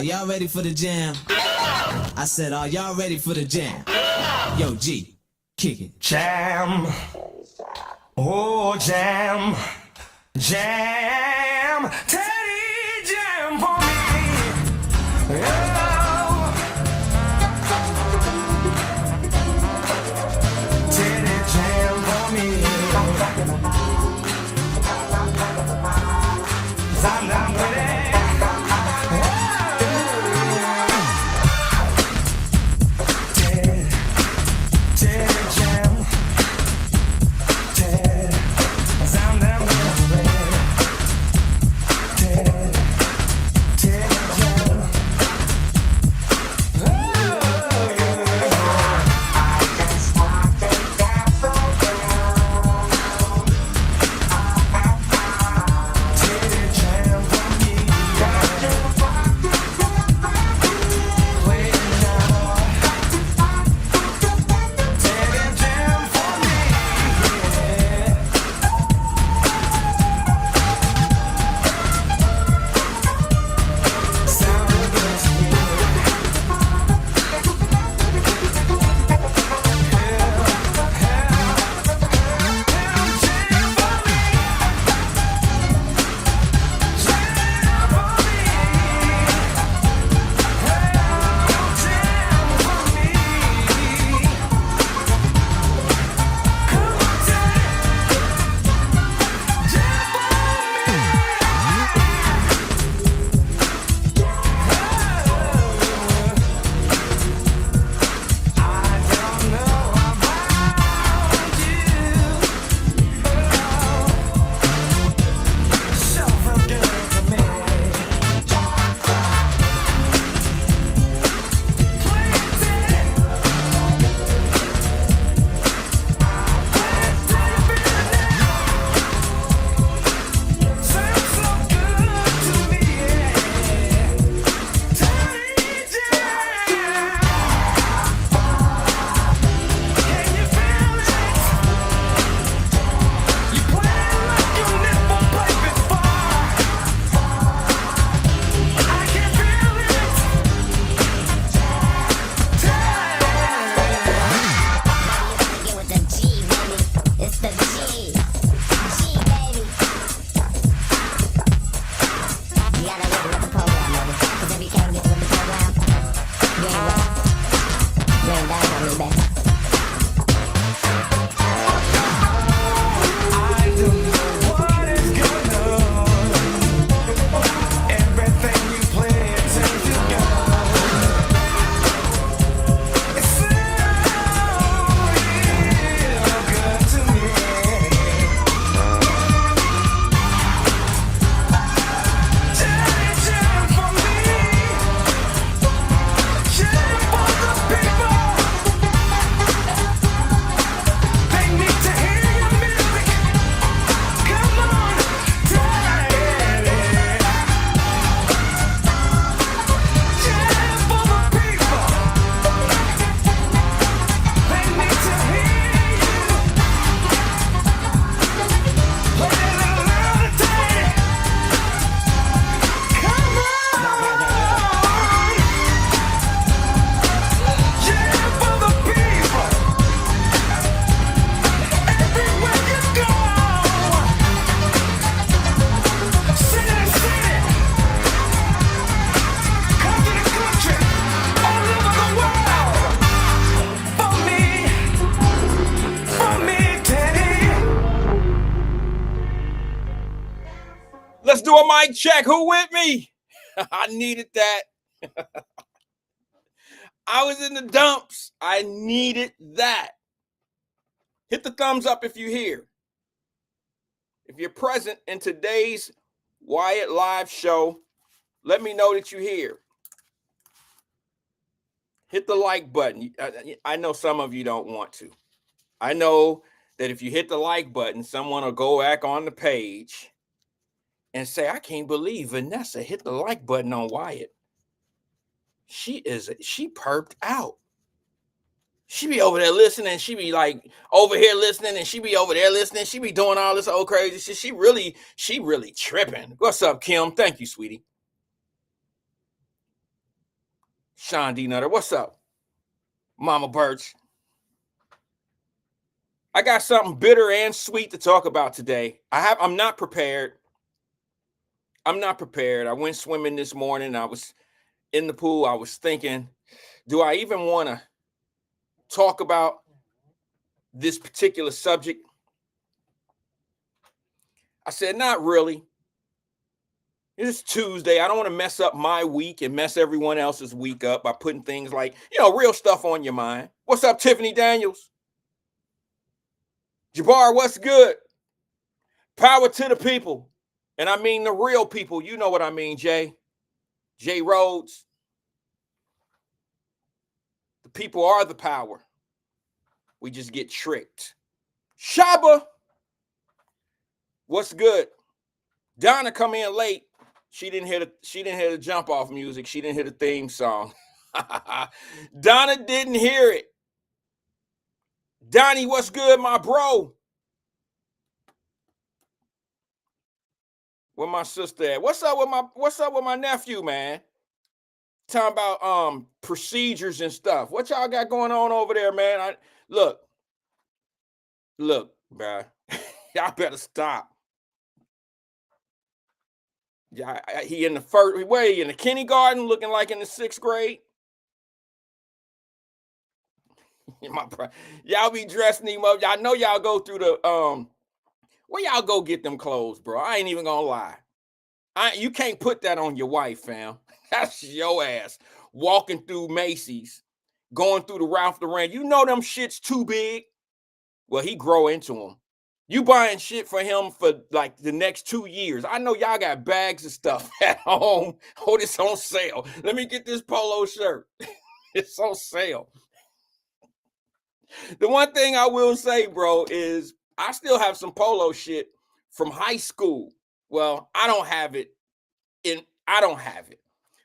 Are y'all ready for the jam? I said, are y'all ready for the jam? Yo, G, kick it. Jam. Oh, jam. Jam. Teddy, jam for me. Oh. Teddy, jam for me. 'Cause I'm not ready. Let's do a mic check. Who with me? I needed that. I was in the dumps. I needed that. Hit the thumbs up if you're here. If you're present in today's Wyatt live show, let me know that you're here. Hit the like button. I know some of you don't want to. I know that if you hit the like button, someone will go back on the page and say, I can't believe Vanessa hit the like button on Wyatt. She perked out. She be over there listening. She be like over here listening, and she be over there listening. She be doing all this old crazy shit. She really tripping. What's up, Kim? Thank you, sweetie. Sean D. Nutter, what's up? Mama Birch. I got something bitter and sweet to talk about today. I'm not prepared. I went swimming this morning. I was in the pool. I was thinking, do I even want to talk about this particular subject? I said, not really. It's Tuesday. I don't want to mess up my week and mess everyone else's week up by putting things like, real stuff on your mind. What's up, Tiffany Daniels? Jabbar, what's good? Power to the people. And I mean the real people. You know what I mean, Jay. Jay Rhodes. The people are the power. We just get tricked. Shaba, what's good? Donna come in late. She didn't hear the jump off music. She didn't hear the theme song. Donna didn't hear it. Donnie, what's good, my bro? Where my sister at? What's up with my nephew, man? Talking about procedures and stuff. What y'all got going on over there, man? Look, bruh. Y'all better stop. Yeah, he in the first way in the kindergarten, looking like in the 6th grade. Y'all be dressing him up. Y'all know y'all go through the where y'all go get them clothes, bro. I ain't even gonna lie. You can't put that on your wife, fam. That's your ass walking through Macy's, going through the Ralph Lauren. You know them shits too big. Well, he grow into them. You buying shit for him for like the next 2 years. I know y'all got bags of stuff at home. Oh, it's on sale. Let me get this polo shirt. It's on sale. The one thing I will say, bro, is I still have some polo shit from high school. Well, I don't have it.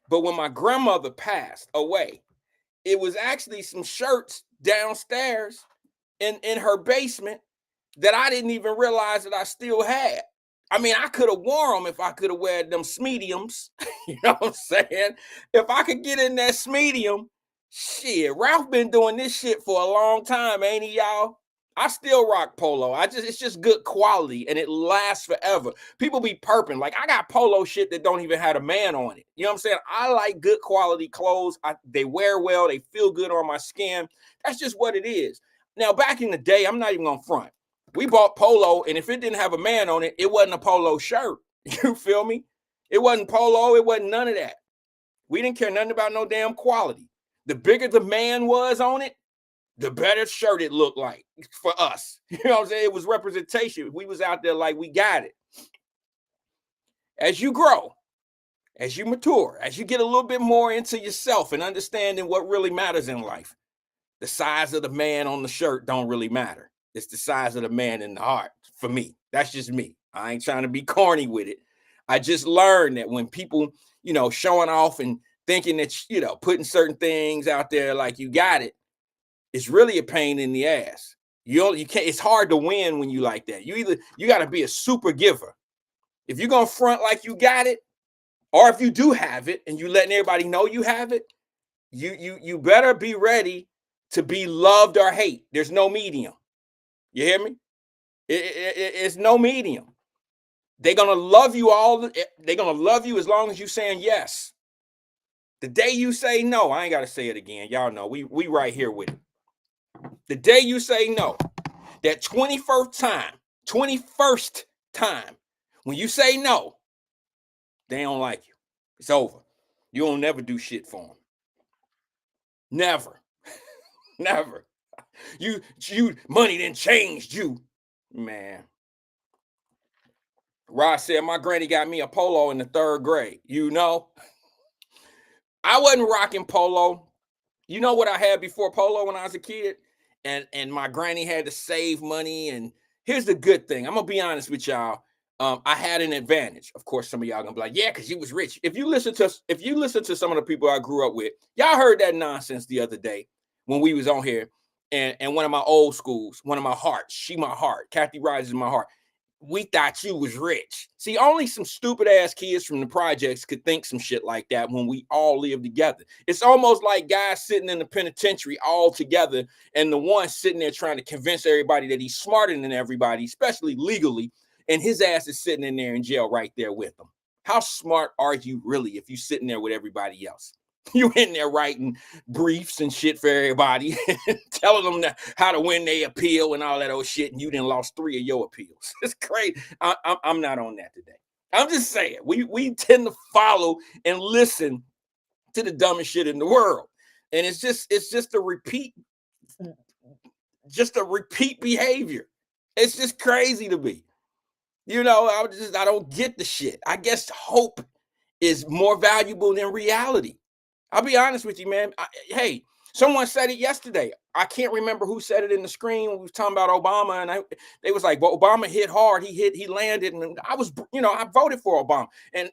But when my grandmother passed away, it was actually some shirts downstairs in her basement that I didn't even realize that I still had. I mean, I could have worn them if I could have wear them mediums. You know what I'm saying? If I could get in that medium, shit, Ralph been doing this shit for a long time, ain't he, y'all? I still rock polo. It's just good quality and it lasts forever. People be perping. Like, I got polo shit that don't even have a man on it. You know what I'm saying? I like good quality clothes. They wear well. They feel good on my skin. That's just what it is. Now, back in the day, I'm not even gonna front. We bought polo, and if it didn't have a man on it, it wasn't a polo shirt. You feel me? It wasn't polo. It wasn't none of that. We didn't care nothing about no damn quality. The bigger the man was on it, the better shirt it looked like for us. You know what I'm saying? It was representation. We was out there like we got it. As you grow, as you mature, as you get a little bit more into yourself and understanding what really matters in life, the size of the man on the shirt don't really matter. It's the size of the man in the heart for me. That's just me. I ain't trying to be corny with it. I just learned that when people, showing off and thinking that, putting certain things out there like you got it, it's really a pain in the ass. You can't, it's hard to win when you like that. You got to be a super giver. If you're going to front like you got it, or if you do have it and you letting everybody know you have it, you better be ready to be loved or hate. There's no medium. You hear me? It's no medium. They're going to love you they're going to love you as long as you saying yes. The day you say no, I ain't got to say it again. Y'all know we right here with it. The day you say no, that 21st time, when you say no, they don't like you. It's over. You don't never do shit for them. Never. Never. You money done changed you, man. Rod said my granny got me a polo in the 3rd grade. I wasn't rocking polo. You know what I had before polo when I was a kid? And my granny had to save money. And here's the good thing. I'm gonna be honest with y'all. I had an advantage. Of course, some of y'all gonna be like, yeah, because you was rich. If you listen to some of the people I grew up with, y'all heard that nonsense the other day when we was on here. And one of my old schools, one of my hearts, she my heart, Kathy Rises my heart. we thought you was rich. See, only some stupid ass kids from the projects could think some shit like that when we all live together. It's almost like guys sitting in the penitentiary all together, and the one sitting there trying to convince everybody that he's smarter than everybody, especially legally, and his ass is sitting in there in jail right there with them. How smart are you really if you're sitting there with everybody else? You in there writing briefs and shit for everybody, telling them how to win their appeal and all that old shit, and you done lost 3 of your appeals. It's crazy. I'm not on that today. I'm just saying we tend to follow and listen to the dumbest shit in the world, and it's just a repeat behavior. It's just crazy to me. You know, I don't get the shit. I guess hope is more valuable than reality. I'll be honest with you, man. Hey, someone said it yesterday. I can't remember who said it in the screen when we was talking about Obama, and they was like, "Well, Obama hit hard. He landed." And I was, I voted for Obama, and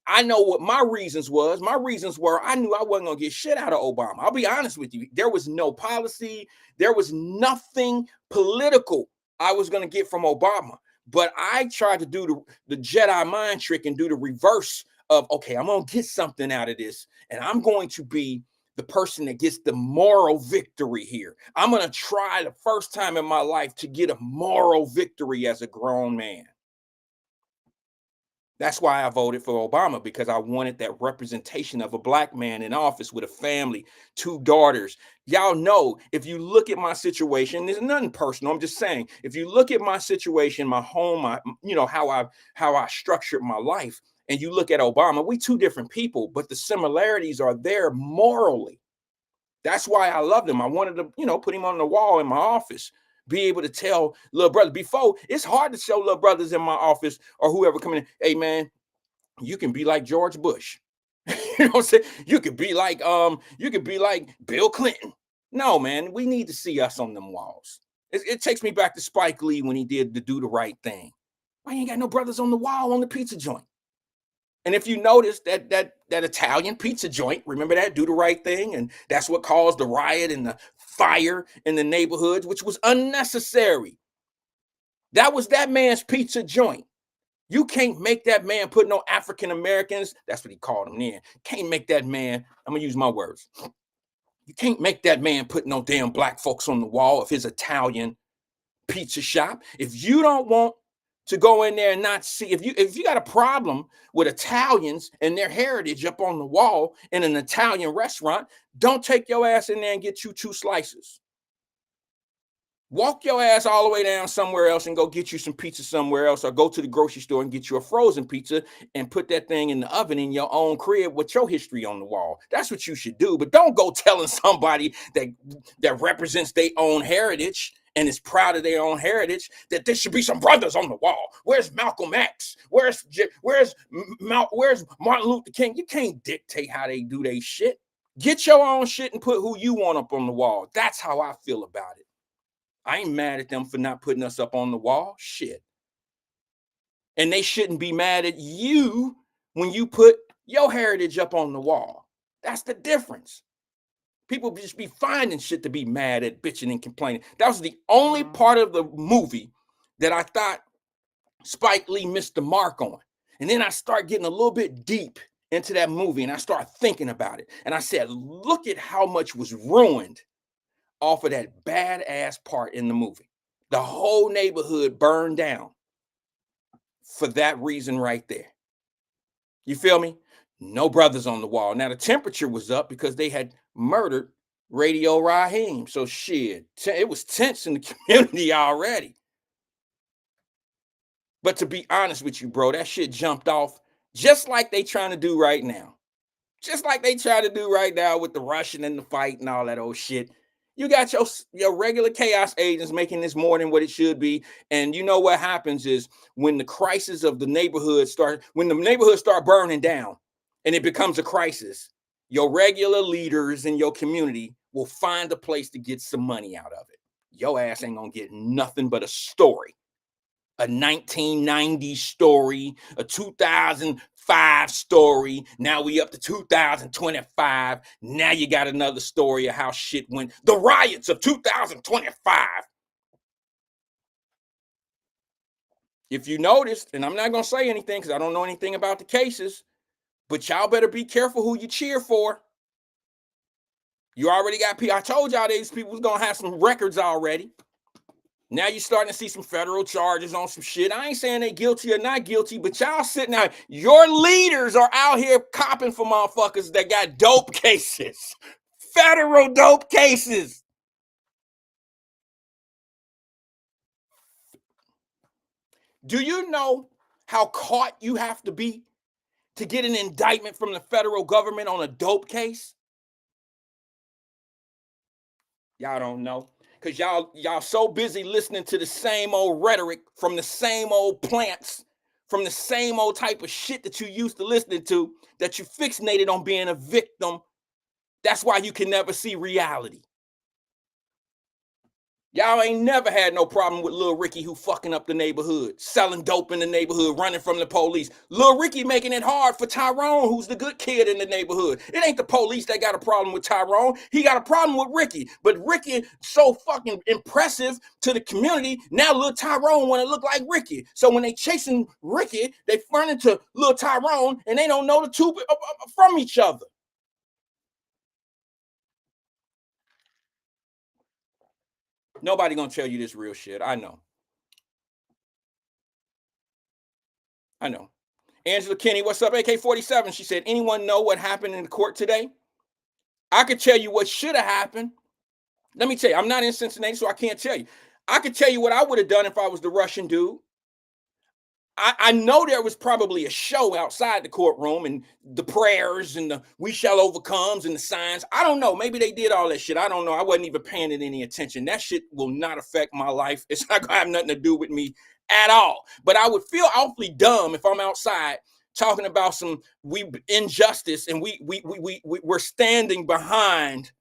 I know what my reasons was. My reasons were I knew I wasn't gonna get shit out of Obama. I'll be honest with you. There was no policy. There was nothing political I was gonna get from Obama. But I tried to do the Jedi mind trick and do the reverse of, okay, I'm going to get something out of this, and I'm going to be the person that gets the moral victory here. I'm going to try the first time in my life to get a moral victory as a grown man. That's why I voted for Obama, because I wanted that representation of a black man in office with a family, 2 daughters. Y'all know, if you look at my situation, there's nothing personal. I'm just saying, if you look at my situation, my home, how I structured my life, and you look at Obama, we 2 different people, but the similarities are there morally. That's why I loved him. I wanted to, put him on the wall in my office. Be able to tell little brother before. It's hard to show little brothers in my office or whoever coming in, hey man, you can be like George Bush. You know what I'm saying? You could be like Bill Clinton. No, man, we need to see us on them walls. It takes me back to Spike Lee when he did the Do the Right Thing. Why you ain't got no brothers on the wall on the pizza joint? And if you notice that Italian pizza joint, remember that, Do the Right Thing? And that's what caused the riot and the fire in the neighborhoods, which was unnecessary. That was that man's pizza joint. You can't make that man put no African Americans, that's what he called them then. Can't make that man, I'm gonna use my words. You can't make that man put no damn black folks on the wall of his Italian pizza shop. If you don't want to go in there and not see, if you got a problem with Italians and their heritage up on the wall in an Italian restaurant, don't take your ass in there and get you 2 slices. Walk your ass all the way down somewhere else and go get you some pizza somewhere else, or go to the grocery store and get you a frozen pizza and put that thing in the oven in your own crib with your history on the wall. That's what you should do. But don't go telling somebody that represents their own heritage and is proud of their own heritage that there should be some brothers on the wall. Where's Malcolm X? Where's Martin Luther King? You can't dictate how they do their shit. Get your own shit and put who you want up on the wall. That's how I feel about it. I ain't mad at them for not putting us up on the wall. Shit. And they shouldn't be mad at you when you put your heritage up on the wall. That's the difference. People just be finding shit to be mad at, bitching and complaining. That was the only part of the movie that I thought Spike Lee missed the mark on. And then I start getting a little bit deep into that movie, and I start thinking about it. And I said, look at how much was ruined off of that badass part in the movie. The whole neighborhood burned down for that reason right there. You feel me? No brothers on the wall. Now the temperature was up because they had murdered Radio Raheem. So shit, it was tense in the community already. But to be honest with you, bro, that shit jumped off just like they trying to do right now. Just like they try to do right now with the Russian and the fight and all that old shit. You got your regular chaos agents making this more than what it should be. And you know what happens is when the crisis of the neighborhood when the neighborhood start burning down and it becomes a crisis, your regular leaders in your community will find a place to get some money out of it. Your ass ain't gonna get nothing but a story. A 1990 story, a 2005 story. Now we up to 2025. Now you got another story of how shit went. The riots of 2025. If you noticed, and I'm not going to say anything because I don't know anything about the cases, but y'all better be careful who you cheer for. You already got people. I told y'all these people was going to have some records already. Now you're starting to see some federal charges on some shit. I ain't saying they guilty or not guilty, but y'all sitting out. Your leaders are out here copping for motherfuckers that got dope cases. Federal dope cases. Do you know how caught you have to be to get an indictment from the federal government on a dope case? Y'all don't know. Because y'all so busy listening to the same old rhetoric from the same old plants, from the same old type of shit that you used to listening to, that you fixated on being a victim. That's why you can never see reality. Y'all ain't never had no problem with Lil Ricky who fucking up the neighborhood, selling dope in the neighborhood, running from the police. Lil Ricky making it hard for Tyrone, who's the good kid in the neighborhood. It ain't the police that got a problem with Tyrone. He got a problem with Ricky. But Ricky so fucking impressive to the community, now Lil Tyrone want to look like Ricky. So when they chasing Ricky, they run into Lil Tyrone and they don't know the two from each other. Nobody gonna tell you this real shit. I know. Angela Kinney, what's up? AK-47. She said, anyone know what happened in the court today? I could tell you what should have happened. Let me tell you, I'm not in Cincinnati, so I can't tell you. I could tell you what I would have done if I was the Russian dude. I know there was probably a show outside the courtroom and the prayers and the we shall overcomes and the signs. I don't know. Maybe they did all that shit. I don't know. I wasn't even paying it any attention. That shit will not affect my life. It's not going to have nothing to do with me at all. But I would feel awfully dumb if I'm outside talking about some injustice and we're standing behind.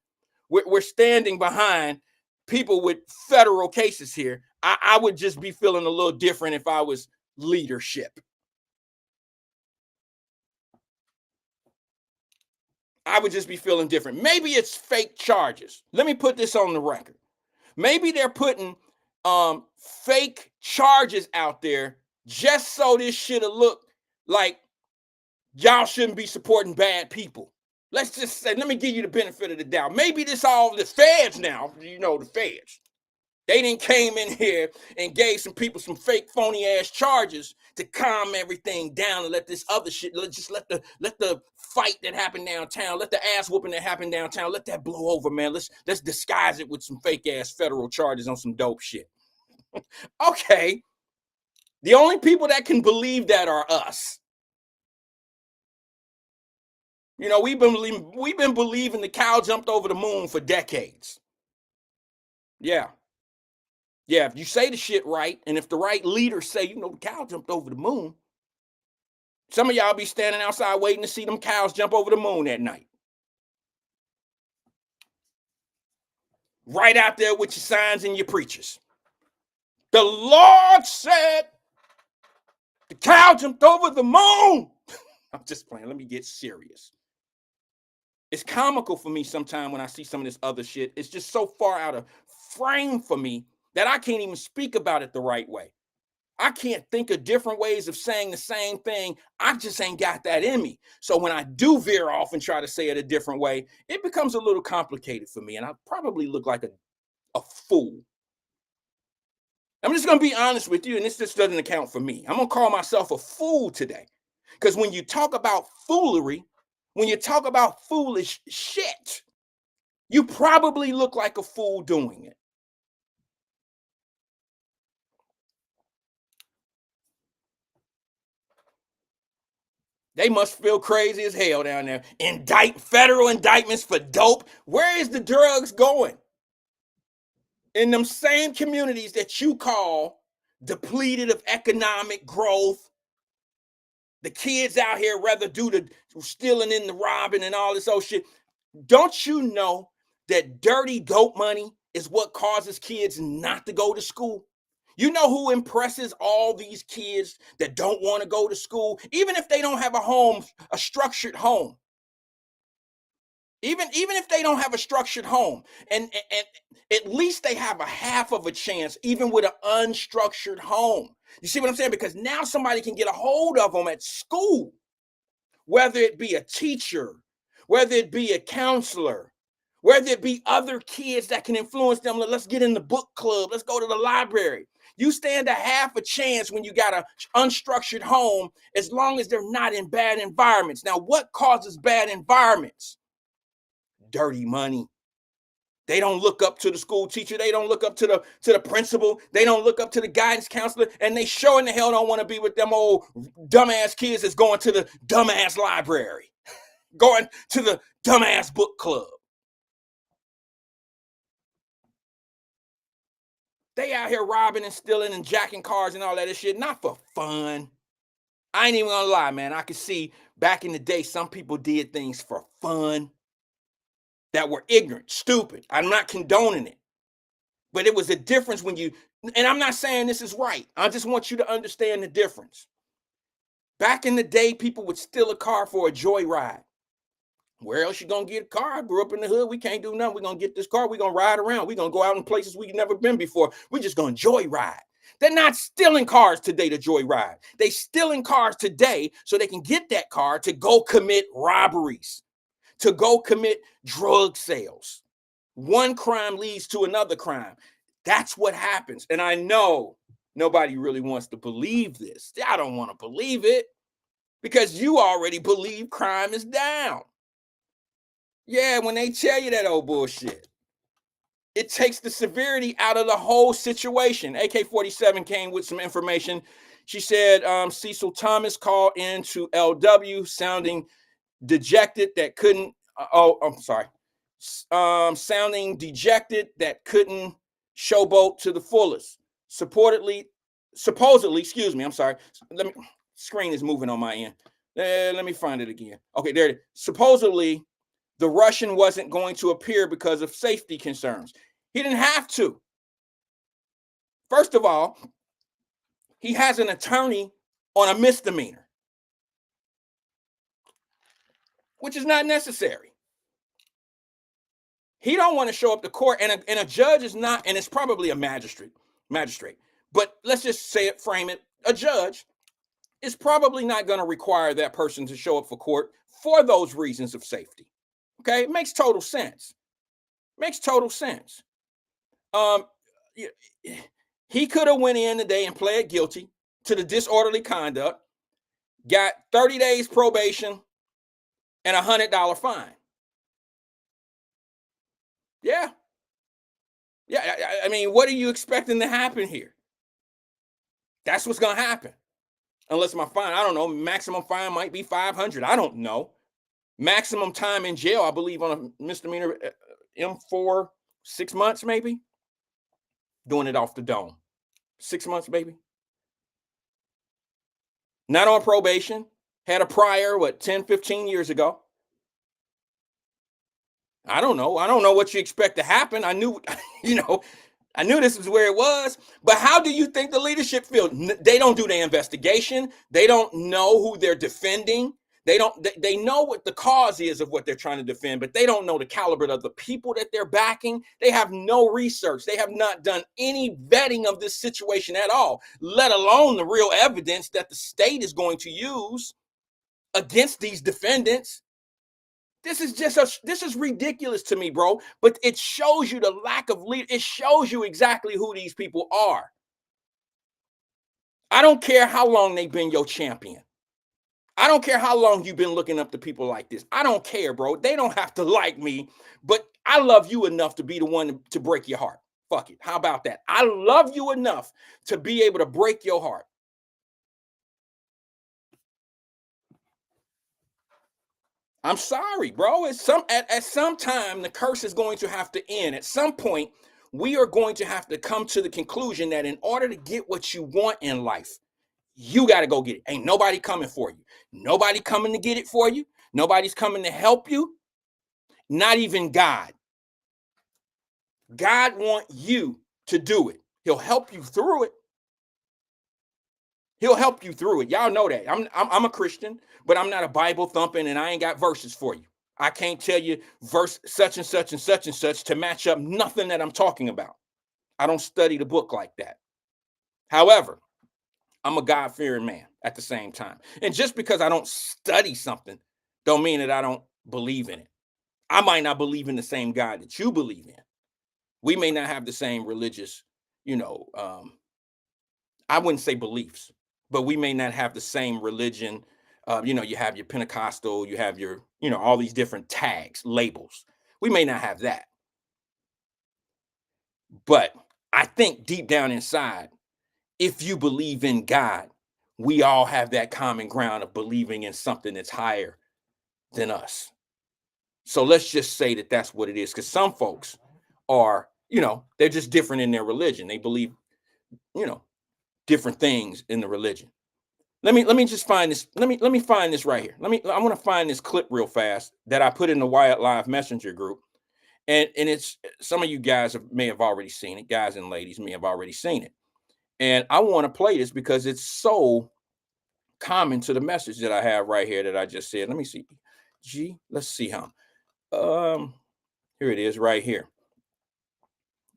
We're standing behind people with federal cases here. I would just be feeling a little different if I was leadership. I would just be feeling different. Maybe it's fake charges. Let me put this on the record. Maybe they're putting fake charges out there just so this shit'll look like y'all shouldn't be supporting bad people. Let's just say, let me give you the benefit of the doubt. Maybe this all the feds now, the feds. They didn't came in here and gave some people some fake phony ass charges to calm everything down and let this other shit, let the fight that happened downtown, let the ass whooping that happened downtown, let that blow over, man. Let's disguise it with some fake ass federal charges on some dope shit. Okay. The only people that can believe that are us. We've been believing the cow jumped over the moon for decades. Yeah. Yeah, if you say the shit right, and if the right leaders say, the cow jumped over the moon, some of y'all be standing outside waiting to see them cows jump over the moon at night. Right out there with your signs and your preachers. The Lord said the cow jumped over the moon. I'm just playing. Let me get serious. It's comical for me sometimes when I see some of this other shit. It's just so far out of frame for me that I can't even speak about it the right way. I can't think of different ways of saying the same thing. I just ain't got that in me. So when I do veer off and try to say it a different way, it becomes a little complicated for me. And I probably look like a fool. I'm just going to be honest with you. And this just doesn't account for me. I'm going to call myself a fool today. Because when you talk about foolery, when you talk about foolish shit, you probably look like a fool doing it. They must feel crazy as hell down there. Federal indictments for dope. Where is the drugs going? In them same communities that you call depleted of economic growth. The kids out here rather do the stealing and the robbing and all this old shit. Don't you know that dirty dope money is what causes kids not to go to school? You know who impresses all these kids that don't want to go to school, even if they don't have a home, a structured home? Even if they don't have a structured home, and at least they have a half of a chance, even with an unstructured home. You see what I'm saying? Because now somebody can get a hold of them at school, whether it be a teacher, whether it be a counselor, whether it be other kids that can influence them. Let's get in the book club. Let's go to the library. You stand a half a chance when you got an unstructured home, as long as they're not in bad environments. Now, what causes bad environments? Dirty money. They don't look up to the school teacher. They don't look up to the principal. They don't look up to the guidance counselor. And they sure in the hell don't want to be with them old dumbass kids that's going to the dumbass library, going to the dumbass book club. They out here robbing and stealing and jacking cars and all that shit, not for fun. I ain't even gonna lie, man. I could see back in the day, some people did things for fun that were ignorant, stupid. I'm not condoning it. But it was a difference when you, and I'm not saying this is right. I just want you to understand the difference. Back in the day, people would steal a car for a joyride. Where else you gonna get a car? I grew up in the hood. We can't do nothing. We're gonna get this car. We're gonna ride around. We're gonna go out in places we've never been before. We're just gonna joyride. They're not stealing cars today to joyride. They stealing cars today so they can get that car to go commit robberies, to go commit drug sales. One crime leads to another crime. That's what happens. And I know nobody really wants to believe this. I don't want to believe it because you already believe crime is down. Yeah, when they tell you that old bullshit, it takes the severity out of the whole situation. AK-47 came with some information. She said Cecil Thomas called into LW sounding dejected that couldn't, sounding dejected that couldn't showboat to the fullest. Supposedly, excuse me, I'm sorry. Screen is moving on my end. Let me find it again. Okay, there it is. Supposedly, the Russian wasn't going to appear because of safety concerns. He didn't have to. First of all, he has an attorney on a misdemeanor, which is not necessary. He don't want to show up to court, and a judge is not, and it's probably a magistrate. But let's just say it, frame it. A judge is probably not going to require that person to show up for court for those reasons of safety. Okay, it makes total sense. Makes total sense. He could have went in today and pled guilty to the disorderly conduct, got 30 days probation and a $100 fine. Yeah. I mean, what are you expecting to happen here? That's what's going to happen. Unless my fine, I don't know, maximum fine might be 500. I don't know. Maximum time in jail, I believe, on a misdemeanor M4, 6 months maybe. Doing it off the dome. 6 months, baby. Not on probation. Had a prior, 10, 15 years ago. I don't know. I don't know what you expect to happen. I knew, I knew this was where it was. But how do you think the leadership feel? They don't do the investigation. They don't know who they're defending. They know what the cause is of what they're trying to defend, but they don't know the caliber of the people that they're backing. They have no research. They have not done any vetting of this situation at all, let alone the real evidence that the state is going to use against these defendants. This is ridiculous to me, bro. But it shows you the lack of lead. It shows you exactly who these people are. I don't care how long they've been your champion. I don't care how long you've been looking up to people like this. I don't care, bro. They don't have to like me, but I love you enough to be the one to break your heart. Fuck it. How about that? I love you enough to be able to break your heart. I'm sorry, bro. At some time, the curse is going to have to end. At some point, we are going to have to come to the conclusion that in order to get what you want in life, you got to go get it. Ain't nobody coming for you. Nobody coming to get it for you. Nobody's coming to help you. Not even God. God wants you to do it. He'll help you through it. He'll help you through it. Y'all know that. I'm a Christian, but I'm not a Bible thumping and I ain't got verses for you. I can't tell you verse such and such and such and such to match up nothing that I'm talking about. I don't study the book like that. However, I'm a God-fearing man at the same time. And just because I don't study something, don't mean that I don't believe in it. I might not believe in the same God that you believe in. We may not have the same religious, I wouldn't say beliefs, but we may not have the same religion. You have your Pentecostal, you have your, all these different tags, labels. We may not have that. But I think deep down inside, if you believe in God, we all have that common ground of believing in something that's higher than us. So let's just say that that's what it is. Because some folks are, they're just different in their religion. They believe, different things in the religion. Let me just find this. Let me find this right here. I want to find this clip real fast that I put in the Wyatt Live Messenger group. And it's, some of you guys may have already seen it. Guys and ladies may have already seen it. And I want to play this because it's so common to the message that I have right here that I just said. Let me see. Let's see how. Here it is right here.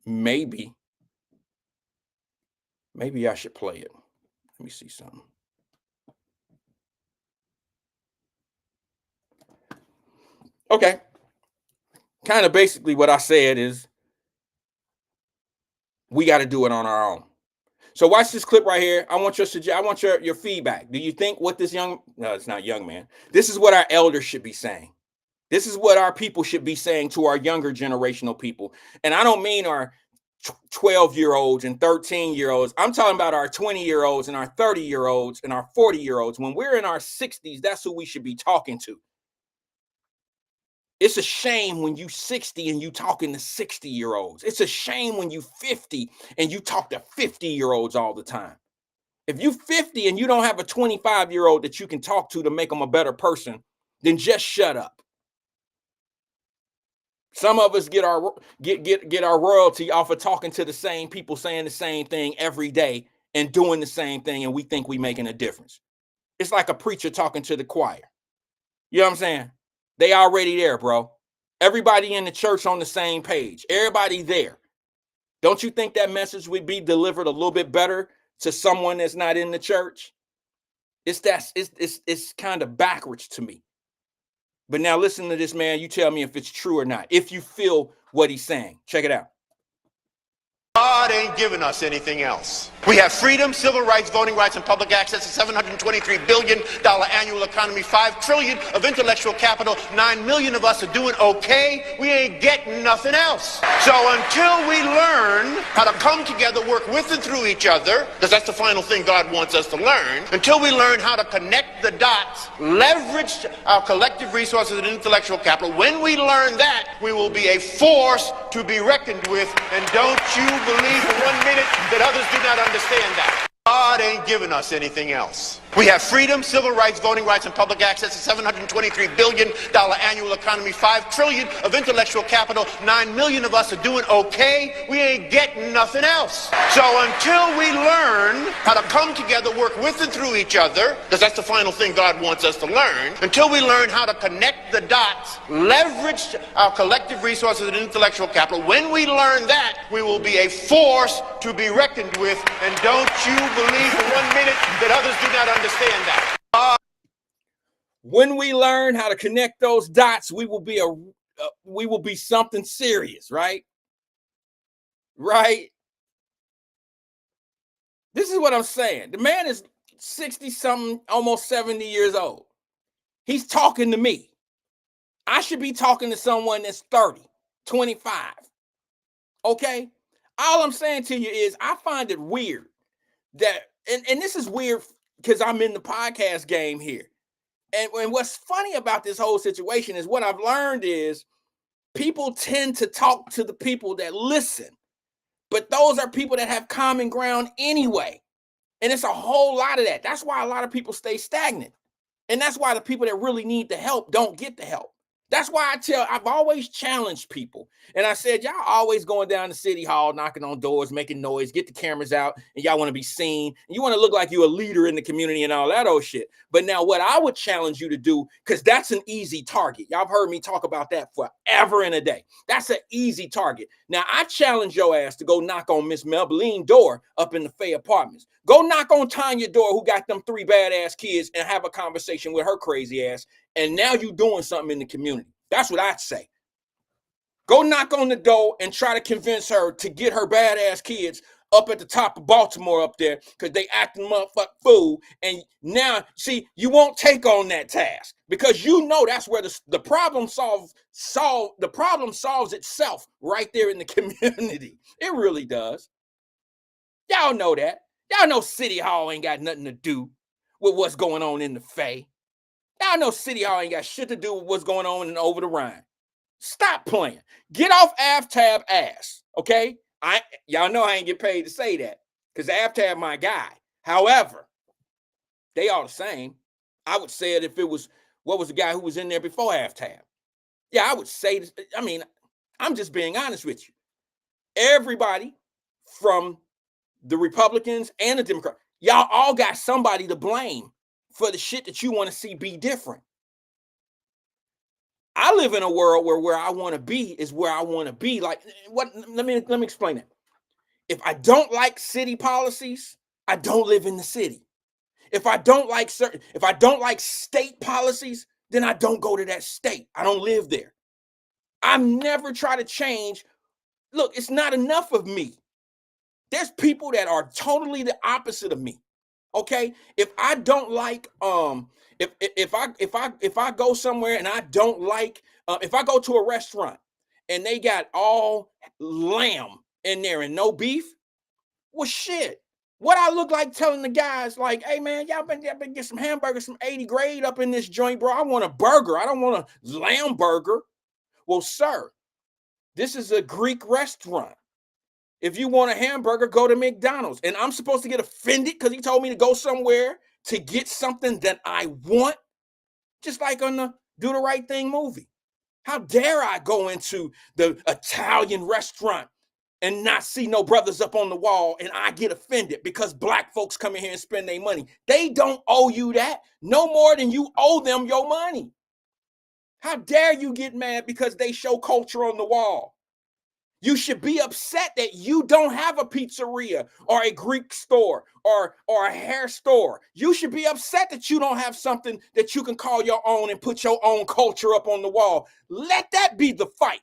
Maybe I should play it. Let me see something. Okay. Kind of basically what I said is we got to do it on our own. So watch this clip right here. I want your feedback. Do you think what this no, it's not young man. This is what our elders should be saying. This is what our people should be saying to our younger generational people. And I don't mean our 12-year-olds and 13-year-olds. I'm talking about our 20-year-olds and our 30-year-olds and our 40-year-olds. When we're in our 60s, that's who we should be talking to. It's a shame when you 60 and you talking to 60-year-olds. It's a shame when you 50 and you talk to 50-year-olds all the time. If you 50 and you don't have a 25-year-old that you can talk to make them a better person, then just shut up. Some of us get our royalty off of talking to the same people, saying the same thing every day and doing the same thing, and we think we making a difference. It's like a preacher talking to the choir. You know what I'm saying? They already there, bro. Everybody in the church on the same page. Everybody there. Don't you think that message would be delivered a little bit better to someone that's not in the church? It's kind of backwards to me. But now listen to this, man. You tell me if it's true or not. If you feel what he's saying. Check it out. God ain't giving us anything else. We have freedom, civil rights, voting rights, and public access, a $723 billion annual economy, $5 trillion of intellectual capital, 9 million of us are doing okay. We ain't getting nothing else. So until we learn how to come together, work with and through each other, because that's the final thing God wants us to learn, until we learn how to connect the dots, leverage our collective resources and intellectual capital, when we learn that, we will be a force to be reckoned with. And don't you believe for 1 minute that others do not understand that. God ain't giving us anything else. We have freedom, civil rights, voting rights, and public access, a $723 billion annual economy, $5 trillion of intellectual capital, 9 million of us are doing okay. We ain't getting nothing else. So until we learn how to come together, work with and through each other, because that's the final thing God wants us to learn, until we learn how to connect the dots, leverage our collective resources and intellectual capital, when we learn that, we will be a force to be reckoned with. And don't you believe for 1 minute that others do not understand that. When we learn how to connect those dots, we will be something serious, right? Right? This is what I'm saying. The man is 60 something, almost 70 years old. He's talking to me. I should be talking to someone that's 30, 25. Okay? All I'm saying to you is I find it weird that, and this is weird because I'm in the podcast game here. And what's funny about this whole situation is what I've learned is people tend to talk to the people that listen, but those are people that have common ground anyway. And it's a whole lot of that. That's why a lot of people stay stagnant. And that's why the people that really need the help don't get the help. That's why I've always challenged people. And I said, y'all always going down to City Hall, knocking on doors, making noise, get the cameras out, and y'all want to be seen. And you want to look like you're a leader in the community and all that old shit. But now what I would challenge you to do, because that's an easy target. Y'all have heard me talk about that forever and a day. That's an easy target. Now I challenge your ass to go knock on Miss Melbeline door up in the Fay Apartments. Go knock on Tanya door, who got them 3 badass kids, and have a conversation with her crazy ass. And now you doing something in the community. That's what I'd say. Go knock on the door and try to convince her to get her badass kids up at the top of Baltimore up there, because they acting motherfucking fool. And now, see, you won't take on that task, because you know that's where the problem the problem solves itself right there in the community. It really does. Y'all know that. Y'all know City Hall ain't got nothing to do with what's going on in the Fay. Y'all know City Hall ain't got shit to do with what's going on in Over the Rhine. Stop playing. Get off AFTAB ass, okay? Y'all know I ain't get paid to say that, because AFTAB my guy. However, they all the same. I would say it if it was, what was the guy who was in there before AFTAB? Yeah, I would say this. I mean, I'm just being honest with you. Everybody from the Republicans and the Democrats, y'all all got somebody to blame for the shit that you want to see be different. I live in a world where I want to be is where I want to be. Like, what? Let me explain it. If I don't like city policies, I don't live in the city. If I don't like state policies, then I don't go to that state. I don't live there. I never try to change. Look, it's not enough of me. There's people that are totally the opposite of me. Okay, if I don't like if I go somewhere and I don't like if I go to a restaurant and they got all lamb in there and no beef, well shit. What I look like telling the guys like, hey man, y'all been get some hamburgers from 80 grade up in this joint, bro. I want a burger. I don't want a lamb burger. Well, sir, this is a Greek restaurant. If you want a hamburger, go to McDonald's. And I'm supposed to get offended because he told me to go somewhere to get something that I want, just like on the Do the Right Thing movie. How dare I go into the Italian restaurant and not see no brothers up on the wall, and I get offended because black folks come in here and spend their money. They don't owe you that no more than you owe them your money. How dare you get mad because they show culture on the wall? You should be upset that you don't have a pizzeria or a Greek store or a hair store. You should be upset that you don't have something that you can call your own and put your own culture up on the wall. Let that be the fight.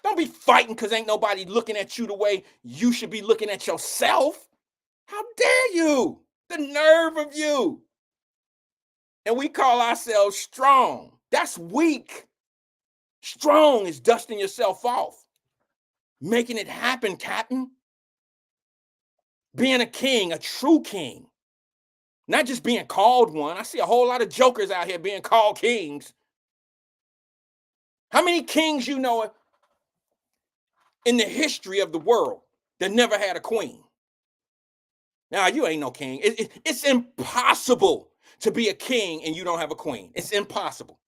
Don't be fighting because ain't nobody looking at you the way you should be looking at yourself. How dare you? The nerve of you. And we call ourselves strong. That's weak. Strong is dusting yourself off, making it happen, Captain. Being a king, a true king, not just being called one. I see a whole lot of jokers out here being called kings. How many kings you know in the history of the world that never had a queen? Now, you ain't no king. It's impossible to be a king and you don't have a queen. It's impossible.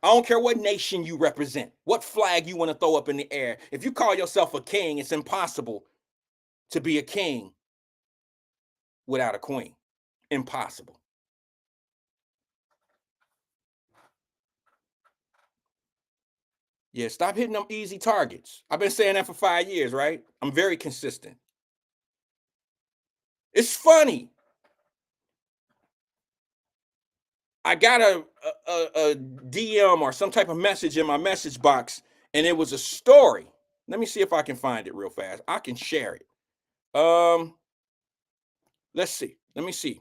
I don't care what nation you represent, what flag you want to throw up in the air. If you call yourself a king, it's impossible to be a king without a queen. Impossible. Yeah, stop hitting them easy targets. I've been saying that for 5 years, right? I'm very consistent. It's funny. I got a DM or some type of message in my message box, and it was a story. Let me see if I can find it real fast. I can share it. Let's see. Let me see.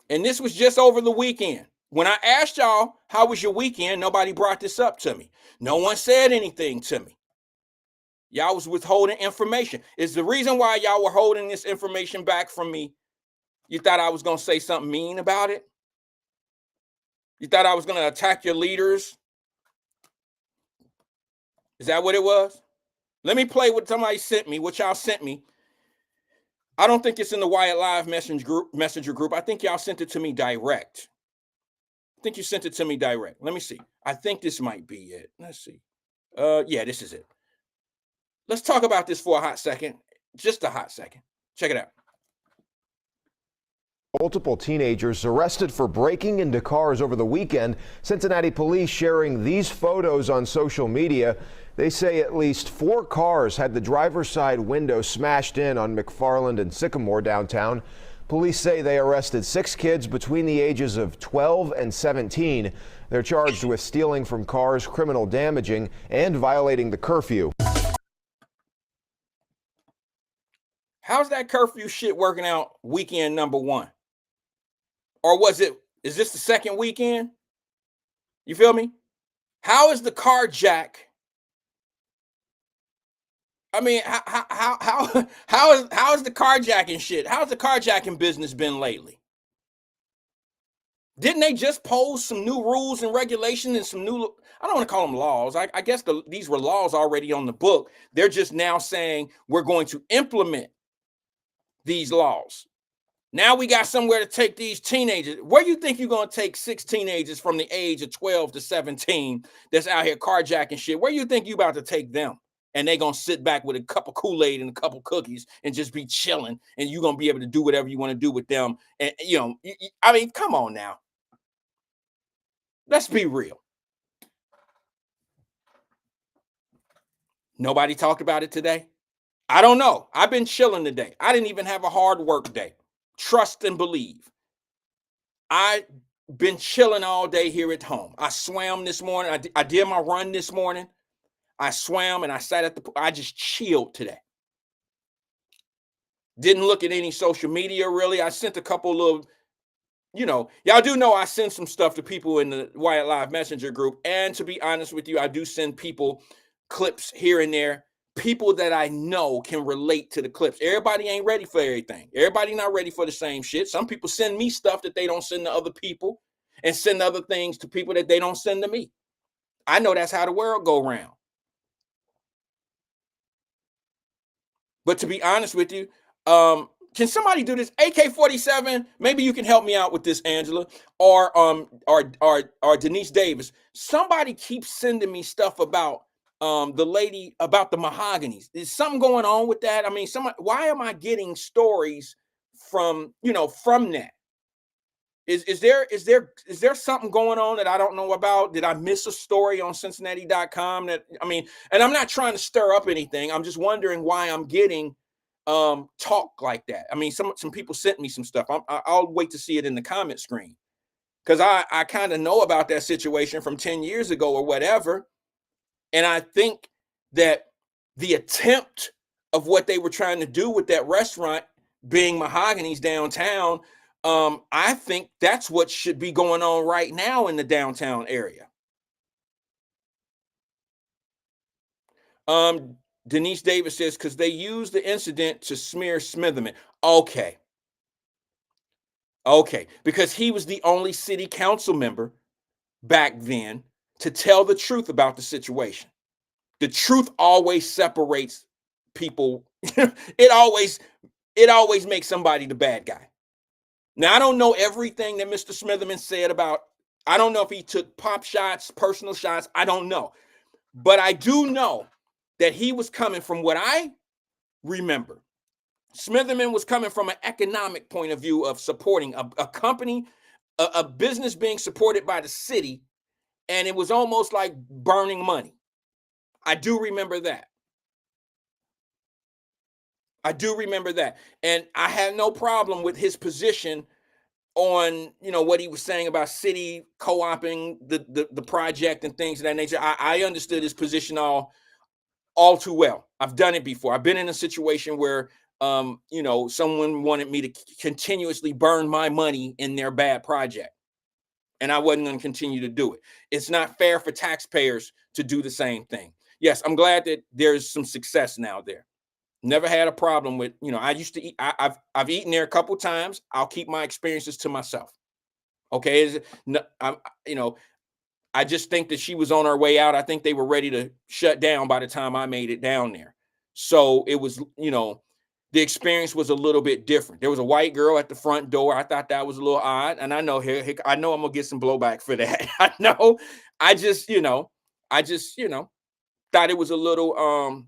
And this was just over the weekend. When I asked y'all, how was your weekend? Nobody brought this up to me. No one said anything to me. Y'all was withholding information. Is the reason why y'all were holding this information back from me? You thought I was going to say something mean about it? You thought I was going to attack your leaders? Is that what it was? Let me play what somebody sent me, what y'all sent me. I don't think it's in the Wyatt Live messenger group. I think y'all sent it to me direct. I think you sent it to me direct. Let me see. I think this might be it. Let's see. Yeah, this is it. Let's talk about this for a hot second. Just a hot second. Check it out. Multiple teenagers arrested for breaking into cars over the weekend. Cincinnati police sharing these photos on social media. They say at least 4 cars had the driver's side window smashed in on McFarland and Sycamore downtown. Police say they arrested 6 kids between the ages of 12 and 17. They're charged with stealing from cars, criminal damaging, and violating the curfew. How's that curfew shit working out weekend number 1? Or is this the second weekend? You feel me? How is the carjack? I mean, how is the carjacking shit? How's the carjacking business been lately? Didn't they just pose some new rules and regulations and some new, I don't want to call them laws. I guess these were laws already on the book. They're just now saying we're going to implement these laws. Now we got somewhere to take these teenagers. Where you think you're going to take 6 teenagers from the age of 12 to 17 that's out here carjacking shit? Where you think you about to take them? And they going to sit back with a cup of Kool-Aid and a couple cookies and just be chilling, and you're going to be able to do whatever you want to do with them. And, you know, I mean, come on now. Let's be real. Nobody talked about it today. I don't know. I've been chilling today. I didn't even have a hard work day. Trust and believe. I've been chilling all day here at home. I swam this morning. I did my run this morning. I swam and I sat at the pool. I just chilled today. Didn't look at any social media really. I sent a couple of, y'all do know I send some stuff to people in the Wyatt Live Messenger group. And to be honest with you, I do send people clips here and there. People that I know can relate to the clips. Everybody ain't ready for everything. Everybody not ready for the same shit. Some people send me stuff that they don't send to other people, and send other things to people that they don't send to me. I know that's how the world go round. But to be honest with you, can somebody do this? AK-47, maybe you can help me out with this, Angela, or Denise Davis. Somebody keeps sending me stuff about the lady, about the mahoganies. Is something going on with that? I mean, why am I getting stories from that? Is there something going on that I don't know about? Did I miss a story on Cincinnati.com and I'm not trying to stir up anything. I'm just wondering why I'm getting talk like that. I mean, some people sent me some stuff. I'll wait to see it in the comment screen, because I kind of know about that situation from 10 years ago or whatever. And I think that the attempt of what they were trying to do with that restaurant being Mahogany's downtown, I think that's what should be going on right now in the downtown area. Denise Davis says, because they used the incident to smear Smitherman. Okay, because he was the only city council member back then to tell the truth about the situation. The truth always separates people. It always makes somebody the bad guy. Now, I don't know everything that Mr. Smitherman said about, I don't know if he took pop shots, personal shots. I don't know. But I do know that he was coming from what I remember. Smitherman was coming from an economic point of view of supporting a company, a business being supported by the city. And it was almost like burning money. I do remember that. And I had no problem with his position on, what he was saying about city co-oping the project and things of that nature. I understood his position all too well. I've done it before. I've been in a situation where, someone wanted me to continuously burn my money in their bad project, and I wasn't going to continue to do it. It's not fair for taxpayers to do the same thing. Yes, I'm glad that there's some success now there. Never had a problem with, I used to eat. I've eaten there a couple times. I'll keep my experiences to myself. Okay, I just think that she was on her way out. I think they were ready to shut down by the time I made it down there. So it was, the experience was a little bit different. There was a white girl at the front door. I thought that was a little odd, and I know I know I'm gonna get some blowback for that. I know. I just, thought it was a little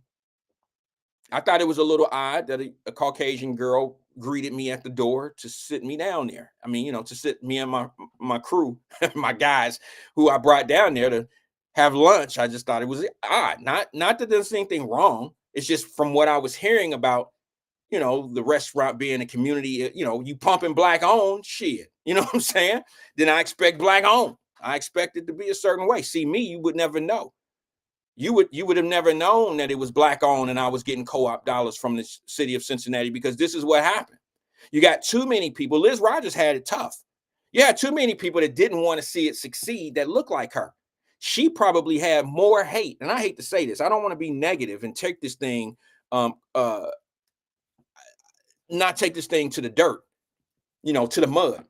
I thought it was a little odd that a Caucasian girl greeted me at the door to sit me down there. I mean, to sit me and my crew, my guys who I brought down there to have lunch. I just thought it was odd. Not that there's anything wrong. It's just from what I was hearing about, the restaurant being a community, you pumping black owned shit. You know what I'm saying? Then I expect black owned. I expect it to be a certain way. See, me, you would never know. You would have never known that it was black owned and I was getting co-op dollars from the city of Cincinnati, because this is what happened. You got too many people. Liz Rogers had it tough. You had too many people that didn't want to see it succeed that looked like her. She probably had more hate. And I hate to say this. I don't want to be negative and take this thing, not take this thing to the dirt, to the mud.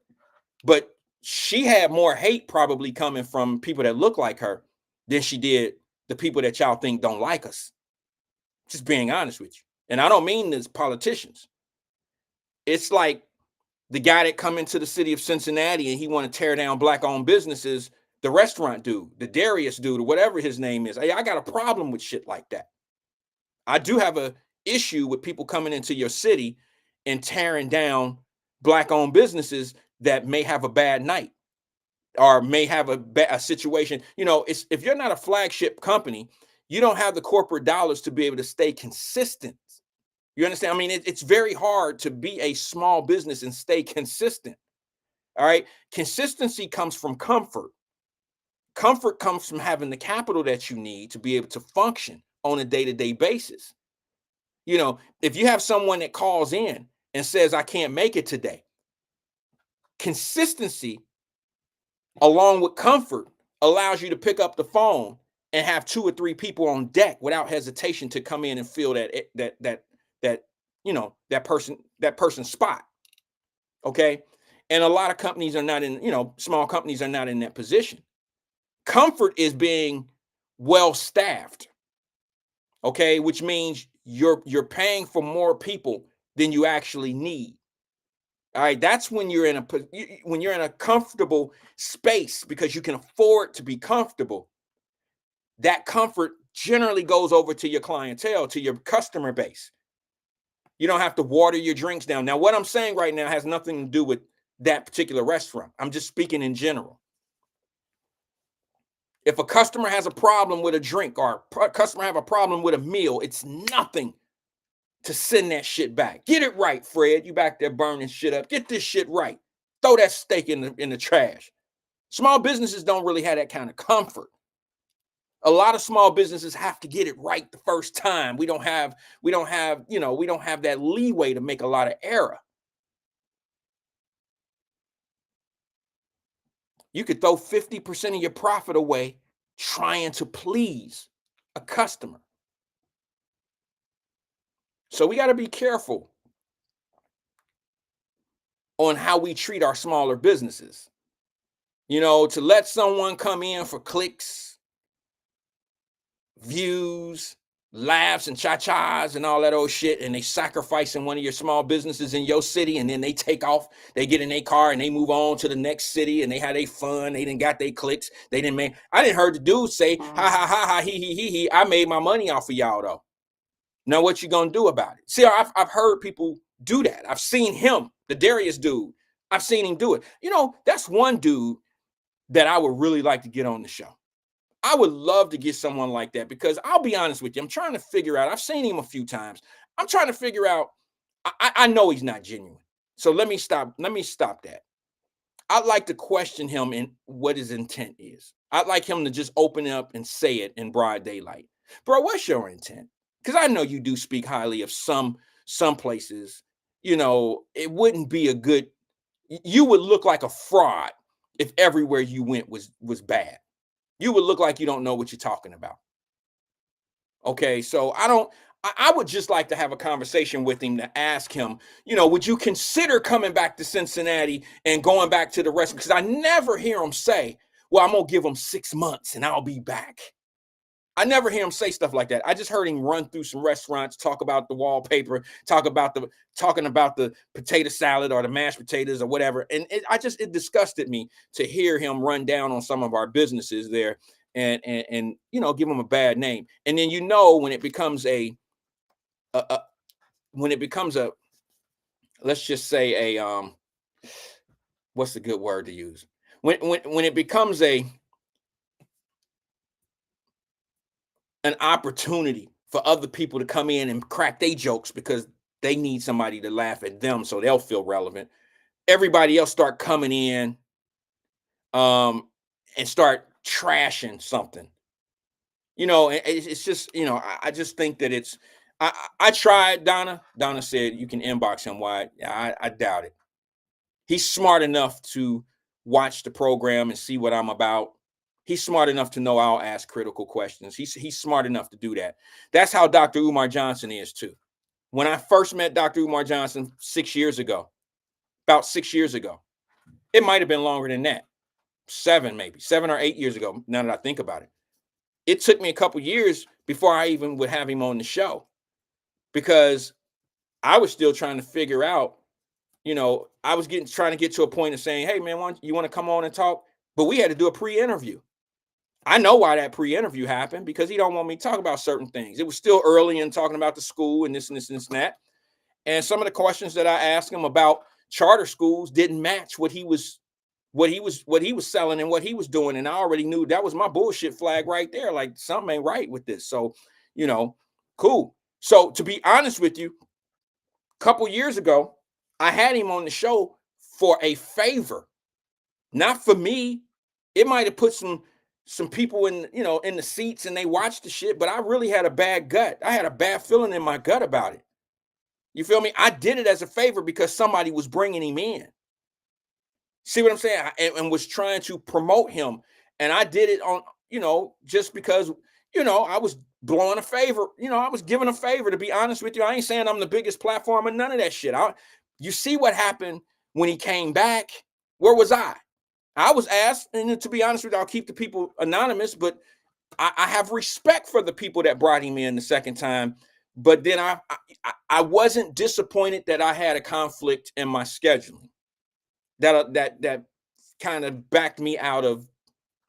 But she had more hate probably coming from people that look like her than she did the people that y'all think don't like us. Just being honest with you. And I don't mean this politicians. It's like the guy that come into the city of Cincinnati and he want to tear down black owned businesses, the restaurant dude, the Darius dude, or whatever his name is. Hey, I got a problem with shit like that. I do have a issue with people coming into your city and tearing down black owned businesses that may have a bad night or may have a situation. If you're not a flagship company, you don't have the corporate dollars to be able to stay consistent. You understand? I mean, it's very hard to be a small business and stay consistent. All right. Consistency comes from comfort. Comfort comes from having the capital that you need to be able to function on a day-to-day basis. If you have someone that calls in and says, I can't make it today, consistency along with comfort allows you to pick up the phone and have 2 or 3 people on deck without hesitation to come in and fill that person's spot. Okay. And a lot of companies are not in, small companies are not in that position. Comfort is being well staffed. Okay. Which means you're paying for more people than you actually need. All right. That's when you're in a comfortable space because you can afford to be comfortable. That comfort generally goes over to your clientele, to your customer base. You don't have to water your drinks down. Now, what I'm saying right now has nothing to do with that particular restaurant. I'm just speaking in general. If a customer has a problem with a drink or a customer have a problem with a meal, it's nothing to send that shit back. Get it right, Fred. You back there burning shit up. Get this shit right. Throw that steak in the trash. Small businesses don't really have that kind of comfort. A lot of small businesses have to get it right the first time. We don't have that leeway to make a lot of error. You could throw 50% of your profit away trying to please a customer. So we got to be careful on how we treat our smaller businesses. To let someone come in for clicks, views, laughs and cha-chas and all that old shit, and they sacrificing one of your small businesses in your city, and then they take off, they get in their car and they move on to the next city and they had their fun, they didn't got their clicks, I didn't heard the dude say, ha ha ha ha, he, I made my money off of y'all though. Now what you gonna do about it? See, I've heard people do that. I've seen him, the Darius dude, I've seen him do it. That's one dude that I would really like to get on the show. I would love to get someone like that, because I'll be honest with you, I'm trying to figure out, I've seen him a few times. I'm trying to figure out, I know he's not genuine. So let me stop that. I'd like to question him in what his intent is. I'd like him to just open up and say it in broad daylight. Bro, what's your intent? Because I know you do speak highly of some places. It wouldn't be you would look like a fraud if everywhere you went was bad. You would look like you don't know what you're talking about. Okay, so I would just like to have a conversation with him to ask him, would you consider coming back to Cincinnati and going back to the restaurant? Because I never hear him say, well, I'm going to give him 6 months and I'll be back. I never hear him say stuff like that. I just heard him run through some restaurants, talk about the wallpaper, talking about the potato salad or the mashed potatoes or whatever. And it disgusted me to hear him run down on some of our businesses there and give them a bad name. And then when it becomes a let's just say what's the good word to use? When it becomes an opportunity for other people to come in and crack their jokes because they need somebody to laugh at them so they'll feel relevant. Everybody else start coming in and start trashing something. It's just, I just think that I tried. Donna said you can inbox him. Why? I doubt it. He's smart enough to watch the program and see what I'm about. He's smart enough to know I'll ask critical questions. He's smart enough to do that. That's how Dr. Umar Johnson is too. When I first met Dr. Umar Johnson about 6 years ago, it might have been longer than that. 7 or 8 years ago, now that I think about it. It took me a couple years before I even would have him on the show because I was still trying to figure out, I was trying to get to a point of saying, hey man, you want to come on and talk? But we had to do a pre-interview. I know why that pre-interview happened because he don't want me to talk about certain things. It was still early in talking about the school and this and this and this and that. And some of the questions that I asked him about charter schools didn't match what he was selling and what he was doing. And I already knew that was my bullshit flag right there. Like something ain't right with this. So, cool. So to be honest with you, a couple years ago, I had him on the show for a favor, not for me. It might have put some people in the seats and they watched the shit, but I really had a bad gut. I had a bad feeling in my gut about it. You feel me? I did it as a favor because somebody was bringing him in. See what I'm saying? And was trying to promote him. And I did it on, just because, I was blowing a favor. I was giving a favor, to be honest with you. I ain't saying I'm the biggest platform or none of that shit. You see what happened when he came back? Where was I? I was asked, and to be honest with you, I'll keep the people anonymous, but I have respect for the people that brought him in the second time. But then I wasn't disappointed that I had a conflict in my scheduling that kind of backed me out of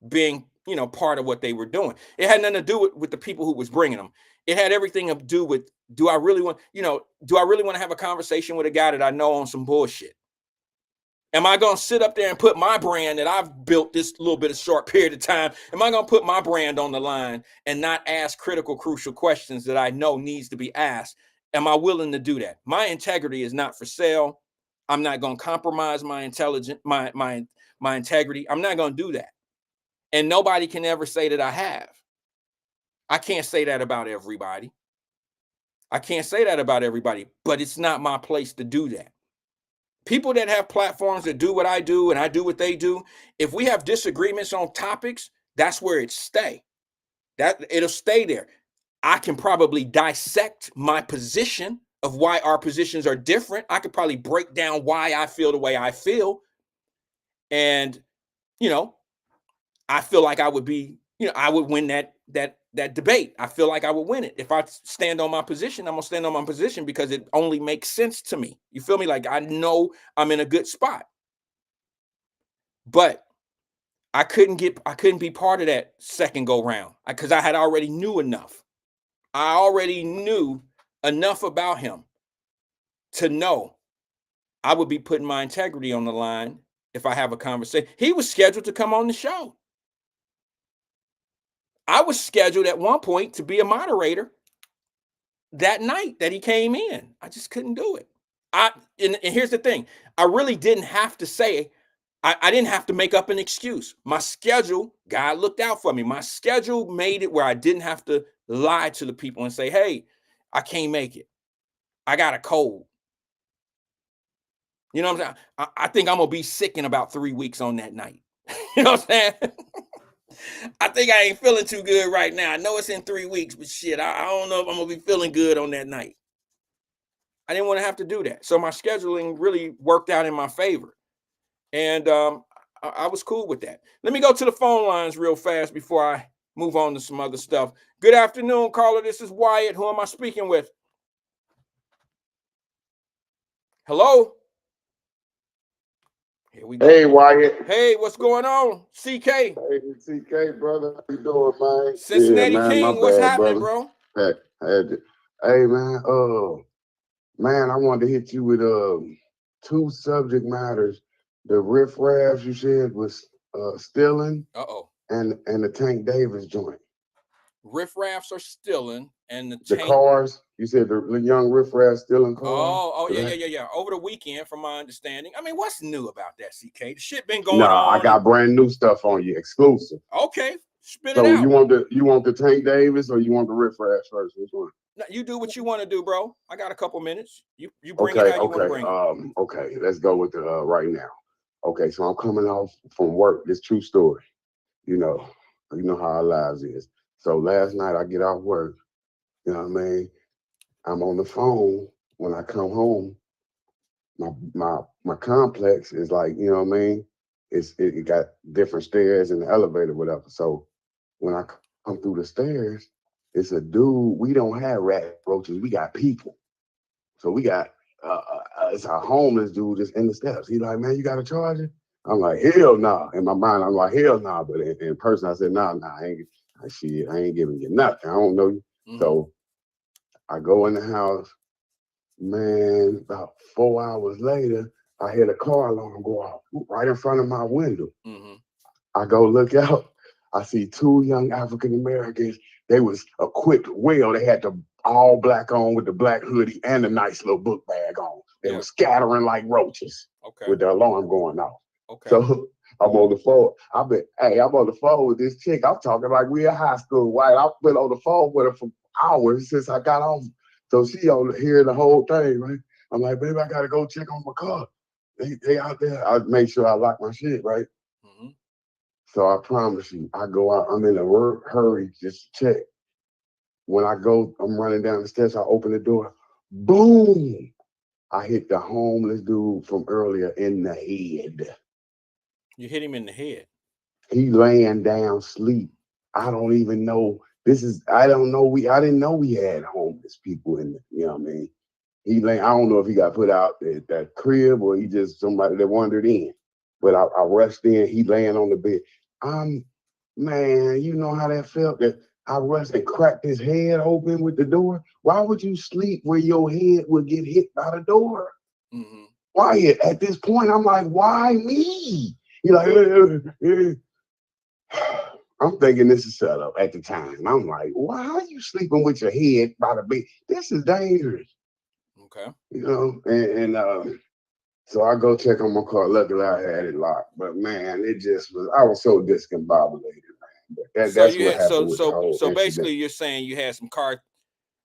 being, part of what they were doing. It had nothing to do with the people who was bringing them. It had everything to do with, do I really want to have a conversation with a guy that I know on some bullshit? Am I going to sit up there and put my brand that I've built this little bit of short period of time? Am I going to put my brand on the line and not ask critical, crucial questions that I know needs to be asked? Am I willing to do that? My integrity is not for sale. I'm not going to compromise my integrity. I'm not going to do that. And nobody can ever say that I have. I can't say that about everybody. But it's not my place to do that. People that have platforms that do what I do and I do what they do, if we have disagreements on topics, that's where it stay. It'll stay there. I can probably dissect my position of why our positions are different. I could probably break down why I feel the way I feel. And, I feel like I would be, I would win that debate. I feel like I would win it. If I stand on my position, I'm going to stand on my position because it only makes sense to me. You feel me? Like I know I'm in a good spot. But I couldn't be part of that second go round because I had already knew enough. I already knew enough about him to know I would be putting my integrity on the line if I have a conversation. He was scheduled to come on the show. I was scheduled at one point to be a moderator that night that he came in. I just couldn't do it. And here's the thing. I really didn't have to say, I didn't have to make up an excuse. My schedule, God looked out for me. My schedule made it where I didn't have to lie to the people and say, hey, I can't make it. I got a cold. You know what I'm saying? I think I'm going to be sick in about 3 weeks on that night. You know what I'm saying? I think I ain't feeling too good right now. I know it's in 3 weeks, but shit, I don't know if I'm going to be feeling good on that night. I didn't want to have to do that. So my scheduling really worked out in my favor. And I was cool with that. Let me go to the phone lines real fast before move on to some other stuff. Good afternoon, caller. This is Wyatt. Who am I speaking with? Hello? Here we go. Hey, Wyatt. Hey, what's going on? CK. Hey, CK, brother. How you doing, man? Cincinnati yeah, man, King, my what's bad, happening, brother. bro? Hey, man. Man, I wanted to hit you with two subject matters. The riffraff you said was stealing, Uh-oh. and the Tank Davis joint. Riffraffs are stealing, and the The tank. cars. You said the young riffraff stealing cars. Oh, Is yeah, that- yeah. Over the weekend, from my understanding. I mean, what's new about that, CK? The shit been going Nah, on. I got brand new stuff on you, exclusive. Okay, spit it So out. you want the Tank Davis or you want the riffraff first? Which one? Now, you do what you want to do, bro. I got a couple minutes. You bring it how you want to bring it. Okay, let's go with the right now. Okay, so I'm coming off from work. This true story. You know how our lives is. So last night I get off work. You know what I mean? I'm on the phone when I come home. My complex is like, you know what I mean? It got different stairs in the elevator, whatever. So when I come through the stairs, it's a dude. We don't have rat roaches. We got people. So we got it's a homeless dude just in the steps. He like, man, you got a charger? I'm like, hell nah. In my mind, I'm like, hell nah. But in person, I said, nah, I ain't giving you nothing. I don't know you. Mhm. So I go in the house. Man, about 4 hours later, I hear the car alarm go off right in front of my window. Mhm. I go look out. I see two young African Americans. They was equipped well. They had the all black on with the black hoodie and a nice little book bag on. They Yeah. were scattering like roaches Okay. with the alarm going off. Okay. So I'm on the phone. I'm on the phone with this chick. I'm talking like we in high school. White. I've been on the phone with her for hours since I got off. So she on here the whole thing, right? I'm like, baby, I gotta go check on my car. They out there. I make sure I lock my shit, right? Mhm. So I promise you, I go out. I'm in a hurry just to check. When I go, I'm running down the steps. I open the door. Boom! I hit the homeless dude from earlier in the head. You hit him in the head. He laying down sleep. I don't even know. I don't know. I didn't know we had homeless people in the, you know what I mean? I don't know if he got put out at that crib or he just somebody that wandered in. But I rushed in, he laying on the bed. Man, you know how that felt? That I rushed and cracked his head open with the door. Why would you sleep where your head would get hit by the door? Mm-hmm. Wyatt, at this point, I'm like, why me? He like, I'm thinking this is set up at the time. I'm like, why are you sleeping with your head by the bed? This is dangerous. Okay. You know, and so I go check on my car. Luckily, I had it locked. But man, I was so discombobulated, man. But that's what happened with the whole so incident. basically you're saying you had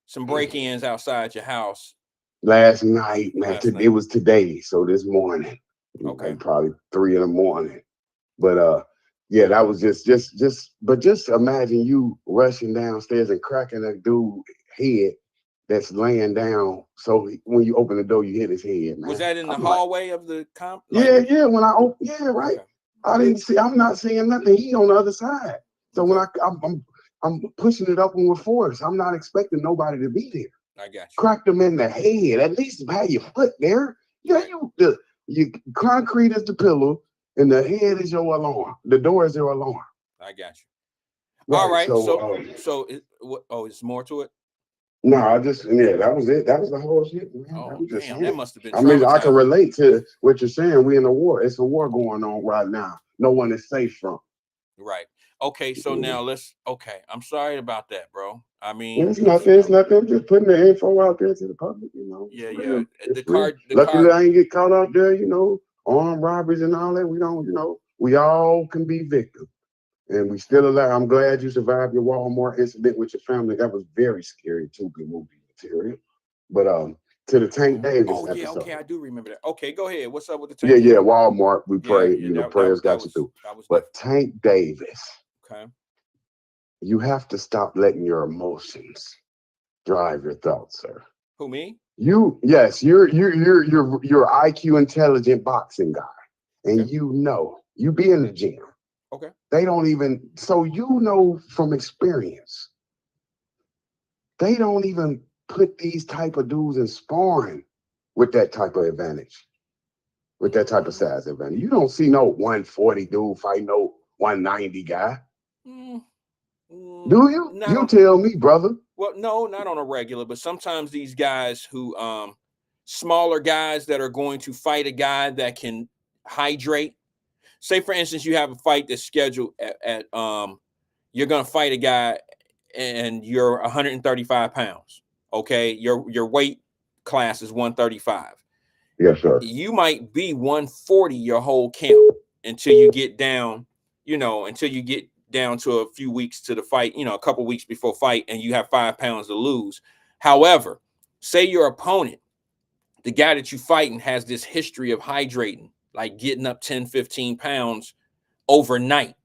some break-ins outside your house Last night, man. last night. It was today, so this morning, Okay. like probably 3 a.m. But yeah, that was just imagine you rushing downstairs and cracking a dude's head that's laying down. So when you open the door, you hit his head, man. Was that in the I'm hallway of the comp? Like, yeah. When I open, yeah, right. Okay. I didn't see. I'm not seeing nothing. He on the other side. So Okay. when I'm pushing it open with force. I'm not expecting nobody to be there. I got you. Cracked him in the head. At least have your foot there. Yeah, Right. you concrete is the pillow, and the head is your alarm. The door is your alarm. I got you. Right, All right. so It's more to it. no, that was it. That was the whole shit, man. Oh, That was just damn, that must have been I mean, I can traumatizing. relate to what you're saying. We in a war. It's a war going on right now. No one is safe from. Right. Okay, so now I'm sorry about that, bro. I mean, It's nothing. It's nothing. I'm just putting the info out there to the public. You know. Yeah, It's yeah. real. It's The real. card. Luckily, I ain't get caught out there. You know, armed robberies and all that. We don't. You know, we all can be victims, and we still alive. I'm glad you survived your Walmart incident with your family. That was very scary too. Good movie material. But to the Tank Davis Oh yeah, episode. okay, I do remember that. Okay, go ahead. What's up with the Tank? Yeah, Walmart. We Yeah, pray. yeah, You know, that prayers got you was through. that was But Tank Davis, okay. you have to stop letting your emotions drive your thoughts, sir. Who, me? Yes, you're IQ intelligent boxing guy, and Okay. you be in the gym. Okay. They don't even, so you know from experience, they don't even put these type of dudes in sparring with that type of advantage, with that type of size advantage. You don't see no 140 dude fight no 190 guy. Mm, Do you? not You on, tell me, brother. well, no, not on a regular, but sometimes these guys who smaller guys that are going to fight a guy that can hydrate. Say for instance, you have a fight that's scheduled at you're gonna fight a guy and you're 135 pounds. Okay, your weight class is 135. Yes, sir. You might be 140 your whole camp until you get down, until you get down to a few weeks to the fight, a couple weeks before fight, and you have 5 pounds to lose. However, say your opponent, the guy that you fighting, has this history of hydrating, like getting up 10, 15 pounds overnight.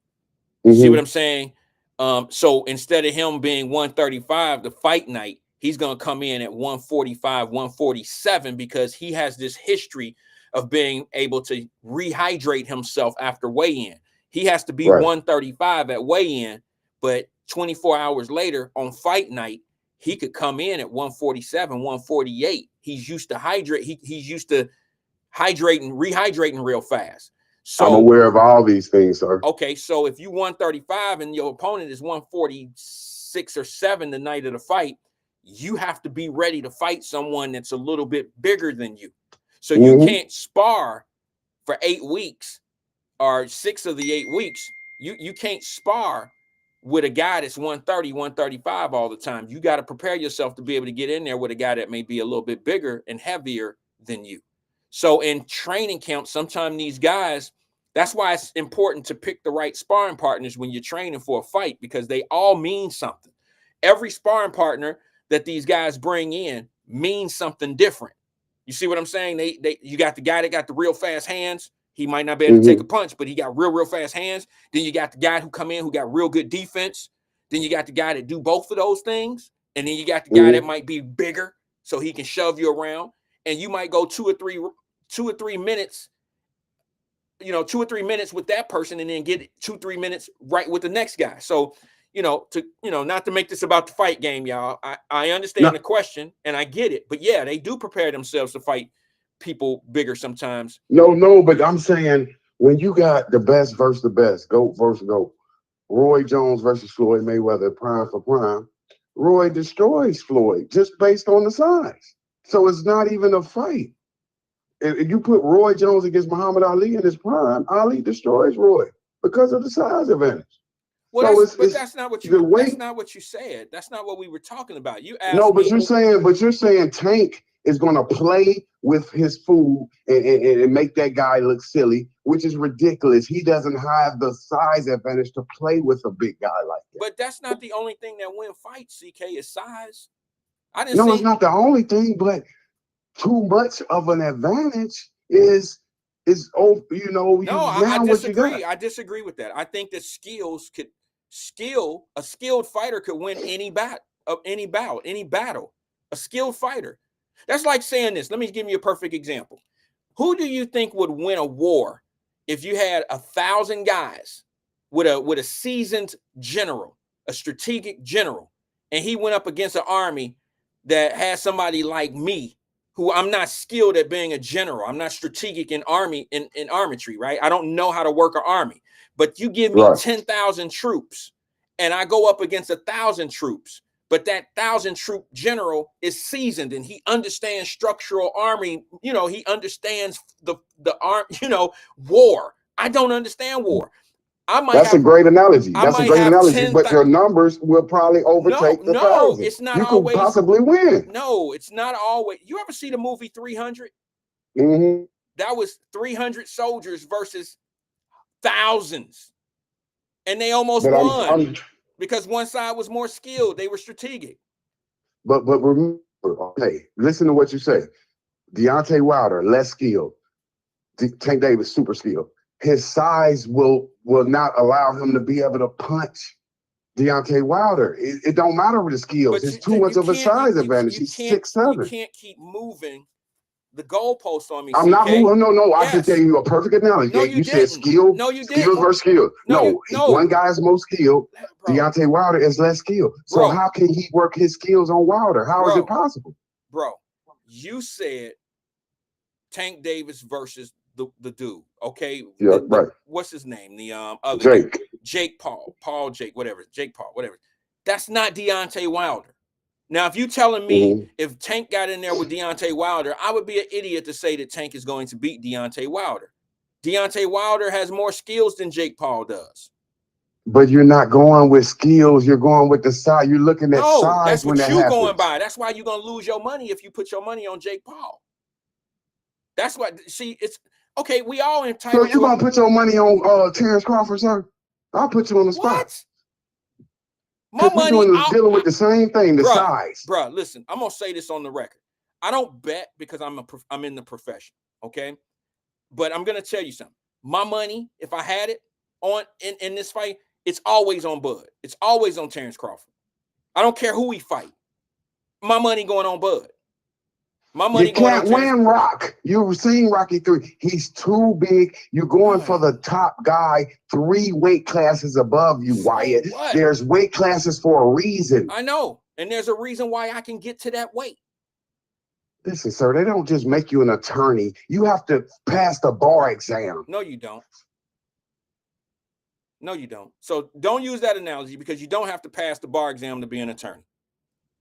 See what I'm saying? So instead of him being 135 the fight night, he's going to come in at 145, 147 because he has this history of being able to rehydrate himself after weigh-in. He has to be 135 at weigh-in, but 24 hours later on fight night, he could come in at 147, 148. He's used to hydrate. He's used to rehydrating real fast. So I'm aware of all these things, sir. okay, so if you 135 and your opponent is 146 or 7 the night of the fight, you have to be ready to fight someone that's a little bit bigger than you. So you can't spar for 8 weeks or 6 of the 8 weeks. You can't spar with a guy that's 130, 135 all the time. You got to prepare yourself to be able to get in there with a guy that may be a little bit bigger and heavier than you. So in training camp, sometimes these guys, that's why it's important to pick the right sparring partners when you're training for a fight, because they all mean something. Every sparring partner that these guys bring in means something different. You see what I'm saying? You got the guy that got the real fast hands. He might not be able to take a punch, but he got real fast hands. Then you got the guy who come in who got real good defense. Then you got the guy that do both of those things. And then you got the guy that might be bigger so he can shove you around. And you might go 2 or 3 minutes, 2 or 3 minutes with that person and then get 2, 3 minutes right with the next guy. So, not to make this about the fight game, y'all. I understand the question and I get it, but yeah, they do prepare themselves to fight people bigger sometimes. No, but I'm saying when you got the best versus the best, GOAT versus GOAT, Roy Jones versus Floyd Mayweather, prime for prime, Roy destroys Floyd just based on the size. So it's not even a fight. If you put Roy Jones against Muhammad Ali in his prime, Ali destroys Roy because of the size advantage. Well, that's not what you said. That's not what we were talking about. You asked no, but me. you're saying Tank is going to play with his food and make that guy look silly, which is ridiculous. He doesn't have the size advantage to play with a big guy like that. But that's not the only thing that win fights, CK, is size. It's not the only thing, but too much of an advantage is I disagree. I disagree with that. I think that a skilled fighter could win any battle. A skilled fighter. That's like saying this. Let me give you a perfect example. Who do you think would win a war if you had 1,000 guys with a seasoned general, a strategic general, and he went up against an army that has somebody like me, who I'm not skilled at being a general. I'm not strategic in armamentry, right? I don't know how to work an army. But you give me 10,000 troops and I go up against 1,000 troops, but that 1,000 troop general is seasoned and he understands structural army. He understands the war. I don't understand war. That's a great analogy. But your numbers will probably overtake the 1,000. It's not you always. Could possibly win. No, it's not always. You ever see the movie 300? That was 300 soldiers versus thousands, and they almost won because one side was more skilled. They were strategic. But remember, okay, listen to what you say. Deontay Wilder, less skilled. Tank Davis, super skilled. His size will not allow him to be able to punch Deontay Wilder. It don't matter with the skills. It's too much of a size advantage. He's 6'7". You can't keep moving the goalpost on me. I'm not CK. moving. No. I Yes. just gave you a perfect analogy. No, you said didn't. skill. No, you Skills didn't. versus skill. No, One guy is most skilled. Bro. Deontay Wilder is less skilled. So Bro. how can he work his skills on Wilder? How is it possible? Bro, you said Tank Davis versus the dude. Okay. Yeah, right. What's his name? The other Jake. guy. Jake Paul. Jake, whatever. Jake Paul, whatever. That's not Deontay Wilder. Now, if you telling me if Tank got in there with Deontay Wilder, I would be an idiot to say that Tank is going to beat Deontay Wilder. Deontay Wilder has more skills than Jake Paul does. But you're not going with skills. You're going with the size. You're looking at size that's when what that you're happens. going by. That's why you're going to lose your money if you put your money on Jake Paul. That's what. See, it's okay. We all entitled. So you're going to put your money on Terrence Crawford, sir? I'll put you on the spot. What? My money dealing with the same thing, the size. Bro, listen, I'm gonna say this on the record. I don't bet because I'm in the profession, okay? But I'm gonna tell you something. My money, if I had it on in this fight, it's always on Bud. It's always on Terrence Crawford. I don't care who he fight. My money going on Bud. My money going on. You can't win Rock. You've seen Rocky 3. He's too big. You're going for the top guy 3 weight classes above you, Wyatt. There's weight classes for a reason. I know. And there's a reason why I can get to that weight. Listen, sir, they don't just make you an attorney. You have to pass the bar exam. No, you don't. No, you don't. So don't use that analogy because you don't have to pass the bar exam to be an attorney.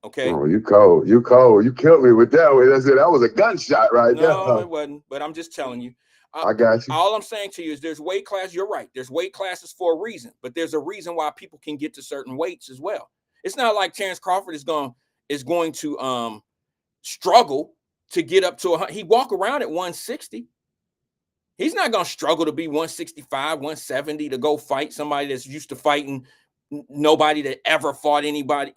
Okay. Oh, you cold. You cold. You killed me with that one. That was a gunshot right there. No, it wasn't. But I'm just telling you. I got you. All I'm saying to you is there's weight class. You're right. There's weight classes for a reason, but there's a reason why people can get to certain weights as well. It's not like Terrence Crawford is going to struggle to get up to 100. He walk around at 160. He's not going to struggle to be 165, 170 to go fight somebody that's used to fighting nobody that ever fought anybody.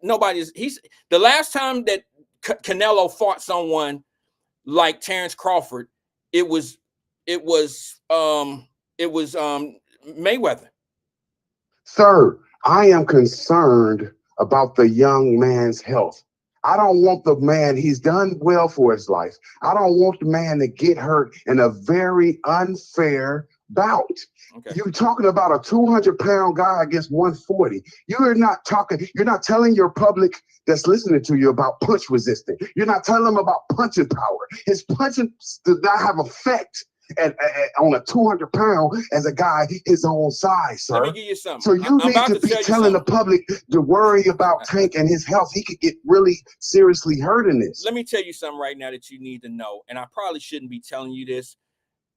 Nobody's. He's the last time that Canelo fought someone like Terrence Crawford. It was Mayweather. Sir, I am concerned about the young man's health. I don't want the man, he's done well for his life. I don't want the man to get hurt in a very unfair bout. Okay. You're talking about a 200-pound guy against 140. You're not telling your public that's listening to you about punch resistance. You're not telling them about punching power. His punching does not have effect on a 200-pound as a guy his own size, sir. Let me give you something. So you need to be telling the public to worry about Tank and his health. He could get really seriously hurt in this. Let me tell you something right now that you need to know, and I probably shouldn't be telling you this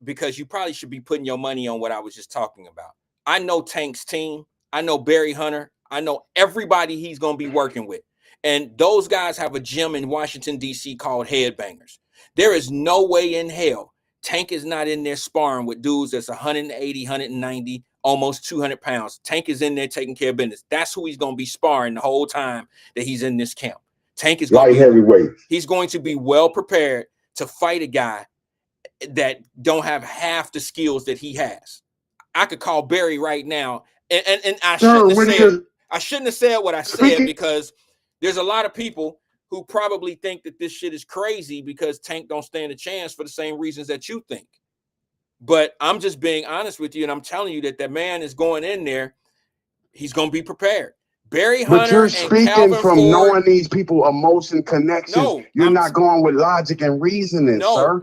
because you probably should be putting your money on what I was just talking about. I know Tank's team. I know Barry Hunter. I know everybody he's going to be working with. And those guys have a gym in Washington, D.C. called Headbangers. There is no way in hell Tank is not in there sparring with dudes that's 180, 190, almost 200 pounds. Tank is in there taking care of business. That's who he's going to be sparring the whole time that he's in this camp. Tank is going heavyweight. He's going to be well prepared to fight a guy that don't have half the skills that he has. I could call Barry right now, and I shouldn't have said what I said because there's a lot of people who probably think that this shit is crazy because Tank don't stand a chance for the same reasons that you think. But I'm just being honest with you, and I'm telling you that man is going in there. He's going to be prepared. Barry Hunter. But you're speaking from knowing these people emotion connections. No, you're not going with logic and reasoning, sir.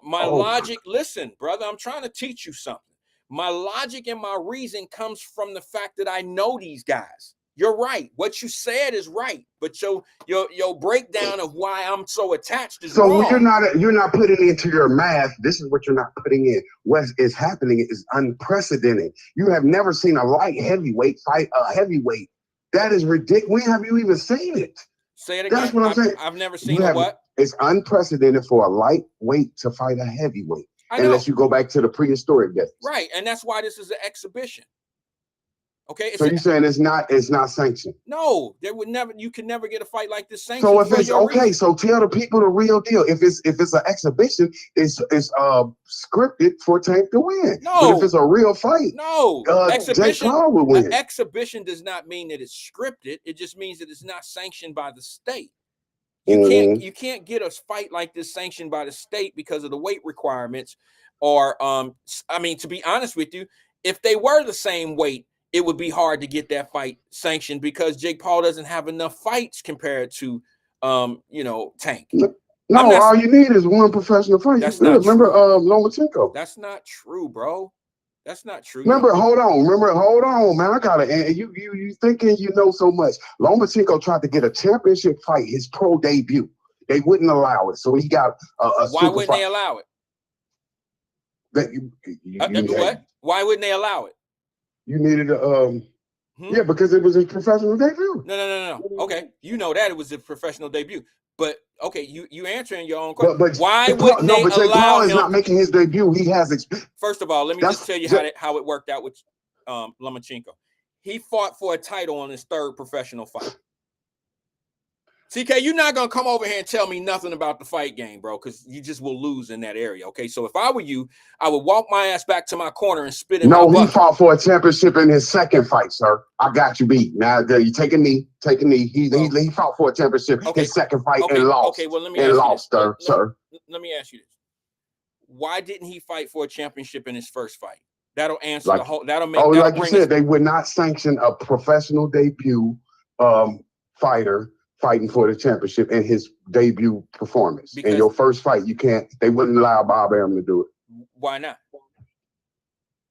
My logic. Listen, brother, I'm trying to teach you something. My logic and my reason comes from the fact that I know these guys. You're right. What you said is right, but your breakdown of why I'm so attached is wrong. So you're not putting into your math. This is what you're not putting in. What is happening is unprecedented. You have never seen a light heavyweight fight a heavyweight. That is ridiculous. When have you even seen it? Say it again. That's what I'm saying. I've never seen what? It's unprecedented for a lightweight to fight a heavyweight. Unless you go back to the prehistoric days. Right, and that's why this is an exhibition. Okay. So you're saying it's not sanctioned? No, you can never get a fight like this sanctioned. So if it's okay, so tell the people the real deal. If it's an exhibition, it's scripted for Tank to win. No. But if it's a real fight, exhibition, Jake Paul will win. An exhibition does not mean that it's scripted. It just means that it's not sanctioned by the state. You can't get a fight like this sanctioned by the state because of the weight requirements. Or I mean, to be honest with you, if they were the same weight, it would be hard to get that fight sanctioned because Jake Paul doesn't have enough fights compared to Tank. No, all you need is one professional fight. That's You not good. Remember true. Lomachenko? That's not true, bro. That's not true. Hold on, man. I gotta. You thinking you know so much? Lomachenko tried to get a championship fight, his pro debut. They wouldn't allow it, so he got a Why wouldn't they allow it? What? Why wouldn't they allow it? You needed a yeah, because it was a professional debut. No. Okay, you know that it was a professional debut, but okay, you answering your own question. But why wouldn't they Jake allow Paul him? Is not making his debut. He has. First of all, let me just tell you how it worked out with Lomachenko. He fought for a title on his third professional fight. CK, you're not gonna come over here and tell me nothing about the fight game, bro, because you just will lose in that area. Okay, so if I were you, I would walk my ass back to my corner and spit in my bucket. No, he fought for a championship in his second fight, sir. I got you beat. Now you take a knee. He fought for a championship his second fight and lost. Okay, well let me ask you this. sir. Let me ask you this: why didn't he fight for a championship in his first fight? That'll answer the whole. That'll make. Oh, like you said, they would not sanction a professional debut fighter fighting for the championship in his debut performance. Because in your first fight, you can't. They wouldn't allow Bob Arum to do it. Why not?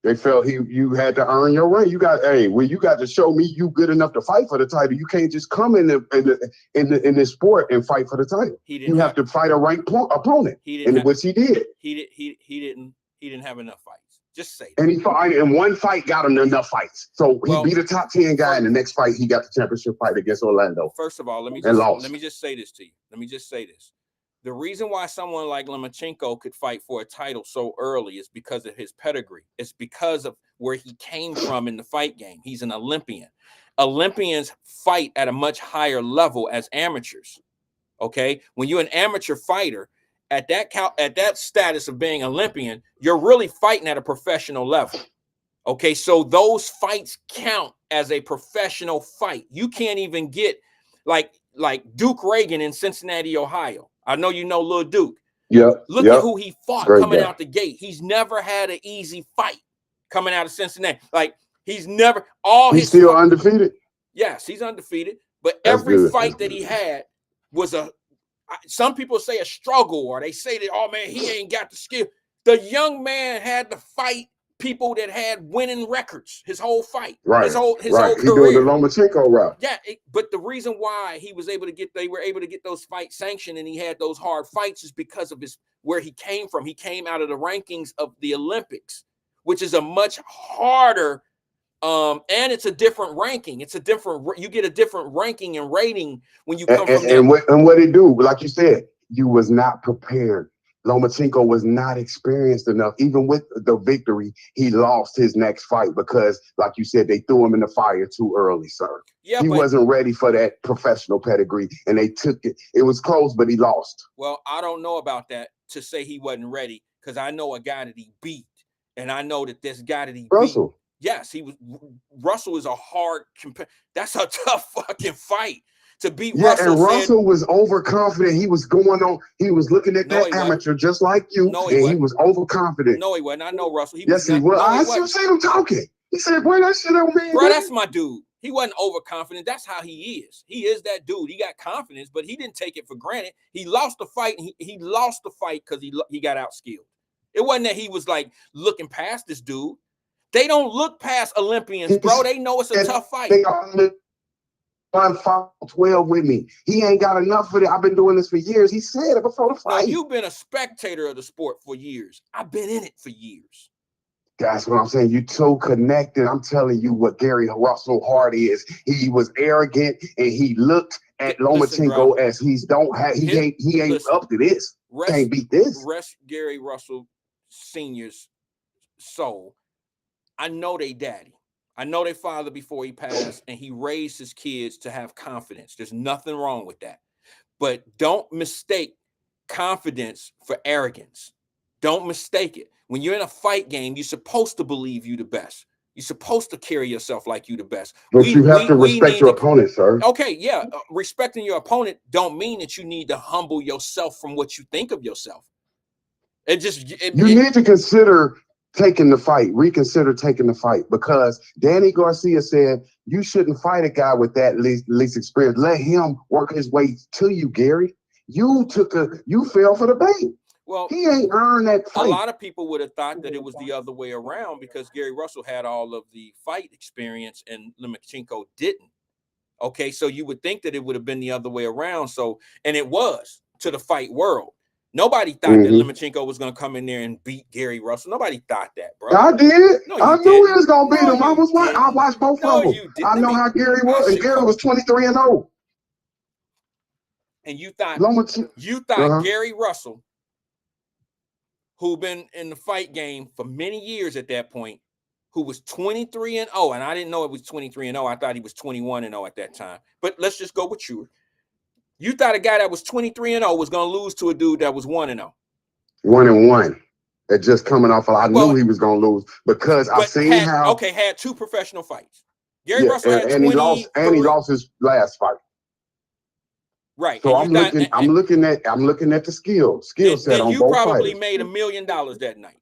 They felt you had to earn your ring. You got to show me you good enough to fight for the title. You can't just come in this sport and fight for the title. You have to fight a ranked opponent, which he did. He didn't have enough fights. Just say that. And he fought in one fight, got him enough fights. So he beat a top 10 guy. In the next fight, he got the championship fight against Orlando. First of all, let me just say this to you. Let me just say this. The reason why someone like Lomachenko could fight for a title so early is because of his pedigree. It's because of where he came from in the fight game. He's an Olympian. Olympians fight at a much higher level as amateurs. Okay, when you're an amateur fighter at that status of being Olympian, you're really fighting at a professional level. Okay, so those fights count as a professional fight. You can't even get like Duke Reagan in Cincinnati, Ohio. I know you know Lil Duke. Look at who he fought coming out the gate. He's never had an easy fight coming out of Cincinnati. Like he's still undefeated. Yes, he's undefeated. But every fight that he had was some people say a struggle, or they say that, oh man, he ain't got the skill. The young man had to fight people that had winning records his whole fight, his whole career. He doing the Lomachenko route. Yeah, but the reason why they were able to get those fights sanctioned and he had those hard fights is because of where he came from. He came out of the rankings of the Olympics, which is a much harder. And it's a different ranking. You get a different ranking and rating when you come from there. And what he do, like you said, you was not prepared. Lomachenko was not experienced enough. Even with the victory, he lost his next fight because, like you said, they threw him in the fire too early, sir. Yeah, he wasn't ready for that professional pedigree, and they took it. It was close, but he lost. Well, I don't know about that to say he wasn't ready, because I know a guy that he beat, and I know that this guy that he Russell. beat. Yes, Russell is a hard that's a tough fucking fight to beat Russell. And Russell was overconfident. He was going on, he was looking at that amateur just like you, he was overconfident. No, he wasn't. I know Russell. He was. I see him talking. He said, boy, that shit on me. Bro, that's my dude. He wasn't overconfident. That's how he is. He is that dude. He got confidence, but he didn't take it for granted. He lost the fight. He lost the fight because he got outskilled. It wasn't that he was like looking past this dude. They don't look past Olympians, bro. They know it's a tough fight. They are 12 with me. He ain't got enough of it. I've been doing this for years. He said it before the fight. Now, you've been a spectator of the sport for years. I've been in it for years. That's what I'm saying. You too connected. I'm telling you what Gary Russell Hart is. He was arrogant and he looked at Lomachenko as he ain't up to this. Can't beat this. Rest Gary Russell Sr.'s soul. I know they daddy. I know they father before he passed, and he raised his kids to have confidence. There's nothing wrong with that. But don't mistake confidence for arrogance. Don't mistake it. When you're in a fight game, you're supposed to believe you the best. You're supposed to carry yourself like you the best. But you have to respect your opponent, sir. Okay, yeah. Respecting your opponent don't mean that you need to humble yourself from what you think of yourself. You need to consider taking the fight, reconsider taking the fight, because Danny Garcia said you shouldn't fight a guy with that least experience. Let him work his way to you, Gary. You fell for the bait. Well, he ain't earned that fight. A lot of people would have thought that it was the other way around because Gary Russell had all of the fight experience and Lomachenko didn't. Okay, so you would think that it would have been the other way around. So, and it was to the fight world. Nobody thought that Lomachenko was going to come in there and beat Gary Russell. Nobody thought that, bro. I did. No, I knew he was going to beat him. I watched both of them. I know how Gary was. And Gary was 23-0. And you thought Gary Russell, who been in the fight game for many years at that point, who was 23-0, and I didn't know it was 23-0. I thought he was 21-0 at that time. But let's just go with you. You thought a guy that was 23-0 was going to lose to a dude that was 1-0. 1-1. That just coming off. I knew he was going to lose because I seen had 2 professional fights. Gary Russell had 20, he lost his last fight. Right. So I'm looking at the skill set on both fighters. You probably made $1 million that night.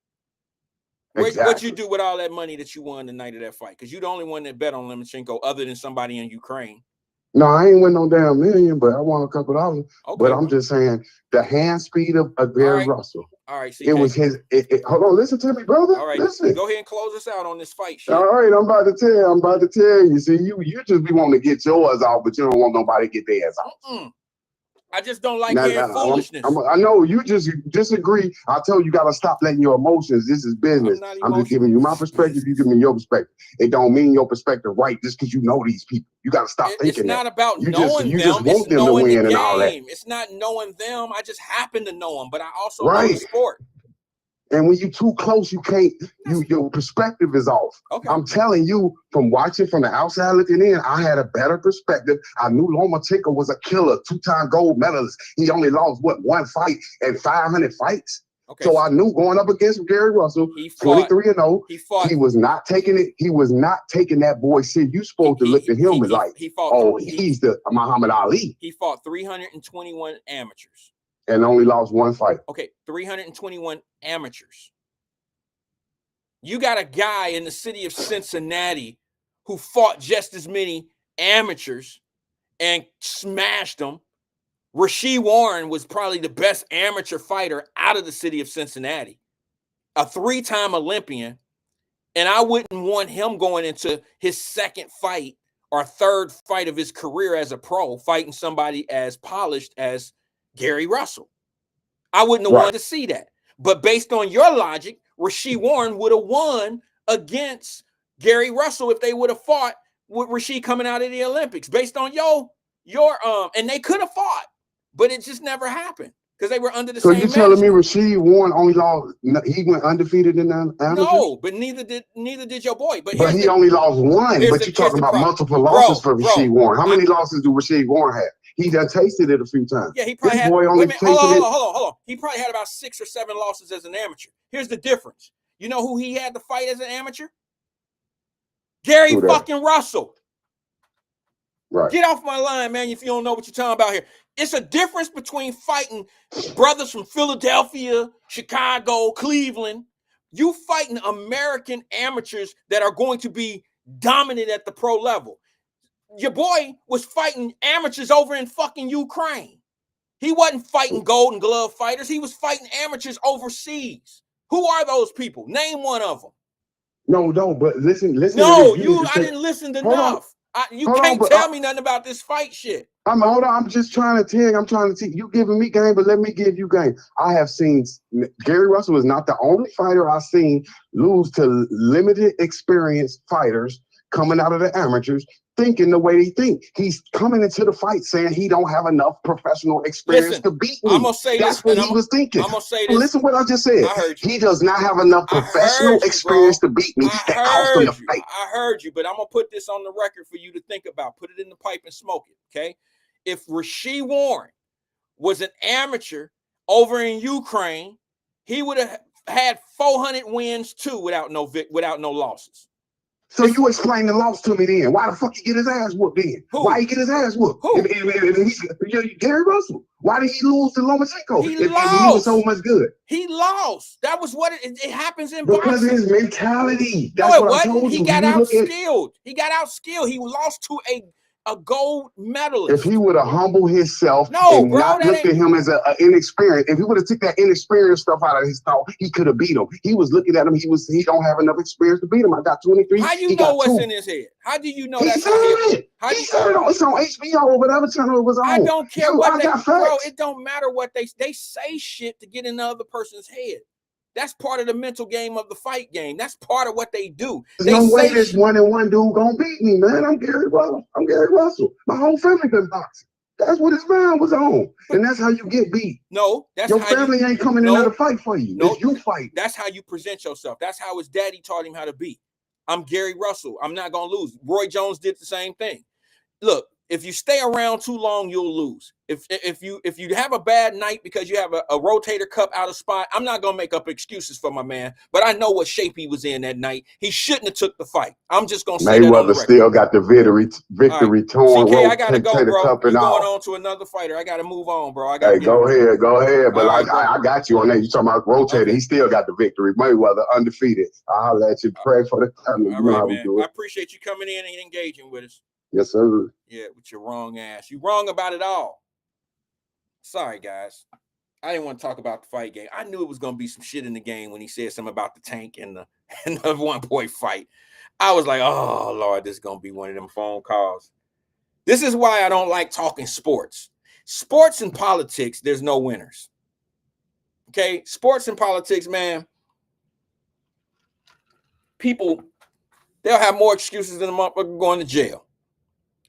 Exactly. What'd you do with all that money that you won the night of that fight? Because you're the only one that bet on Lomachenko other than somebody in Ukraine. No, I ain't win no damn million, but I won a couple dollars. Okay, but I'm just saying the hand speed of Gary Russell. All right, CK. It was his. Hold on, listen to me, brother. All right, listen. Go ahead and close us out on this fight. Shit. All right, I'm about to tell you. See, you just be wanting to get yours off, but you don't want nobody to get theirs off. I just don't like hearing foolishness. I know you just disagree. I told you got to stop letting your emotions. This is business. I'm just giving you my perspective. You give me your perspective. It don't mean your perspective right just because you know these people. You got to stop thinking It's not about knowing them. You just want them to win and all that. It's not knowing them. I just happen to know them, but I also know the sport. And when you're too close, you can't. Your perspective is off. Okay. I'm telling you, from watching from the outside looking in, I had a better perspective. I knew Lomachenko was a killer, 2-time gold medalist. He only lost one fight and 500 fights. Okay. So I knew going up against Gary Russell, 23-0, he was not taking it. He was not taking that boy serious. You supposed to look at him and like, he's the Muhammad Ali. He fought 321 amateurs. And only lost one fight. Okay, 321 amateurs. You got a guy in the city of Cincinnati who fought just as many amateurs and smashed them. Rasheed Warren was probably the best amateur fighter out of the city of Cincinnati, a 3-time Olympian. And I wouldn't want him going into his second fight or third fight of his career as a pro, fighting somebody as polished as Gary Russell. I wouldn't have wanted to see that. But based on your logic, Rasheed Warren would have won against Gary Russell if they would have fought with Rasheed coming out of the Olympics. Based on your and they could have fought, but it just never happened because they were under the same. So you telling me Rasheed Warren only lost? He went undefeated in the amateurs? No, but neither did your boy. But he only lost one. But you're talking about multiple losses for Rasheed Warren. How many losses do Rasheed Warren have? He done tasted it a few times. Yeah, he probably had. Hold on. He probably had about 6 or 7 losses as an amateur. Here's the difference. You know who he had to fight as an amateur? Gary fucking Russell. Right. Get off my line, man, if you don't know what you're talking about here. It's a difference between fighting brothers from Philadelphia, Chicago, Cleveland. You fighting American amateurs that are going to be dominant at the pro level. Your boy was fighting amateurs over in fucking Ukraine. He wasn't fighting Golden Glove fighters. He was fighting amateurs overseas. Who are those people? Name one of them. No, but listen. No, I didn't listen enough. You can't tell me nothing about this fight shit. Hold on. I'm just trying to tell you. I'm trying to see. You giving me game, but let me give you game. I have seen Gary Russell is not the only fighter I've seen lose to limited experienced fighters coming out of the amateurs thinking the way they think. He's coming into the fight saying he don't have enough professional experience to beat me. I'm gonna say that's what he was thinking. I'm gonna say this. Listen what I just said. He does not have enough professional experience to beat me. That cost him the fight. I heard you, but I'm gonna put this on the record for you to think about. Put it in the pipe and smoke it. Okay. If Rasheed Warren was an amateur over in Ukraine, he would have had 400 wins too without no losses. So you explain the loss to me then. Why the fuck he get his ass whooped then? Who? Why he get his ass whooped? Who? Gary Russell. Why did he lose to Lomachenko He if he was so lost. much good? He lost. That was what it happens in Because of boxing. his mentality. No, That's it what I wasn't. told He you. got You look at outskilled. He got outskilled. He lost to a gold if medalist. he would have humbled himself No, and bro, not that looked at ain't. him as a inexperienced, if he would have took that inexperienced stuff out of his thought, he could have beat him. He was looking at him. He don't have enough experience to beat him. I got 23. How you he know got what's 2. in his head? How do you know He that's said how he? it. How do He you? said it on, it's on HBO or whatever channel it was on. I don't care what I they, got bro. facts. It don't matter what they say shit to get in the other person's head. That's part of the mental game of the fight game. That's part of what they do. There's They no way say this shit. 1-1 dude gonna beat me, man. I'm Gary Russell. My whole family been boxing. That's what his mind was on. And that's how you get beat. No, that's Your how family you. ain't coming in there to fight for you. No, It's you fight. that's how you present yourself. That's how his daddy taught him how to be. I'm Gary Russell. I'm not gonna lose. Roy Jones did the same thing. Look, if you stay around too long, you'll lose. If you have a bad night because you have a rotator cuff out of spot, I'm not gonna make up excuses for my man, but I know what shape he was in that night. He shouldn't have took the fight. I'm just gonna say that on the Mayweather record. still got the victory torn, CK, I gotta go, rotator bro. cup You and going all. on to another fighter. I gotta move on, bro. I gotta Hey, go ahead. But All right, I got you on that. You talking about rotator? Okay. He still got the victory. Mayweather undefeated. I'll let you pray for the family. All You know right, how we man. do I it. appreciate you coming in and engaging with us. Yes, sir. Yeah, with your wrong ass. You wrong about it all. Sorry, guys. I didn't want to talk about the fight game. I knew it was going to be some shit in the game when he said something about the tank and the one boy fight. I was like, oh, Lord, this is going to be one of them phone calls. This is why I don't like talking sports. Sports and politics, there's no winners. Okay? Sports and politics, man, people, they'll have more excuses than a motherfucker going to jail.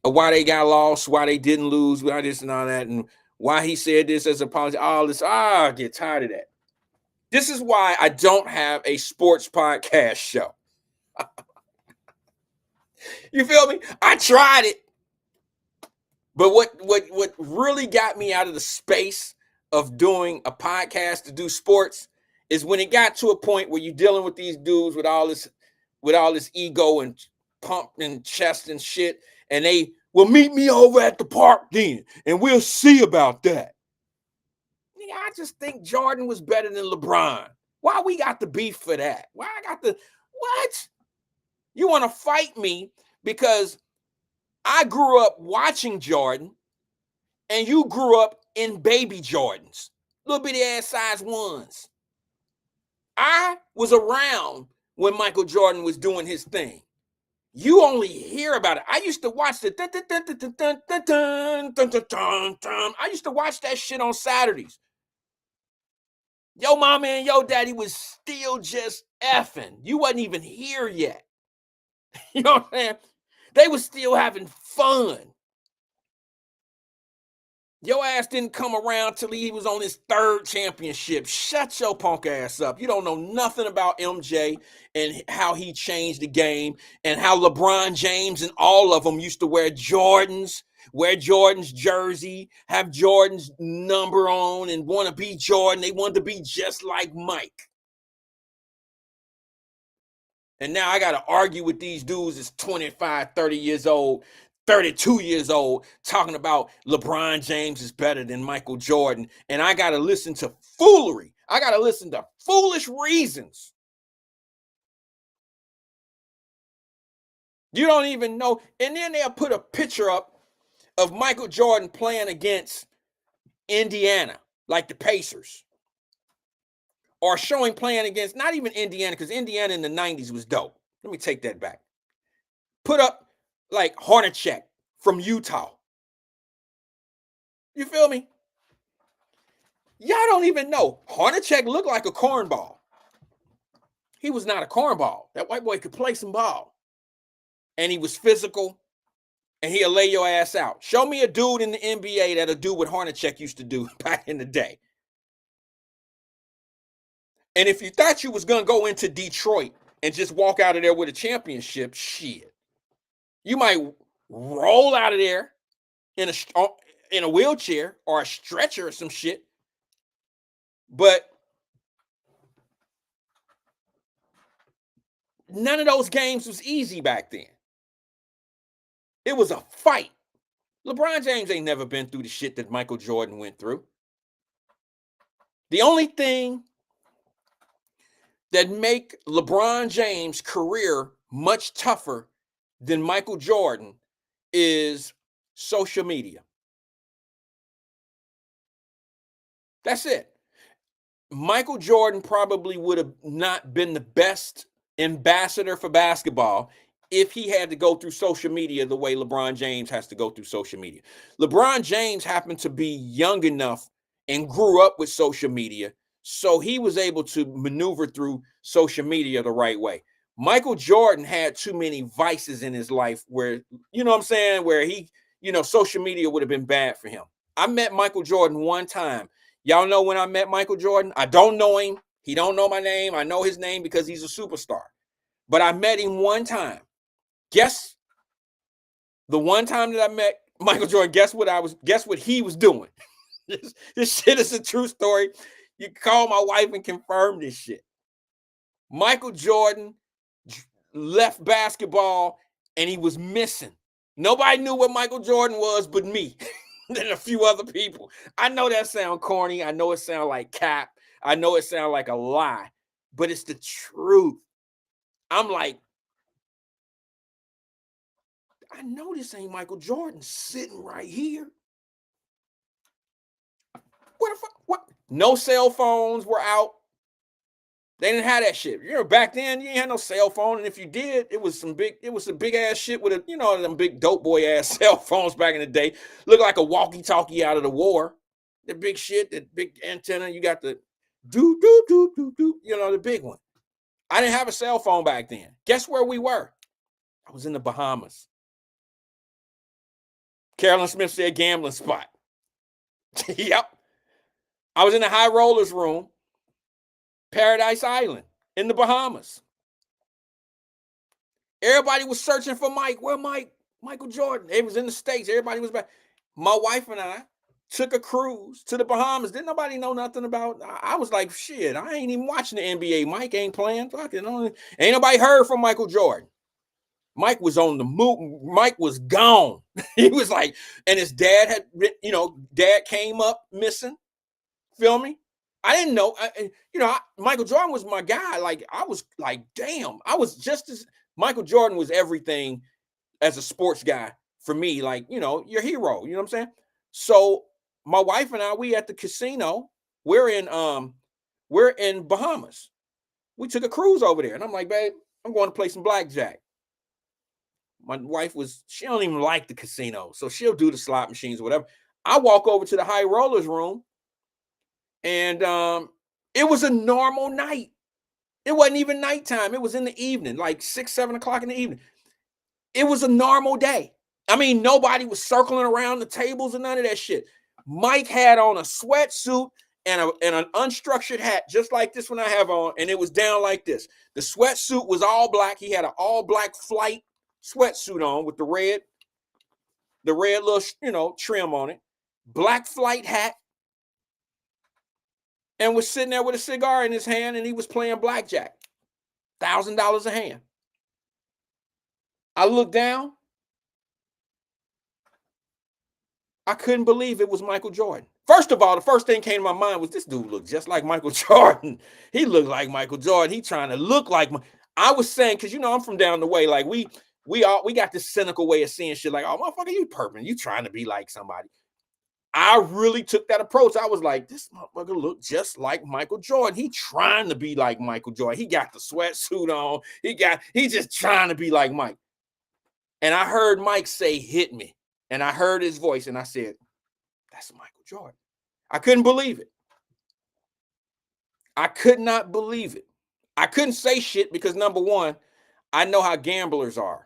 Of why they got lost, why they didn't lose, why this and all that, and why he said this as a apology, all this. I get tired of that. This is why I don't have a sports podcast show. You feel me? I tried it. But what really got me out of the space of doing a podcast to do sports is when it got to a point where you're dealing with these dudes with all this ego and pump and chest and shit, and they will meet me over at the park then, and we'll see about that. Yeah, I just think Jordan was better than LeBron. Why we got the beef for that? Why I got the what? You want to fight me because I grew up watching Jordan and you grew up in baby Jordans, little bitty ass size ones. I was around when Michael Jordan was doing his thing. You only hear about it. I used to watch the I used to watch that shit on Saturdays. Yo mama and yo daddy was still just effing. You wasn't even here yet. You know what I'm saying? They was still having fun. Your ass didn't come around till he was on his 3rd championship. Shut your punk ass up. You don't know nothing about MJ and how he changed the game and how LeBron James and all of them used to wear Jordans, wear Jordan's jersey, have Jordan's number on and want to be Jordan. They wanted to be just like Mike. And now I got to argue with these dudes that's 25, 30 years old, 32 years old, talking about LeBron James is better than Michael Jordan. And I got to listen to foolery. I got to listen to foolish reasons. You don't even know. And then they'll put a picture up of Michael Jordan playing against Indiana, like the Pacers. Or showing playing against, not even Indiana, because Indiana in the 90s was dope. Let me take that back. Put up like Hornacek from Utah. You feel me? Y'all don't even know. Hornacek looked like a cornball. He was not a cornball. That white boy could play some ball. And he was physical. And he'll lay your ass out. Show me a dude in the NBA that'll do what Hornacek used to do back in the day. And if you thought you was going to go into Detroit and just walk out of there with a championship, shit. You might roll out of there in a wheelchair or a stretcher or some shit. But none of those games was easy back then. It was a fight. LeBron James ain't never been through the shit that Michael Jordan went through. The only thing that make LeBron James' career much tougher than Michael Jordan is social media. That's it. Michael Jordan probably would have not been the best ambassador for basketball if he had to go through social media the way LeBron James has to go through social media. LeBron James happened to be young enough and grew up with social media, so he was able to maneuver through social media the right way. Michael Jordan had too many vices in his life where, you know what I'm saying, where he, social media would have been bad for him. I met Michael Jordan one time. Y'all know when I met Michael Jordan? I don't know him. He don't know my name. I know his name because he's a superstar. But I met him one time. Guess the one time that I met Michael Jordan, guess what he was doing. This shit is a true story. You can call my wife and confirm this shit. Michael Jordan left basketball and he was missing. Nobody knew what Michael Jordan was but me. And a few other people. I know that sound corny. I know it sound like cap. I know it sound like a lie, but it's the truth. I'm like, I know this ain't Michael Jordan sitting right here. What the fuck? What? No cell phones were out. They didn't have that shit. Back then, you ain't had no cell phone. And if you did, it was some big ass shit with them big dope boy ass cell phones back in the day. Looked like a walkie-talkie out of the war. The big shit, the big antenna. You got the do, the big one. I didn't have a cell phone back then. Guess where we were? I was in the Bahamas. Carolyn Smith said gambling spot. Yep. I was in the high rollers room. Paradise Island in the Bahamas. Everybody was searching for Mike. Where Michael Jordan? It was in the States. Everybody was back. My wife and I took a cruise to the Bahamas. Didn't nobody know nothing about. I was like, shit, I ain't even watching the NBA. Mike ain't playing. Fucking ain't nobody heard from Michael Jordan. Mike was on the move. Mike was gone. He was like, and his dad had, dad came up missing. Feel me? I didn't know. Michael Jordan was my guy. Like, I was like, damn. I was just as Michael Jordan was everything as a sports guy for me. Like, your hero. You know what I'm saying? So my wife and I, we at the casino. We're in Bahamas. We took a cruise over there, and I'm like, babe, I'm going to play some blackjack. My wife she don't even like the casino, so she'll do the slot machines or whatever. I walk over to the high rollers room. And it was a normal night. It wasn't even nighttime. It was in the evening, like 6, 7 o'clock in the evening. It was a normal day. I mean, nobody was circling around the tables and none of that shit. Mike had on a sweatsuit and an unstructured hat, just like this one I have on, and it was down like this. The sweatsuit was all black. He had an all black flight sweatsuit on with the red little, trim on it. Black flight hat. And was sitting there with a cigar in his hand, and he was playing blackjack. $1,000 a hand. I looked down. I couldn't believe it was Michael Jordan. First of all, the first thing came to my mind was this dude looked just like Michael Jordan. He looked like Michael Jordan. He trying to look like I was saying, because I'm from down the way. Like we got this cynical way of seeing shit. Like, oh, motherfucker, you perping. You trying to be like somebody. I really took that approach. I was like, this motherfucker look just like Michael Jordan. He trying to be like Michael Jordan. He got the sweatsuit on. He just trying to be like Mike. And I heard Mike say, hit me. And I heard his voice and I said, that's Michael Jordan. I couldn't believe it. I could not believe it. I couldn't say shit because, number one, I know how gamblers are.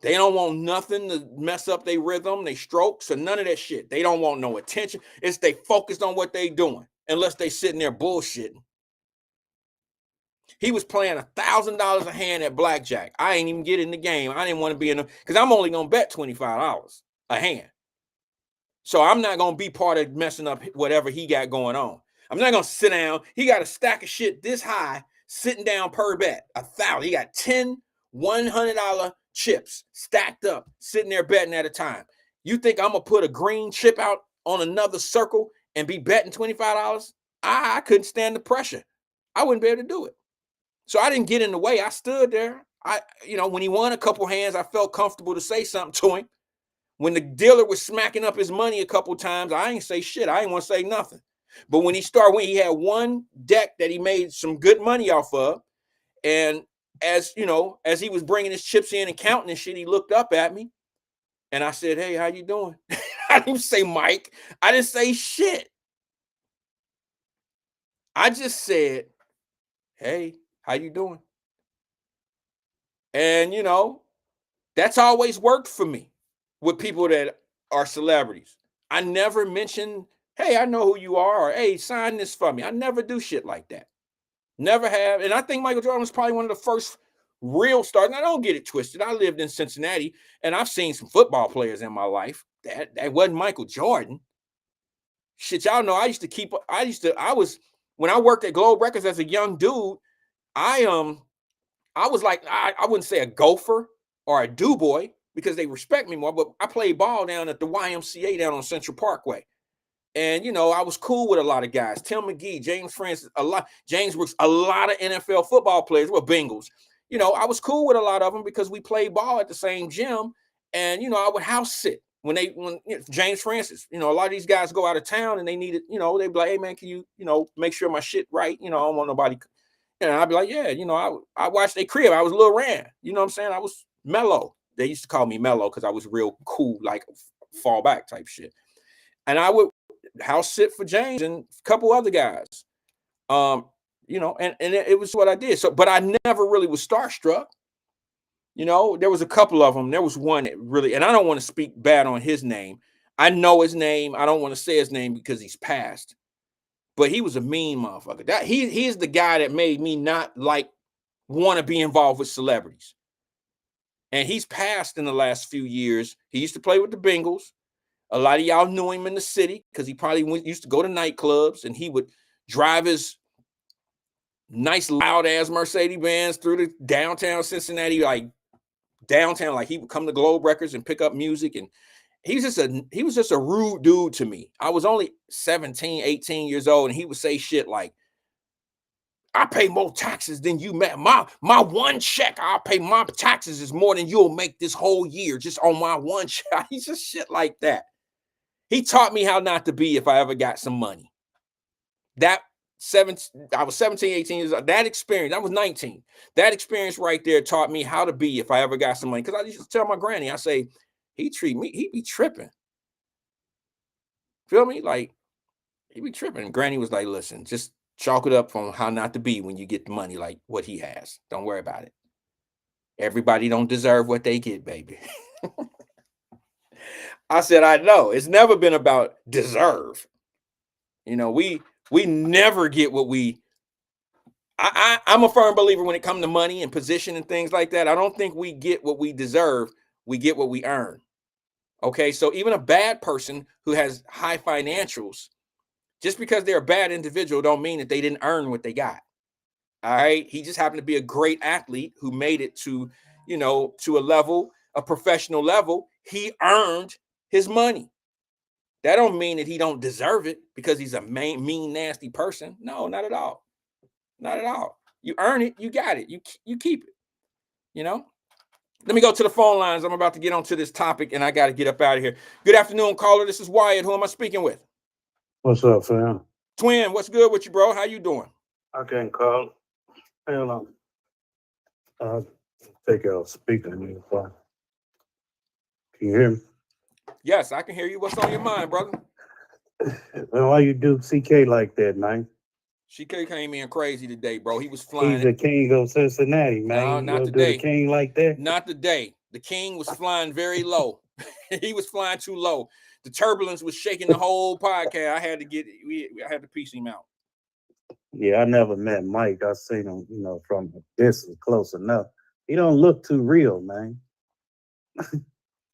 They don't want nothing to mess up their rhythm, their strokes, or none of that shit. They don't want no attention. It's they focused on what they doing, unless they sitting there bullshitting. He was playing $1,000 a hand at blackjack. I ain't even get in the game. I didn't want to be in the, because I'm only going to bet $25 a hand. So I'm not going to be part of messing up whatever he got going on. I'm not going to sit down. He got a stack of shit this high sitting down per bet, 1,000. He got 10 $100 chips stacked up, sitting there betting at a time. You think I'm gonna put a green chip out on another circle and be betting $25? I couldn't stand the pressure. I wouldn't be able to do it. So I didn't get in the way. I stood there. When he won a couple hands, I felt comfortable to say something to him. When the dealer was smacking up his money a couple times, I ain't say shit. I ain't want to say nothing. But when he had one deck that he made some good money off of, and as he was bringing his chips in and counting and shit, he looked up at me, and I said, "Hey, how you doing?" I didn't say Mike. I didn't say shit. I just said, "Hey, how you doing?" And that's always worked for me with people that are celebrities. I never mention, "Hey, I know who you are," or "Hey, sign this for me." I never do shit like that. Never have. And I think Michael Jordan was probably one of the first real stars. Now, don't get it twisted. I lived in Cincinnati, and I've seen some football players in my life. That wasn't Michael Jordan. Shit, y'all know when I worked at Globe Records as a young dude, I was like, I wouldn't say a gopher or a do-boy because they respect me more, but I played ball down at the YMCA down on Central Parkway. And, I was cool with a lot of guys. Tim McGee, James Francis, James Brooks, a lot of NFL football players, Bengals. I was cool with a lot of them because we played ball at the same gym. And, I would house sit when James Francis, a lot of these guys go out of town and they needed, they'd be like, "Hey man, can you, make sure my shit right? I don't want nobody." And I'd be like, "Yeah, I watched their crib. I was Lil Rand. You know what I'm saying? I was mellow. They used to call me mellow because I was real cool, like fall back type shit. And I would house sit for James and a couple other guys. And it was what I did. So, but I never really was starstruck. There was a couple of them. There was one that really, and I don't want to speak bad on his name. I know his name. I don't want to say his name because he's passed. But he was a mean motherfucker. He's the guy that made me not want to be involved with celebrities. And he's passed in the last few years. He used to play with the Bengals. A lot of y'all knew him in the city because he probably used to go to nightclubs, and he would drive his nice loud ass Mercedes-Benz through the downtown Cincinnati, like he would come to Globe Records and pick up music. And he was just a rude dude to me. I was only 17, 18 years old, and he would say shit like, "I pay more taxes than you make. My one check, I'll pay my taxes is more than you'll make this whole year just on my one check." He's just shit like that. He taught me how not to be if I ever got some money. I was 17, 18 years old. That experience, I was 19. That experience right there taught me how to be if I ever got some money. Because I used to tell my granny, I say, he be tripping. Feel me? Like, he be tripping. And granny was like, "Listen, just chalk it up on how not to be when you get the money like what he has. Don't worry about it. Everybody don't deserve what they get, baby." I said, "I know. It's never been about deserve. We never get what I'm a firm believer when it comes to money and position and things like that. I don't think we get what we deserve. We get what we earn." Okay, so even a bad person who has high financials, just because they're a bad individual don't mean that they didn't earn what they got. All right. He just happened to be a great athlete who made it to a professional level. He earned his money. That don't mean that he don't deserve it because he's a mean, nasty person. No, not at all. Not at all. You earn it, you got it. You keep it. Let me go to the phone lines. I'm about to get onto this topic and I got to get up out of here. Good afternoon, caller. This is Wyatt. Who am I speaking with? What's up, fam? Twin, what's good with you, bro? How you doing? I can't call. Hell on. Take out speaker. Can you hear me? Yes, I can hear you. What's on your mind, brother? Man, why you do CK like that, man? CK came in crazy today, bro. He was flying. He's the king of Cincinnati, man. No, you not do today. the king like that? Not today. The king was flying very low. He was flying too low. The turbulence was shaking the whole podcast. I had to piece him out. Yeah, I never met Mike. I seen him, from a distance, close enough. He don't look too real, man.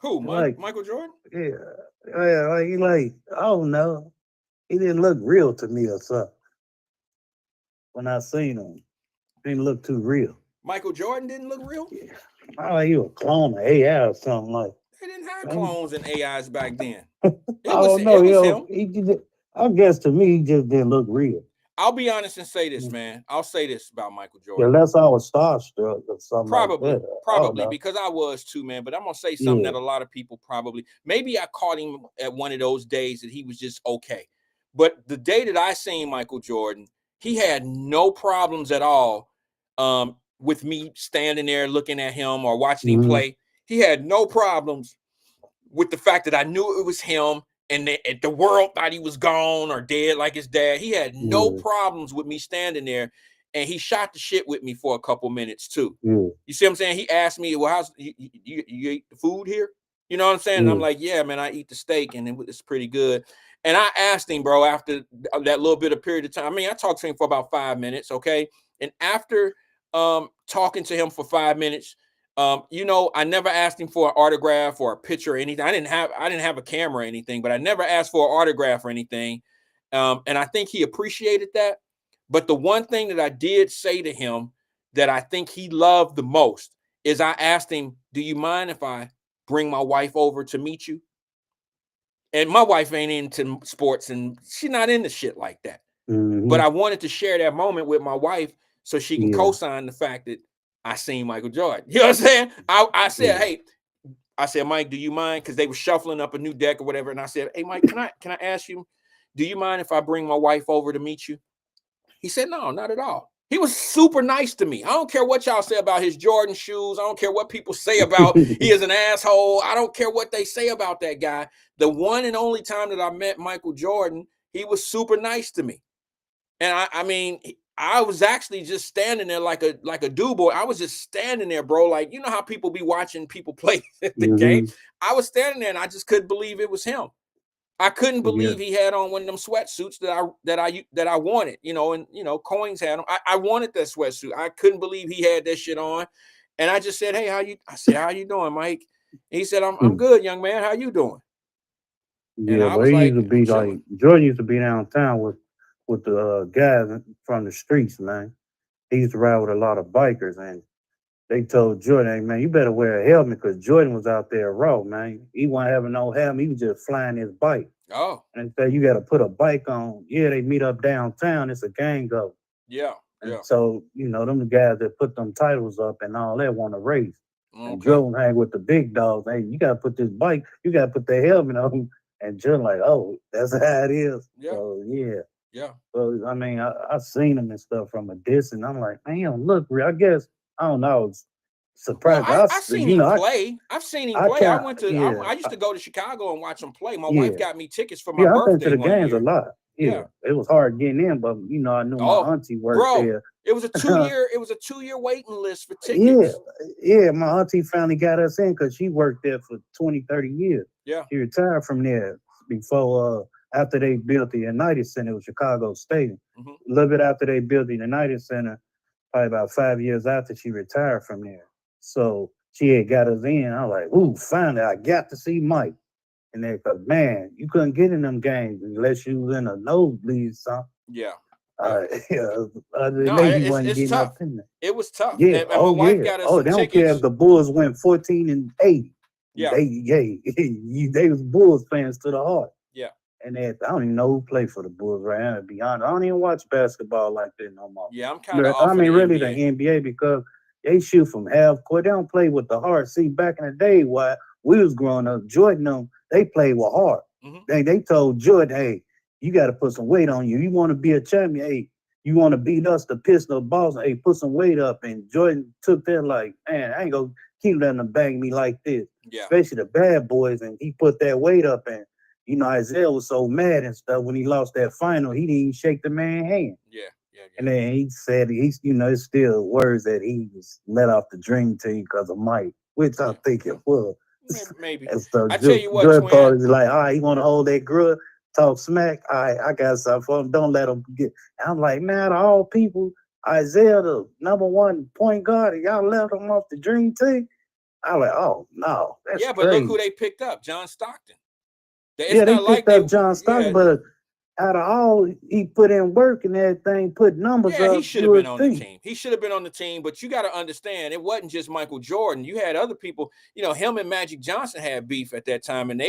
Who, Mike? Michael Jordan? Yeah, I don't know. He didn't look real to me or something when I seen him. Didn't look too real. Michael Jordan didn't look real. Yeah. Oh, you a clone of AI or something like. They didn't have clones and AIs back then. I don't know. It was him. I guess to me, he just didn't look real. I'll be honest and say this, man. I'll say this about Michael Yeah, Jordan. unless I was starstruck or something Probably, like that. probably because I was too, man. But I'm gonna say something Yeah. that a lot of people probably, maybe I caught him at one of those days that he was just okay. But the day that I seen Michael Jordan, he had no problems at all with me standing there looking at him or watching him play. He had no problems with the fact that I knew it was him and the world thought he was gone or dead like his dad. He had no problems with me standing there, and he shot the shit with me for a couple minutes too. You see what I'm saying? He asked me, well, how's you eat the food here? You know what I'm saying? And I'm like, yeah, man, I eat the steak and it's pretty good. And I asked him, bro, after that little bit of period of time, I mean, I talked to him for about 5 minutes, okay? And after talking to him for 5 minutes, you know, I never asked him for an autograph or a picture or anything. I didn't have a camera or anything, but I never asked for an autograph or anything. And I think he appreciated that. But the one thing that I did say to him that I think he loved the most is I asked him, do you mind if I bring my wife over to meet you? And my wife ain't into sports and she's not into shit like that. But I wanted to share that moment with my wife so she can co-sign the fact that I seen Michael Jordan. You know what I'm saying? I said, hey, I said, Mike, do you mind? Because they were shuffling up a new deck or whatever. And I said, hey, Mike, can I ask you, do you mind if I bring my wife over to meet you? He said, no, not at all. He was super nice to me. I don't care what y'all say about his Jordan shoes. I don't care what people say about he is an asshole. I don't care what they say about that guy. The one and only time that I met Michael Jordan, he was super nice to me. And I mean, I was actually just standing there like a dude boy. I was just standing there, bro. Like, you know how people be watching people play the game? I was standing there and I just couldn't believe it was him. I couldn't believe he had on one of them sweatsuits that I wanted, you know, and you know, Coins had them. I wanted that sweatsuit. I couldn't believe he had that shit on. And I just said, hey, how you doing, Mike? And he said, I'm good, young man. How you doing? Yeah, and but he used to be like Jordan used to be downtown with the guys from the streets, man. He used to ride with a lot of bikers, and they told Jordan, hey, man, you better wear a helmet because Jordan was out there raw, man. He wasn't having no helmet. He was just flying his bike. Oh. And so you got to put a bike on. Yeah, they meet up downtown. It's a gang go. Yeah. And so, you know, them the guys that put them titles up and all that want to race. Okay. And Jordan hang with the big dogs. Hey, you got to put this bike, you got to put the helmet on. And Jordan like, oh, that's how it is. Yeah. So, yeah. Yeah. So, I mean, I seen him and stuff from a distance. I'm like, man, look, I guess, I don't know. Surprised. Well, I've seen him play. I've seen him play. I went to. Yeah. I used to go to Chicago and watch him play. My wife got me tickets for my birthday. I've been to the games a lot. Yeah, it was hard getting in, but you know, I knew my auntie worked there. It was a 2-year. It was a 2-year waiting list for tickets. Yeah. My auntie finally got us in because she worked there for 20, 30 years. Yeah, she retired from there before. After they built the United Center, it was Chicago Stadium. A little bit after they built the United Center, probably about 5 years after she retired from there. So she had got us in. I was like, ooh, finally, I got to see Mike. And they thought, man, you couldn't get in them games unless you was in a nosebleed or something. Yeah. It's tough. It was tough. Yeah. And my wife got us they don't tickets. care if the Bulls went 14-8. Yeah. They was Bulls fans to the heart. Yeah. And I don't even know who played for the Bulls right now, to be honest. I don't even watch basketball like that no more. Yeah, I'm kind of I mean, really, the NBA, because they shoot from half court. They don't play with the heart. See, back in the day, while we was growing up, Jordan, they played with heart. They told Jordan, hey, you got to put some weight on you. You want to be a champion, hey, you want to beat us, the Pistons of Boston, hey, put some weight up. And Jordan took that like, man, I ain't going to keep letting them bang me like this. Yeah. Especially the bad boys. And he put that weight up. And, you know, Isaiah was so mad and stuff when he lost that final. He didn't even shake the man's hand. Yeah. And then he said, it's still words that he was let off the dream team because of Mike, which I think it was. Maybe. And so I tell you what, Jordan thought is like, all right, he want to hold that grudge, talk smack. All right, I got something for him. Don't let him get. I'm like, man, of all people, Isaiah, the #1 point guard, and y'all left him off the dream team. I'm like, oh no, that's but crazy. look who they picked up, John Stockton. They picked up John Stockton, but out of all he put in work and everything, put numbers Yeah, he up, should you have been would on the think. team. He should have been on the team, but you got to understand, it wasn't just Michael Jordan. You had other people, him and Magic Johnson had beef at that time, and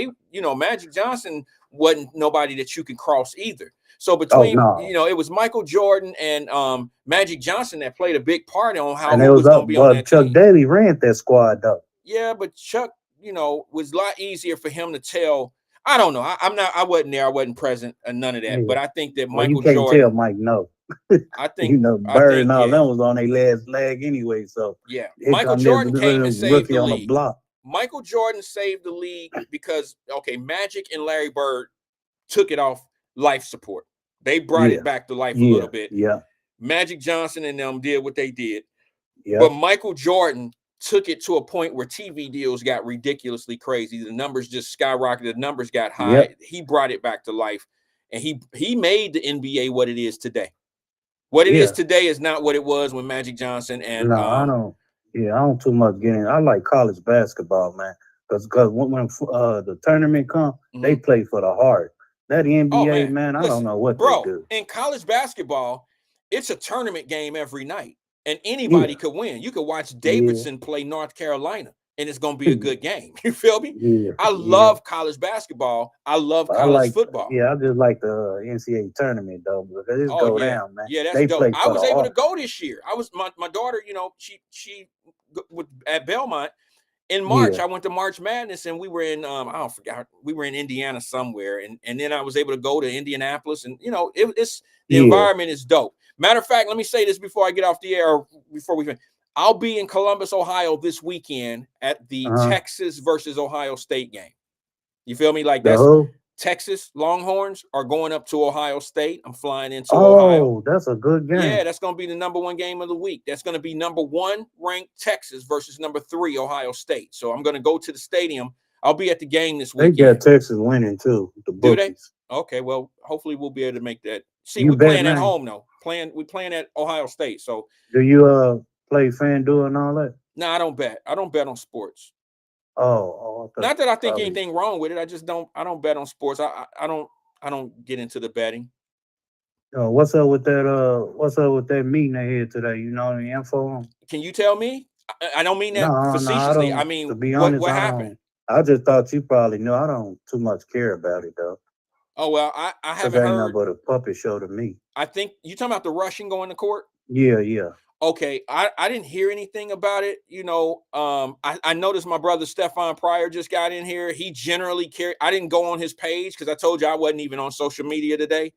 Magic Johnson wasn't nobody that you can cross either. So Oh between, no. it was Michael Jordan and Magic Johnson that played a big part on And it who was was going to up, be on but that Chuck team. Daly ran that squad though. Yeah, but Chuck, was a lot easier for him to tell. I don't know. I wasn't there. I wasn't present and none of that. Yeah. But I think that Well, you Michael can't Jordan, tell Mike no. I think, Bird and all yeah. them was on their last leg anyway. So Yeah, here Michael come this Jordan came and little saved rookie the on the league. block. Michael Jordan saved the league because, Magic and Larry Bird took it off life support. They brought it back to life a little bit. Yeah. Magic Johnson and them did what they did. Yeah. But Michael Jordan took it to a point where TV deals got ridiculously crazy. The numbers just skyrocketed. The numbers got high. Yep. He brought it back to life. And he made the NBA what it is today. What it is today is not what it was when Magic Johnson and No, I don't. Yeah, I don't too much get in. I like college basketball, man, because when the tournament come, they play for the heart. That NBA, man, I don't know what they do. In college basketball, it's a tournament game every night, and anybody could win. You could watch Davidson play North Carolina, and it's going to be a good game. You feel me? Yeah. I love college basketball. I love college football. Yeah, I just like the NCAA tournament though, because it's go down, man. Yeah, that's they dope. play I for was the able heart. to go this year. I was my daughter. She at Belmont. In March, I went to March Madness, and we were in I don't forget, we were in Indiana somewhere, and then I was able to go to Indianapolis, and it's the environment is dope. Matter of fact, let me say this before I get off the air, or before we finish. I'll be in Columbus, Ohio this weekend at the Texas versus Ohio State game. You feel me? Like that's Texas Longhorns are going up to Ohio State. I'm flying into Ohio. Oh, that's a good game. Yeah, that's going to be the #1 game of the week. That's going to be #1 ranked Texas versus #3 Ohio State. So I'm going to go to the stadium. I'll be at the game this weekend. They got Texas winning too. The Do they? bookies. Okay, well, hopefully we'll be able to make that. See, You we're bet, playing at man. home though. We playing at Ohio State. So Do you play FanDuel and all that? no, I don't bet. I don't bet on sports. Oh, not that I think anything wrong with it. I just don't. I don't bet on sports. I don't get into the betting. What's up with that? What's up with that meeting they had today? You know any info on? Can you tell me? I don't mean that facetiously. I mean, to be honest, what happened? I just thought you probably knew. I don't too much care about it though. Oh well, I haven't ain't heard. But a puppet show to me. I think you talking about the Russian going to court. Yeah. Okay, I didn't hear anything about it. I noticed my brother Stefan Pryor just got in here. He generally I didn't go on his page because I told you I wasn't even on social media today.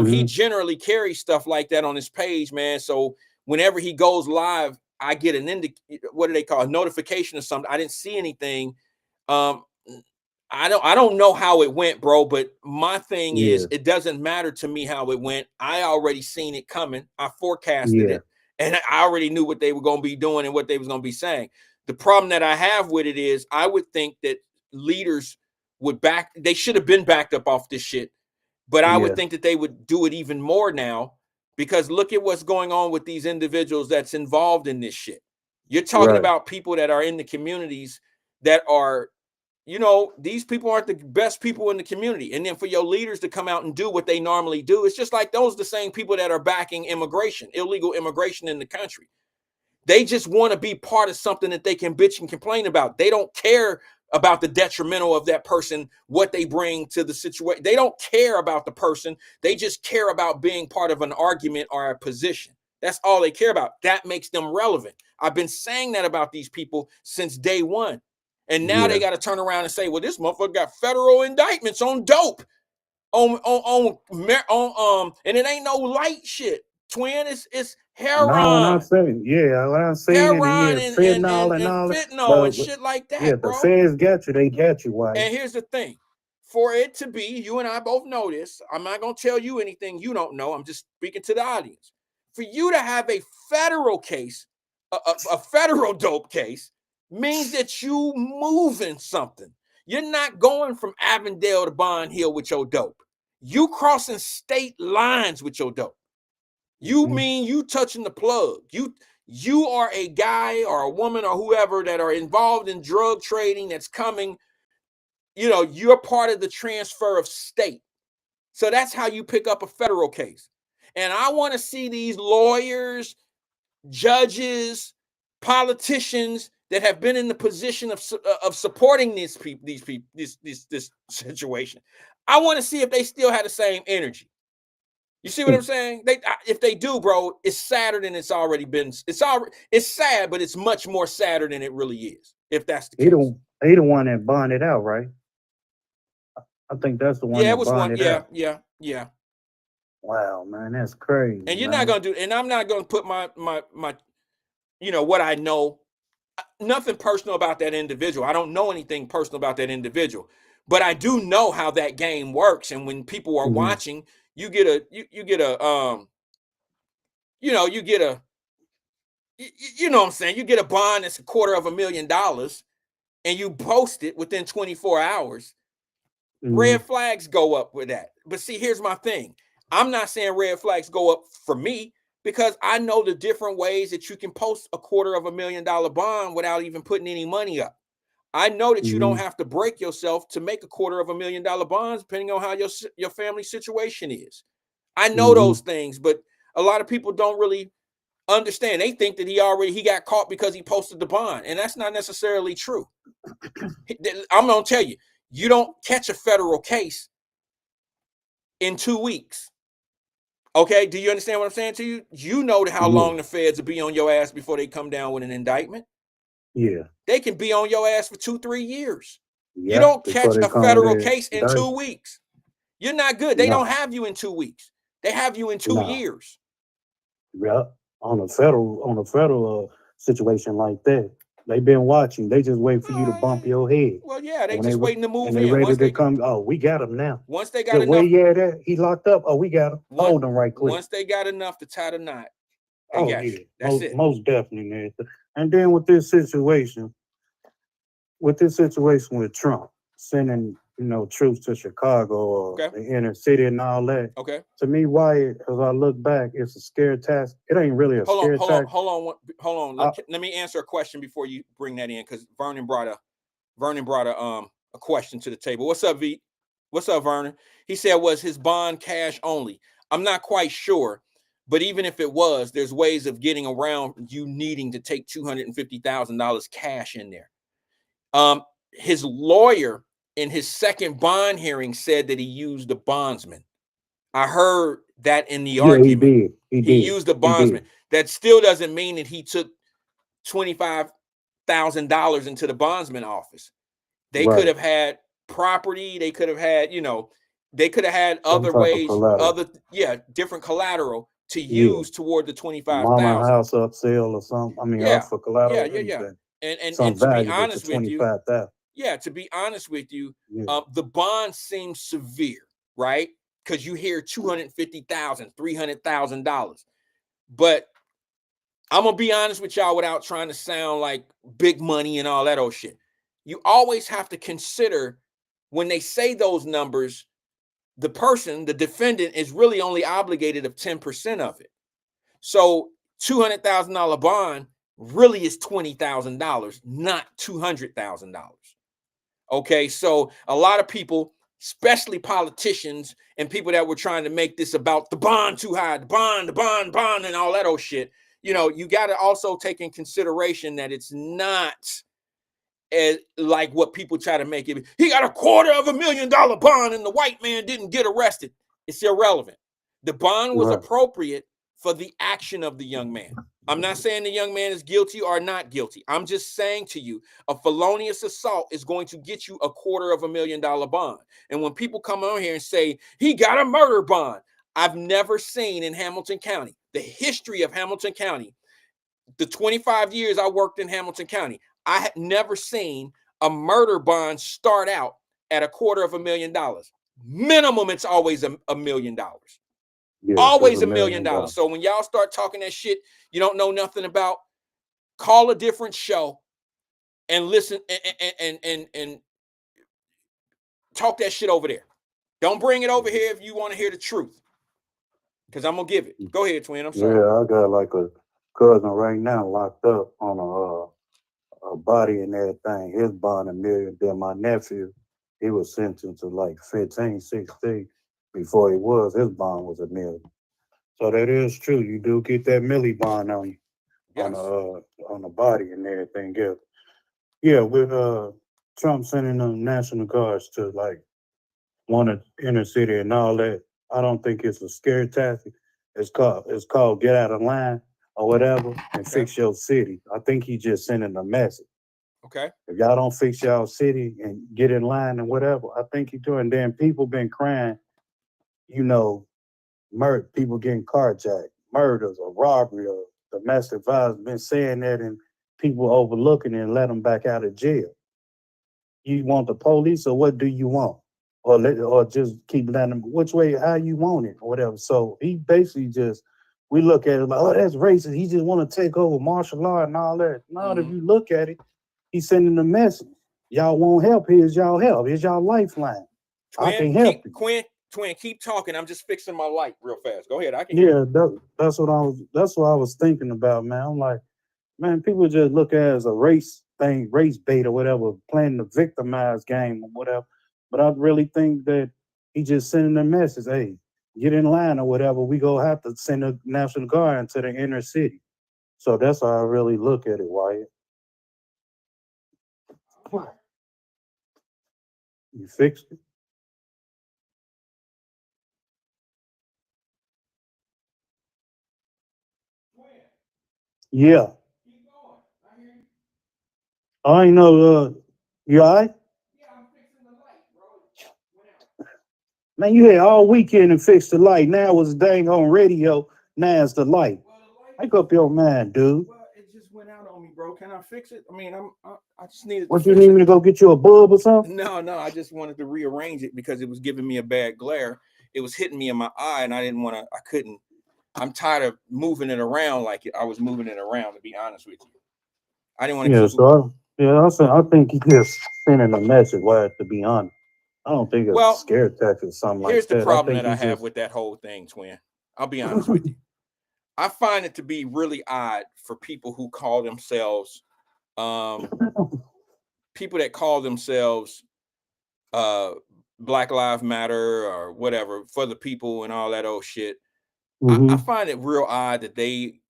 He generally carries stuff like that on his page, man. So whenever he goes live, I get what do they call a notification or something. I didn't see anything. I don't know how it went, bro. But my thing is, it doesn't matter to me how it went. I already seen it coming. I forecasted it. And I already knew what they were going to be doing and what they was going to be saying. The problem that I have with it is I would think that leaders they should have been backed up off this shit. But I would think that they would do it even more now because look at what's going on with these individuals that's involved in this shit. You're talking about people that are in the communities that are, these people aren't the best people in the community. And then for your leaders to come out and do what they normally do, it's just like those the same people that are backing immigration, illegal immigration in the country. They just want to be part of something that they can bitch and complain about. They don't care about the detrimental of that person, what they bring to the situation. They don't care about the person. They just care about being part of an argument or a position. That's all they care about. That makes them relevant. I've been saying that about these people since day one. And now they got to turn around and say, well, this motherfucker got federal indictments on dope, and it ain't no light shit. Twin, it's heroin. No, I'm saying, what I'm saying, heroin and all that. Fentanyl and shit like that, bro. The feds got you. They got you, Wyatt. And here's the thing. For it to be, you and I both know this. I'm not going to tell you anything you don't know. I'm just speaking to the audience. For you to have a federal case, a federal dope case, means that you moving something. You're not going from Avondale to Bond Hill with your dope. You crossing state lines with your dope. You mean you touching the plug. You are a guy or a woman or whoever that are involved in drug trading that's coming. You're part of the transfer of state. So that's how you pick up a federal case. And I want to see these lawyers, judges, politicians that have been in the position of supporting these people, this situation. I want to see if they still have the same energy. You see what I'm saying? If they do, bro, it's sadder than it's already been. It's sad, but it's much more sadder than it really is. If that's the case. He the one that bonded out, right? I think that's the one Yeah, it that was one. bonded Yeah, out. yeah. Wow, man, that's crazy. And you're man. not gonna do. And I'm not gonna put my what I know. Nothing personal about that individual. I don't know anything personal about that individual, but I do know how that game works. And when people are watching, you get a you get a you get a you know what I'm saying? You get a bond that's $250,000 and you post it within 24 hours. Red flags go up with that. But see, here's my thing. I'm not saying red flags go up for me because I know the different ways that you can post a $250,000 bond without even putting any money up. I know that you don't have to break yourself to make a $250,000 bonds, depending on how your family situation is. I know those things, but a lot of people don't really understand. They think that he got caught because he posted the bond, and that's not necessarily true. I'm gonna tell you, you don't catch a federal case in 2 weeks. Okay, do you understand what I'm saying to you? You know how long the feds will be on your ass before they come down with an indictment. Yeah. They can be on your ass for 2-3 years. Yeah, you don't catch a federal case in 2 weeks. You're not good. They don't have you in 2 weeks. They have you in 2 years. Yeah, on a federal situation like that, they've been watching. They just wait for you to bump your head. Well, yeah, they When just waiting to move and they in. ready Once to they come. Oh, we got him now. once they got Where enough, he at? He locked up. Oh, we got him. Hold him right quick. once they got enough to tie the knot, they Oh got yeah, you. That's it. most definitely, man. And then with this situation with Trump sending troops to Chicago or Okay. the inner city and all that. Okay. To me, Wyatt, as I look back, it's a scare tactic. It ain't really a scare tactic. Hold on. Let me answer a question before you bring that in, because Vernon brought a question to the table. What's up, V? What's up, Vernon? He said, was his bond cash only? I'm not quite sure, but even if it was, there's ways of getting around you needing to take $250,000 cash in there. His lawyer in his second bond hearing said that he used a bondsman. I heard that in the argument. He used a bondsman. That still doesn't mean that he took $25,000 into the bondsman office. They could have had property. They could have had, they could have had other ways, different collateral to use toward the $25,000. Mama house up sale or something. I mean, up for collateral. Yeah. And to be honest with you, the bond seems severe, right? Because you hear $250,000, $300,000. But I'm gonna be honest with y'all without trying to sound like big money and all that old shit. You always have to consider when they say those numbers, the defendant, is really only obligated of 10% of it. So $200,000 bond really is $20,000, not $200,000. Okay, so a lot of people, especially politicians and people that were trying to make this about the bond too high, the bond, and all that old shit. You got to also take in consideration that it's not as like what people try to make it. He got a $250,000 bond and the white man didn't get arrested. It's irrelevant. The bond was appropriate for the action of the young man. I'm not saying the young man is guilty or not guilty. I'm just saying to you, a felonious assault is going to get you a $250,000 bond. And when people come on here and say he got a murder bond, I've never seen in Hamilton County, the history of Hamilton County, the 25 years I worked in Hamilton County, I had never seen a murder bond start out at a $250,000. Minimum, it's always $1 million. Always $1 million. So when y'all start talking that shit you don't know nothing about, call a different show and listen and talk that shit over there. Don't bring it over here if you want to hear the truth, because I'm gonna give it. Go ahead, twin. I'm sorry. Yeah, I got like a cousin right now locked up on a body and everything. His bond $1 million. Then my nephew, he was sentenced to like 15, 16. before he was, his bond was $1 million. So that is true. You do get that milli bond on you, Yes. on the body and everything else. Yeah, with Trump sending them National Guards to like one of inner city and all that, I don't think it's a scare tactic. It's called get out of line or whatever and fix your city. I think he just sending a message. Okay. If y'all don't fix y'all city and get in line and whatever, I think he doing. Then people been crying, you know, people getting carjacked, murders or robbery or domestic violence. Been saying that and people overlooking it and let them back out of jail. You want the police or what do you want? Or just keep letting them, which way, how you want it or whatever. So he basically just, we look at it like, oh, that's racist. He just want to take over martial law and all that. No, if you look at it, he's sending a message. Y'all won't help. Here's y'all help. Here's y'all lifeline. I can help you. Twin, keep talking. I'm just fixing my light real fast. Go ahead. I can. Yeah, that's what I was thinking about, man. I'm like, man, people just look at it as a race thing, race bait or whatever, playing the victimized game or whatever. But I really think that he just sending a message, hey, get in line or whatever. We go have to send a National Guard into the inner city. So that's how I really look at it, Wyatt. What? You fixed it? Yeah. I ain't know, you all right? Man, you had all weekend to fix the light. Now it was dang on radio. Now it's the light. Make up your mind, dude. Well, it just went out on me, bro. Can I fix it? I mean, I just needed. What, you need me to go get you a bulb or something? No, I just wanted to rearrange it because it was giving me a bad glare. It was hitting me in my eye, and I didn't want to. I couldn't. I'm tired of moving it around like I was moving it around. To be honest with you, I didn't want to. Yeah, so I think he just sending a message. Why, to be honest, I don't think it's a scare tactic or something like that. Here's the problem that I have with that whole thing, Twin. I'll be honest with you. I find it to be really odd for people who call themselves, people that call themselves Black Lives Matter or whatever, for the people and all that old shit. I find it real odd that they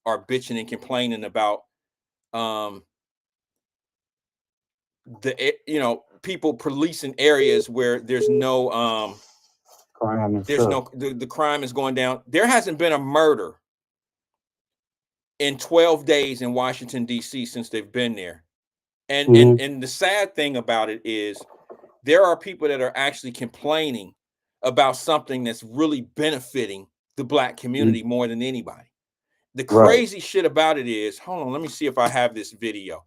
are bitching and complaining about people policing areas where there's no crime. The crime is going down. There hasn't been a murder in 12 days in Washington, D.C. since they've been there. And the sad thing about it is there are people that are actually complaining about something that's really benefiting the Black community more than anybody. The crazy shit about it is, hold on, let me see if I have this video.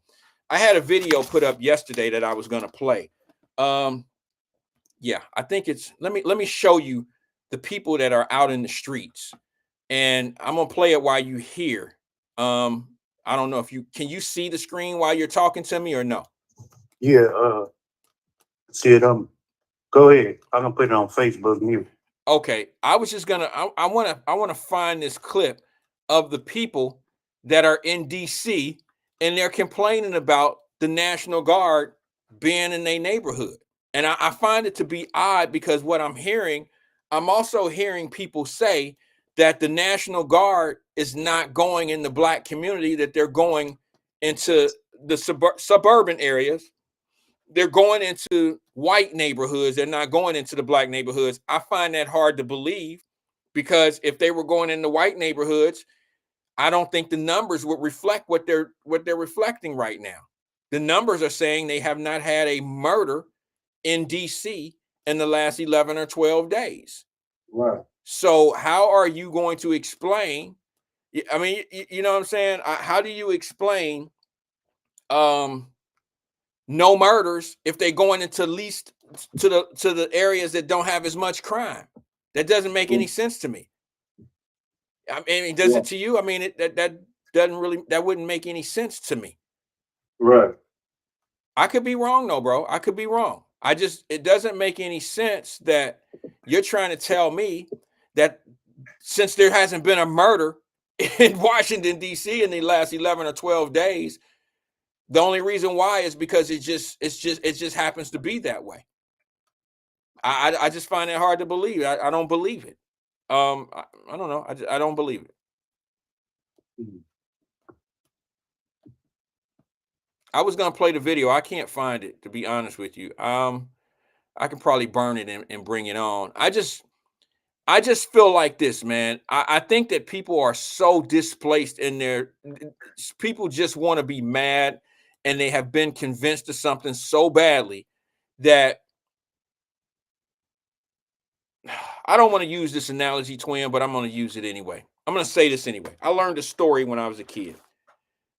I had a video put up yesterday that I was going to play. Yeah, I think it's, let me show you the people that are out in the streets, and I'm going to play it while you hear. I don't know if can you see the screen while you're talking to me or no? Yeah, see it. Go ahead. I'm gonna put it on Facebook Mute. Okay, I was just gonna. I want to find this clip of the people that are in D.C. and they're complaining about the National Guard being in their neighborhood, and I find it to be odd because what I'm hearing, I'm also hearing people say that the National Guard is not going in the Black community, that they're going into the suburban areas. They're going into white neighborhoods. They're not going into the Black neighborhoods. I find that hard to believe because if they were going into white neighborhoods, I don't think the numbers would reflect what they're reflecting right now. The numbers are saying they have not had a murder in DC in the last 11 or 12 days. Right. So how are you going to explain? I mean, you know what I'm saying? How do you explain no murders if they're going into least to the areas that don't have as much crime? That doesn't make any sense to me. I mean, does it to you? I mean, that wouldn't make any sense to me. Right. I could be wrong though, bro. I could be wrong. It doesn't make any sense that you're trying to tell me that since there hasn't been a murder in Washington, D.C. in the last 11 or 12 days, the only reason why is because it just happens to be that way. I just find it hard to believe. I don't believe it. I don't know. I don't believe it. I was gonna play the video. I can't find it, to be honest with you. I can probably burn it and bring it on. I just feel like this, man. I think that people are so displaced in their people just want to be mad, and they have been convinced of something so badly that I don't want to use this analogy, twin, but I'm going to use it anyway. I'm going to say this anyway. I learned a story when I was a kid.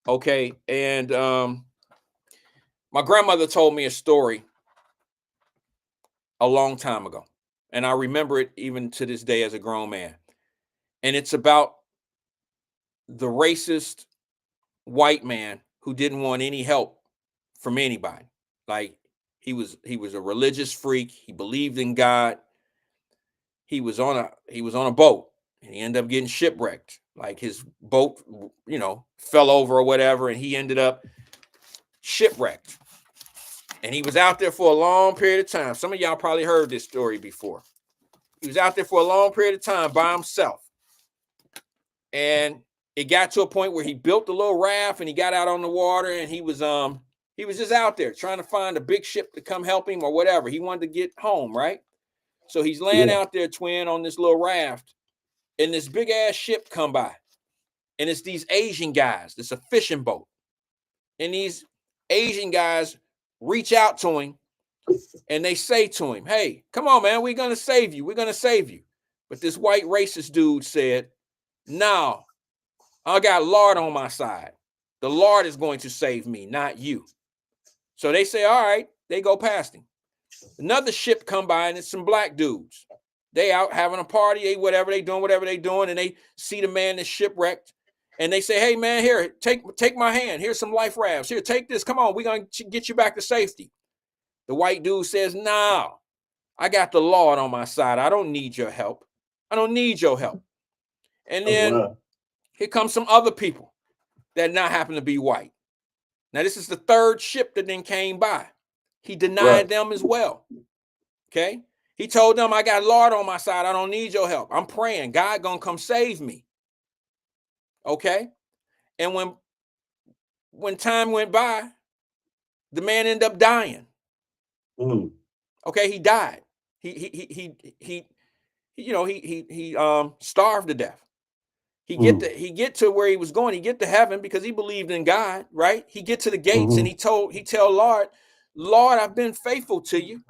Okay. And my grandmother told me a story a long time ago. And I remember it even to this day as a grown man. And it's about the racist white man who didn't want any help from anybody. Like he was a religious freak. He believed in God. He was on a boat and he ended up getting shipwrecked. Like his boat, fell over or whatever, and he ended up shipwrecked. And he was out there for a long period of time. Some of y'all probably heard this story before. He was out there for a long period of time by himself. And it got to a point where he built a little raft and he got out on the water, and he was just out there trying to find a big ship to come help him or whatever. He wanted to get home, right? So he's laying out there, twin, on this little raft, and this big ass ship come by. And it's these Asian guys. It's a fishing boat. And these Asian guys reach out to him and they say to him, "Hey, come on, man, we're going to save you. We're going to save you." But this white racist dude said, "No, I got Lord on my side. The Lord is going to save me, not you." So they say, all right, they go past him. Another ship come by, and it's some black dudes. They out having a party, whatever they doing, and they see the man that's shipwrecked, and they say, "Hey, man, here, take my hand. Here's some life rafts. Here, take this. Come on, we're going to get you back to safety." The white dude says, "No, I got the Lord on my side. I don't need your help. I don't need your help." And then here comes some other people that not happen to be white. Now, this is the third ship that then came by. He denied them as well. Okay. He told them, "I got Lord on my side. I don't need your help. I'm praying. God gonna come save me." Okay. And when time went by, the man ended up dying. Okay, he died. He starved to death. He get to where he was going. He get to heaven because he believed in God, right? He get to the gates and he tell Lord, "Lord, I've been faithful to you.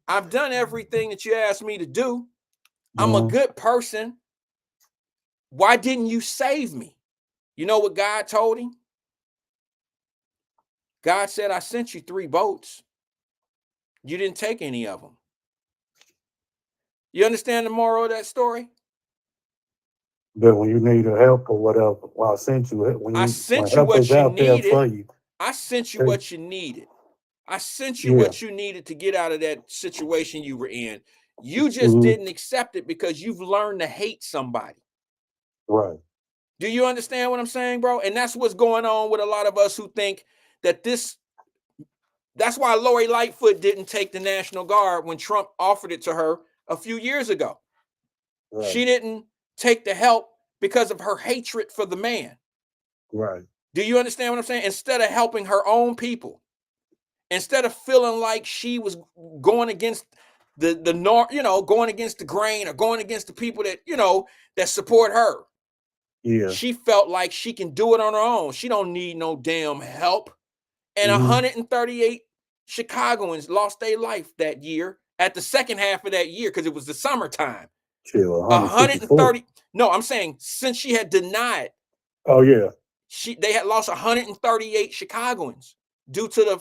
I've done everything that you asked me to do. I'm a good person. Why didn't you save me?" You know what God told him? God said, "I sent you 3 boats. You didn't take any of them." You understand the moral of that story? But when you need help or whatever, well, I sent you it. I sent you what you needed. I sent you what you needed. I sent you what you needed to get out of that situation you were in. You just didn't accept it because you've learned to hate somebody. Right. Do you understand what I'm saying, bro? And that's what's going on with a lot of us who think that that's why Lori Lightfoot didn't take the National Guard when Trump offered it to her a few years ago. Right. She didn't take the help because of her hatred for the man. Right. Do you understand what I'm saying? Instead of helping her own people, instead of feeling like she was going against the norm, going against the grain or going against the people that, that support her. Yeah. She felt like she can do it on her own. She don't need no damn help. And 138 Chicagoans lost their life that year at the second half of that year because it was the summertime. 130. No, I'm saying since she had denied. Oh yeah. They had lost 138 Chicagoans due to the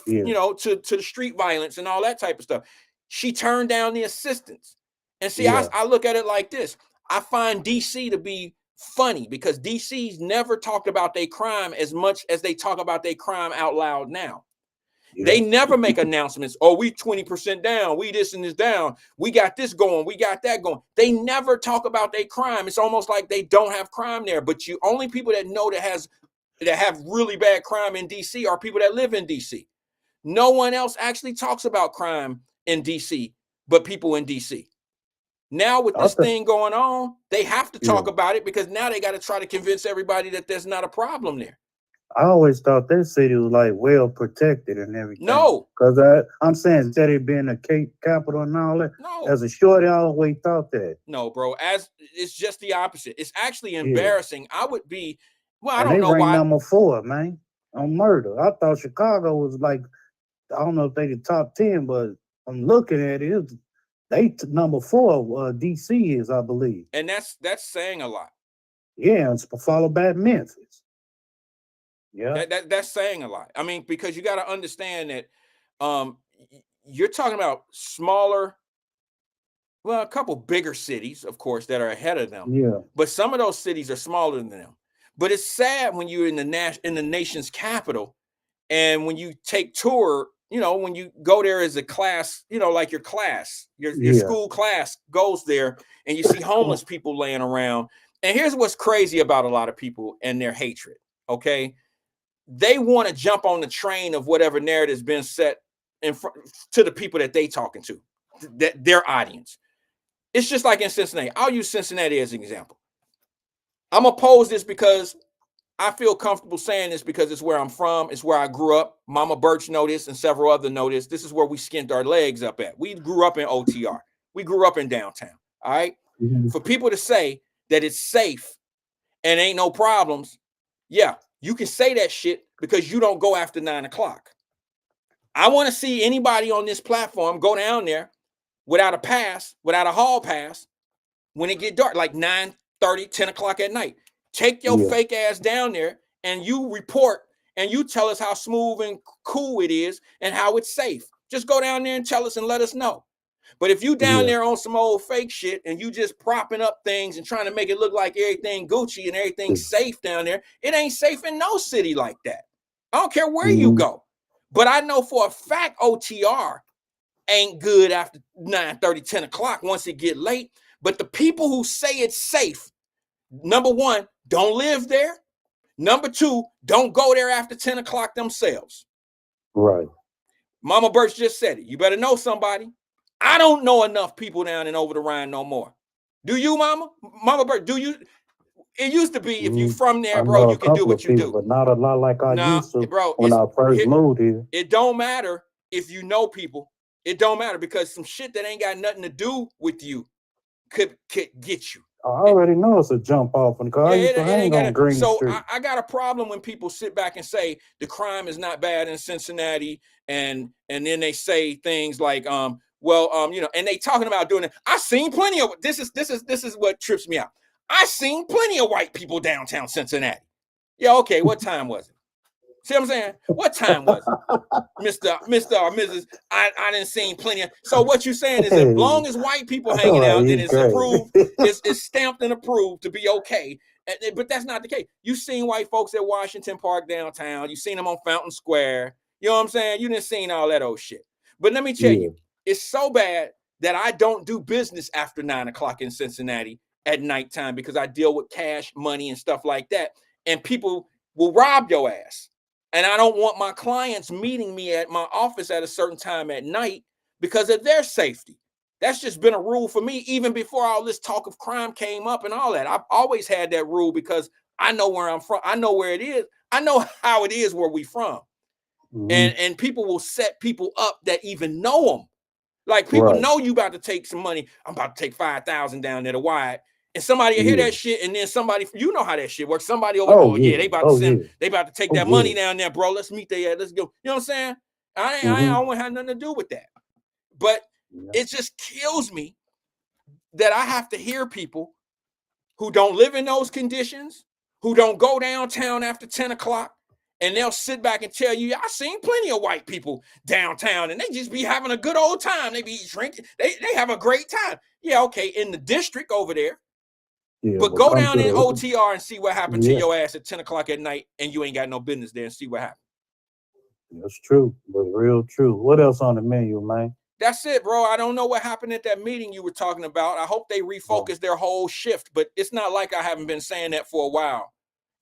to the street violence and all that type of stuff. She turned down the assistance. And see, I look at it like this. I find DC to be funny because DC's never talked about their crime as much as they talk about their crime out loud now. Yeah. They never make announcements. "Oh, we 20% down. We this and this down. We got this going. We got that going." They never talk about their crime. It's almost like they don't have crime there. But you only people that know that have really bad crime in DC are people that live in DC. No one else actually talks about crime in DC but people in DC. Now with this thing going on, they have to talk about it because now they got to try to convince everybody that there's not a problem there. I always thought that city was like well protected and everything. No, because I'm saying instead of being a capital and all that. No, as a shorty, I always thought that. No, bro. As it's just the opposite. It's actually embarrassing. I would be. Well, I And don't they know rank why. number 4, man, on murder. I thought Chicago was like, I don't know if they the top 10, but I'm looking at it. They number 4. DC is, I believe. And that's saying a lot. Yeah, it's followed by Memphis. Yeah, That's saying a lot. I mean, because you got to understand that you're talking about smaller, well, a couple bigger cities, of course, that are ahead of them. Yeah. But some of those cities are smaller than them. But it's sad when you're in the nation's capital, and when you take tour, you know, when you go there as a class, you know, like your class, your school class goes there, and you see homeless people laying around. And here's what's crazy about a lot of people and their hatred. Okay. They want to jump on the train of whatever narrative's been set in front to the people that they talking to, that their audience. It's just like in Cincinnati. I'll use Cincinnati as an example. I'm gonna pose this because I feel comfortable saying this because it's where I'm from. It's where I grew up. Mama Birch know this and several other know this. This is where we skinned our legs up at. We grew up in OTR. We grew up in downtown. All right. Mm-hmm. For people to say that it's safe and ain't no problems, yeah, you can say that shit because you don't go after 9 o'clock. I want to see anybody on this platform go down there without a pass, without a hall pass, when it get dark, like 9:30, 10 o'clock at night. Take your fake ass down there and you report and you tell us how smooth and cool it is and how it's safe. Just go down there and tell us and let us know. But if you down there on some old fake shit and you just propping up things and trying to make it look like everything Gucci and everything's safe down there, it ain't safe in no city like that. I don't care where you go. But I know for a fact OTR ain't good after 9:30, 10 o'clock once it get late. But the people who say it's safe, number one, don't live there. Number two, don't go there after 10 o'clock themselves. Right. Mama Birch just said it. You better know somebody. I don't know enough people down and over the Rhine no more. Do you, Mama? Mama Birch, do you? It used to be if you from there, bro, you can do what you do. But not a lot like I used to when I first moved here. It don't matter if you know people. It don't matter because some shit that ain't got nothing to do with you could get you. I already know it's a jump off in the car. I used to hang on Green Street. I got a problem when people sit back and say the crime is not bad in Cincinnati, and then they say things like, you know, and they talking about doing it. I seen plenty of this is what trips me out. I seen plenty of white people downtown Cincinnati. Yeah, okay, what time was it? See what I'm saying? What time was it? Mr. or Mrs. I didn't see plenty of. So what you're saying is as long as white people hanging out, then it's approved, it's stamped and approved to be okay. But that's not the case. You've seen white folks at Washington Park downtown. You've seen them on Fountain Square. You know what I'm saying? You didn't seen all that old shit. But let me tell you, it's so bad that I don't do business after 9 o'clock in Cincinnati at nighttime because I deal with cash, money, and stuff like that. And people will rob your ass. And I don't want my clients meeting me at my office at a certain time at night because of their safety. That's just been a rule for me even before all this talk of crime came up and all that. I've always had that rule because I know where I'm from. I know where it is. I know how it is where we from. And people will set people up that even know them. Like people know you about to take some money. I'm about to take 5,000 down there to Wyatt. And somebody will hear that shit, and then somebody, you know how that shit works. Somebody over, they about to send, they about to take that money down there, bro. Let's meet there. Let's go. You know what I'm saying? I don't have nothing to do with that. But it just kills me that I have to hear people who don't live in those conditions, who don't go downtown after 10 o'clock, and they'll sit back and tell you, I seen plenty of white people downtown, and they just be having a good old time. They be drinking. They have a great time. Yeah, okay, in the district over there. Yeah, but go down in OTR and see what happened to your ass at 10 o'clock at night, and you ain't got no business there, and see what happened. That's true. That's real true. What else on the menu, man? That's it, bro. I don't know what happened at that meeting you were talking about. I hope they refocus their whole shift, but it's not like I haven't been saying that for a while.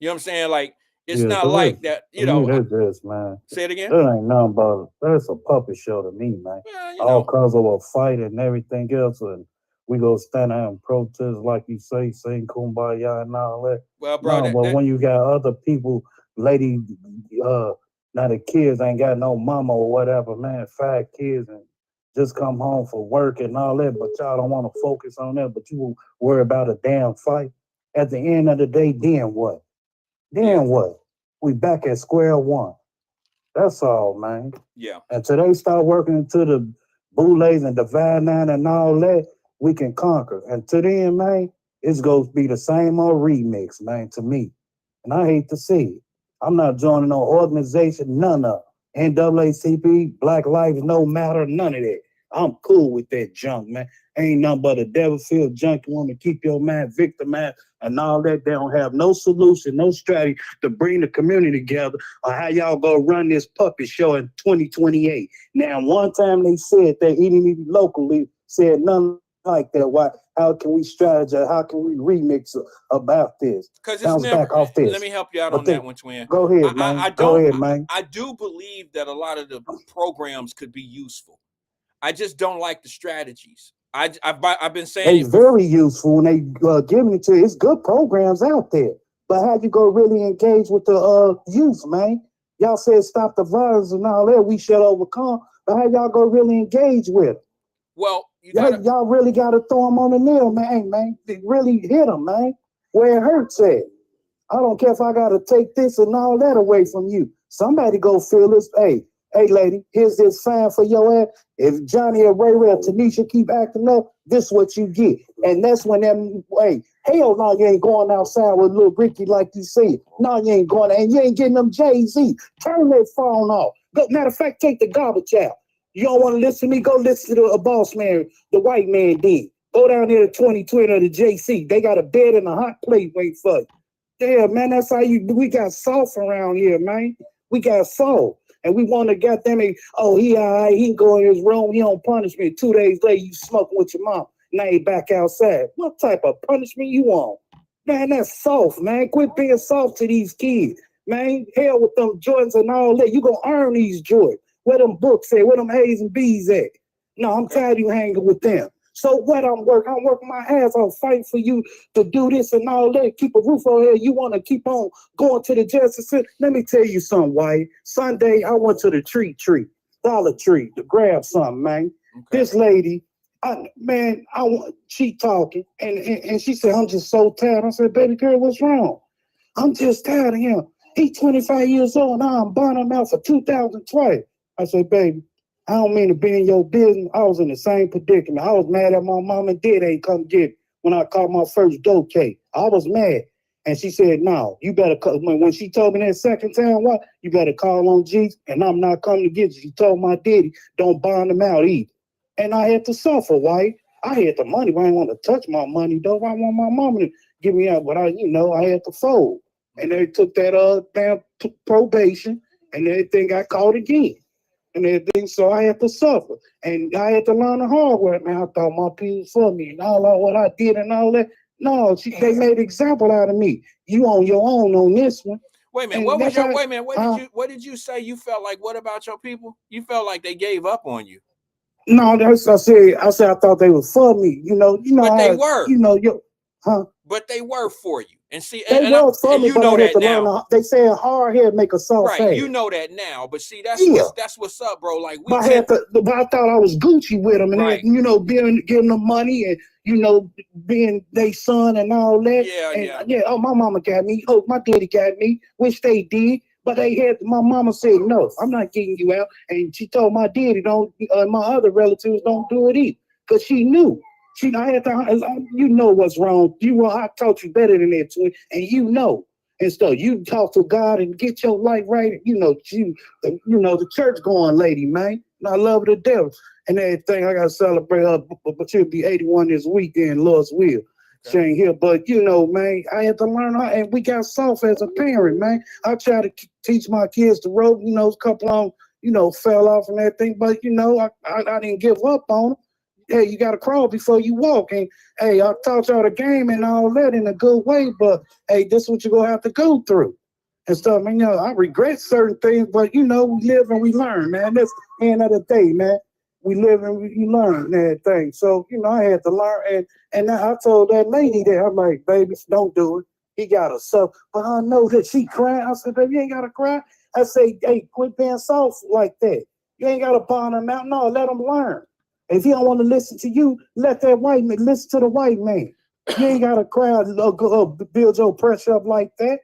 You know what I'm saying? Like, It's Yeah, not 'cause like that, to me, that's just, man. say it again. That ain't nothing but that's a puppet show to me, man. Well, All cause of a fight and everything else, and we go stand out and protest like you say, sing kumbaya and all that. Well, bro, No, but when you got other people, lady, now the kids ain't got no mama or whatever, man, 5 kids and just come home for work and all that, but y'all don't want to focus on that, but you worry about a damn fight. At the end of the day, then what? Then what? We back at square one. That's all, man. yeah. Until they start working into the boulays and divine nine and all that, we can conquer. Until then, man, it's going to be the same old remix, man, to me. And I hate to see it. I'm not joining no organization, none of it. NAACP, Black Lives No Matter, none of that. I'm cool with that junk, man. Ain't nothing but a devil-filled junk. You want to keep your man victimized and all that. They don't have no solution, no strategy to bring the community together or how y'all go run this puppet show in 2028. Now, one time they said that even locally said nothing like that. Why? How can we strategize? How can we remix about this? Because it's Bounce never. back off this. Let me help you out But on that one, Twin. Go ahead, man. I Go don't. ahead, man. I do believe that a lot of the programs could be useful. I just don't like the strategies. I've been saying They very useful when they giving it to you. It's good programs out there. But how you go really engage with the youth, man? Y'all said stop the violence and all that. We shall overcome. But how y'all go really engage with it? Well, y'all really got to throw them on the nail, man. Man, they really hit them, man. Where it hurts at. I don't care if I got to take this and all that away from you. Somebody go feel this. Hey, lady, here's this fine for your ass. If Johnny or Ray or Tanisha keep acting up, this is what you get. And that's when them, hell no, you ain't going outside with little Ricky like you said. No, you ain't going, and you ain't getting them Jay-Z. Turn that phone off. Matter of fact, take the garbage out. You don't want to listen to me? Go listen to a boss man, the white man did. Go down here to 2020 or the JC. They got a bed and a hot plate waiting for you. Yeah, man, that's how we got soft around here, man. We got soft. And we want to goddamn it, he all right, he can go in his room, he on punishment. 2 days later, you smoking with your mom. Now you back outside. What type of punishment you want? Man, that's soft, man. Quit being soft to these kids. Man, hell with them Jordans and all that. You gonna earn these Jordans. Where them books at? Where them A's and B's at? No, I'm tired of you hanging with them. So what I'm working my ass off fighting for you to do this and all that, keep a roof over here. You want to keep on going to the Justice Center? Let me tell you something, Wyatt. Sunday, I went to the Dollar Tree to grab something, man. Okay. This lady, she talking, and she said, I'm just so tired. I said, baby girl, what's wrong? I'm just tired of him. He's 25 years old, now I'm buying him out for 2020. I said, baby, I don't mean to be in your business. I was in the same predicament. I was mad at my mom and dad ain't come get me when I caught my first dope case. I was mad. And she said, no, you better call. When she told me that second time, what? You better call on Jesus, and I'm not coming to get you. She told my daddy, don't bond him out either. And I had to suffer, Wyatt. I had the money, but I didn't want to touch my money, though. I want my mama to give me out, but I had to fold. And they took that damn probation, and everything got caught again. And everything, so I had to suffer. And I had to learn the hard way. Man, I thought my people for me and all that, what I did and all that. No, they made an example out of me. You on your own on this one. Wait a minute, what did you say you felt like? What about your people? You felt like they gave up on you. No, that's I said I thought they were for me. But they were. Huh? But they were for you. And see, they were for me, but I had to learn. They say a hard head make a soft face. You know that now, but see, that's what's up, bro. Like but I thought I was Gucci with them, and then, giving them money and being their son and all that. Yeah. Oh, my mama got me. Oh, my daddy got me, which they did. But my mama said, no, I'm not getting you out. And she told my daddy, my other relatives don't do it either. Because she knew. I had to, what's wrong. I taught you better than that, twin, and and so you talk to God and get your life right. The church going lady, man. And I love the devil and everything. I got to celebrate her, but she'll be 81 this weekend, Lord's will. She ain't here, but man, I had to learn her, and we got soft as a parent, man. I try to teach my kids to rope. A couple of them, fell off and everything, but I didn't give up on them. Hey, you got to crawl before you walk. And, hey, I taught y'all the game and all that in a good way, but, hey, this is what you're going to have to go through. and stuff. Man, I regret certain things, but we live and we learn, man. That's the end of the day, man. We live and we learn that thing. So, I had to learn, and I told that lady that, I'm like, baby, don't do it. He got to suffer. But I know that she crying. I said, baby, you ain't got to cry. I say, hey, quit being soft like that. You ain't got to bond him out. No, let him learn. If he don't want to listen to you, let that white man listen to the white man. You ain't got to cry, build your pressure up like that.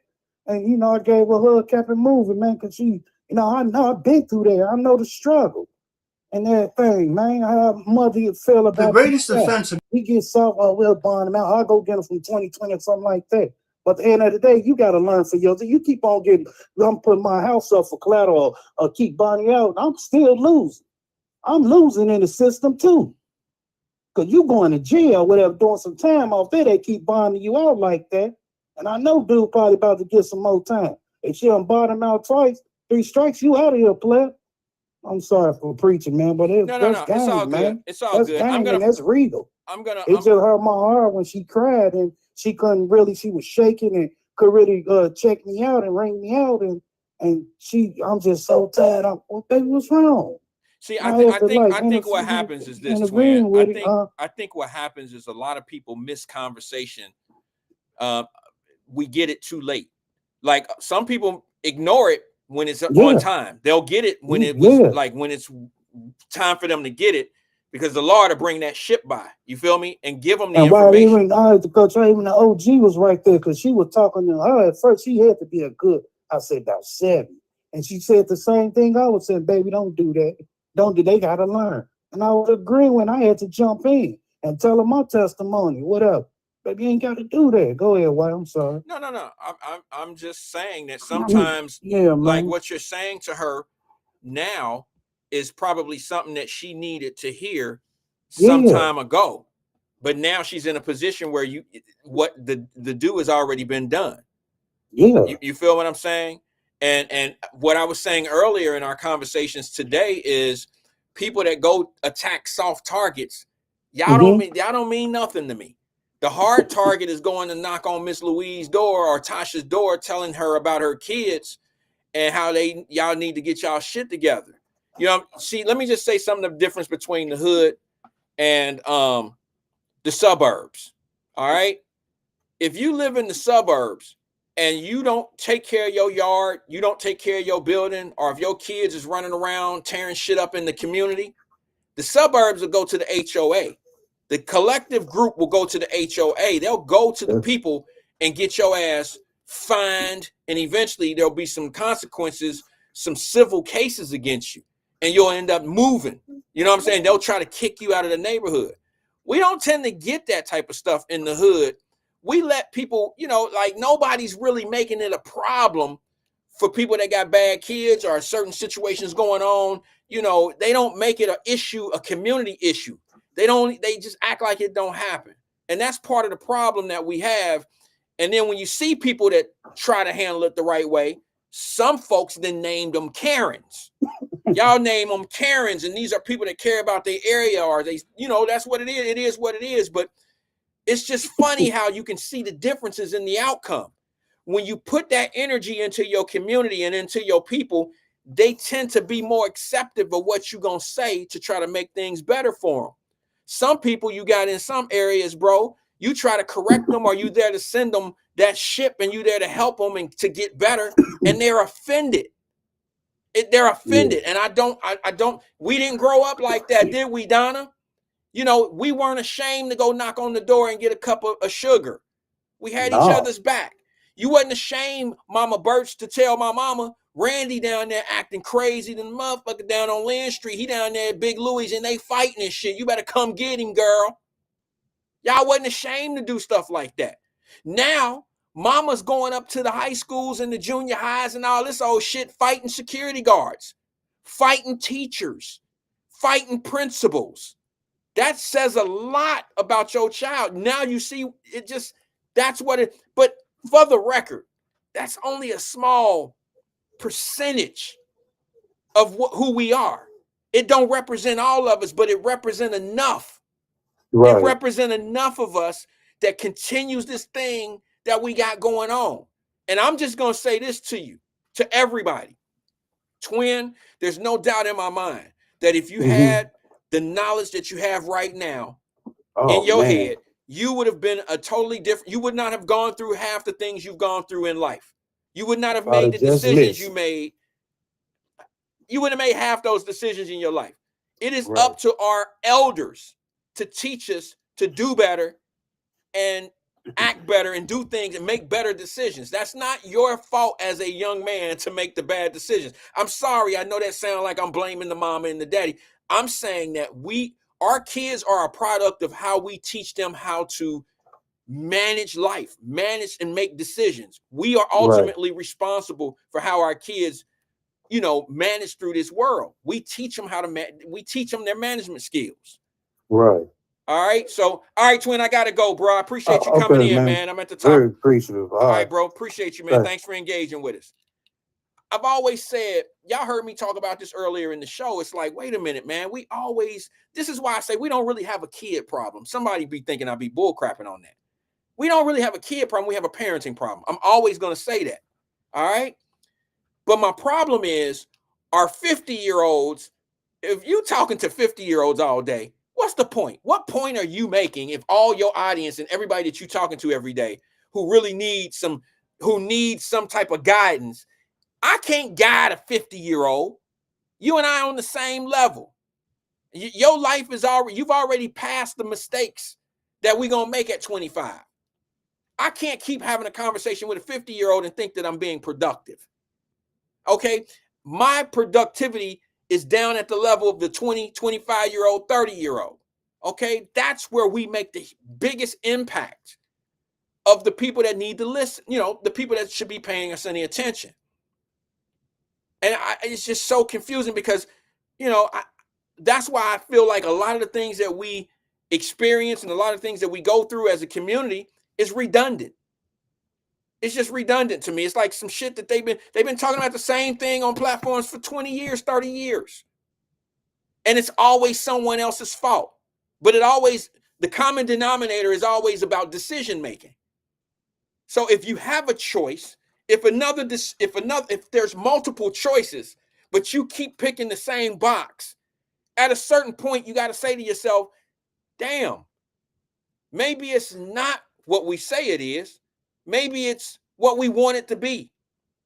And, I gave her a hug, kept it moving, man, because I know I've been through that. I know the struggle and everything, man. How mother you feel about the greatest offense. We get soft, we'll bond him out. I'll go get him from 2020 or something like that. But at the end of the day, you got to learn for yourself. You keep on I'm putting my house up for collateral or keep bonding out. I'm still losing. I'm losing in the system too. Because you going to jail, whatever, doing some time off there, they keep bonding you out like that. And I know dude probably about to get some more time. If she done bought him out twice, 3 strikes, you out of here, player. I'm sorry for preaching, man, but that's gang, it's all man. good. It's all that's good. Gang, and that's regal. It just hurt my heart when she cried and she couldn't really, she was shaking and could really check me out and ring me out. And I'm just so tired. Well, baby, what's wrong? See, I think what happens is this, twin. I think what happens is a lot of people miss conversation. We get it too late. Like some people ignore it when it's on time. They'll get it when it was like when it's time for them to get it, because the Lord will bring that ship by. You feel me? And give them the information. Even the OG was right there because she was talking to her at first. She had to be a good, I said about 7. And she said the same thing I was saying, baby, don't do that. They gotta learn. And I was agreeing when I had to jump in and tell them my testimony. What up? Baby, you ain't got to do that. Go ahead, Wyatt. I'm sorry. No. I'm just saying that sometimes, like what you're saying to her now is probably something that she needed to hear some time ago. But now she's in a position where what the do has already been done. Yeah. You feel what I'm saying? And what I was saying earlier in our conversations today is people that go attack soft targets, y'all don't mean nothing to me. The hard target is going to knock on Miss Louise's door or Tasha's door, telling her about her kids and how y'all need to get y'all shit together. See, let me just say something of the difference between the hood and the suburbs. All right. If you live in the suburbs and you don't take care of your yard, you don't take care of your building, or if your kids is running around tearing shit up in the community, the suburbs will go to the HOA. The collective group will go to the HOA. They'll go to the people and get your ass fined, and eventually there'll be some consequences, some civil cases against you, and you'll end up moving. You know what I'm saying? They'll try to kick you out of the neighborhood. We don't tend to get that type of stuff in the hood. We let people, like nobody's really making it a problem for people that got bad kids or certain situations going on. They don't make it an issue, a community issue. They just act like it don't happen. And that's part of the problem that we have. And then when you see people that try to handle it the right way, some folks then named them Karens. Y'all name them Karens, and these are people that care about their area, or that's what it is. It is what it is. But it's just funny how you can see the differences in the outcome. When you put that energy into your community and into your people, they tend to be more accepting of what you're going to say to try to make things better for them. Some people you got in some areas, bro, you try to correct them, or you there to send them that ship and you there to help them and to get better, and they're offended. They're offended. And I don't, we didn't grow up like that, did we, Donna? We weren't ashamed to go knock on the door and get a cup of sugar. We had each other's back. You wasn't ashamed, Mama Birch, to tell my mama, Randy down there acting crazy than motherfucker down on Lynn Street. He down there at Big Louis and they fighting and shit. You better come get him, girl. Y'all wasn't ashamed to do stuff like that. Now, mama's going up to the high schools and the junior highs and all this old shit, fighting security guards, fighting teachers, fighting principals. That says a lot about your child. Now you see that's what it, but for the record, that's only a small percentage of who we are. It don't represent all of us, but it represents enough. Right. It represents enough of us that continues this thing that we got going on. And I'm just going to say this to you, to everybody. Twin, there's no doubt in my mind that if you had the knowledge that you have right now in your head, you would have been a totally different, you would not have gone through half the things you've gone through in life. You would not have made the decisions you made. You wouldn't have made half those decisions in your life. It is up to our elders to teach us to do better and act better and do things and make better decisions. That's not your fault as a young man to make the bad decisions. I'm sorry. I know that sounds like I'm blaming the mama and the daddy. I'm saying that our kids are a product of how we teach them how to manage life, manage and make decisions. We are ultimately responsible for how our kids, manage through this world. We teach them we teach them their management skills. Right. All right. So, all right, twin, I got to go, bro. I appreciate you coming in, man. I'm at the top. Very appreciative. All right, bro. Appreciate you, man. Thanks for engaging with us. I've always said, y'all heard me talk about this earlier in the show. It's like, wait a minute, man. This is why I say we don't really have a kid problem. Somebody be thinking I'd be bull crapping on that. We don't really have a kid problem. We have a parenting problem. I'm always going to say that. All right. But my problem is our 50-year-olds, if you talking to 50-year-olds all day, what's the point? What point are you making if all your audience and everybody that you're talking to every day who really needs some type of guidance, I can't guide a 50-year-old. You and I on the same level. Your life you've already passed the mistakes that we're going to make at 25. I can't keep having a conversation with a 50-year-old and think that I'm being productive. Okay? My productivity is down at the level of the 20, 25-year-old, 30-year-old. Okay? That's where we make the biggest impact of the people that need to listen, the people that should be paying us any attention. And it's just so confusing because, that's why I feel like a lot of the things that we experience and a lot of things that we go through as a community is redundant. It's just redundant to me. It's like some shit that they've been talking about the same thing on platforms for 20 years, 30 years. And it's always someone else's fault. But the common denominator is always about decision making. So if you have a choice, if there's multiple choices, but you keep picking the same box, at a certain point, you got to say to yourself, damn, maybe it's not what we say it is. Maybe it's what we want it to be.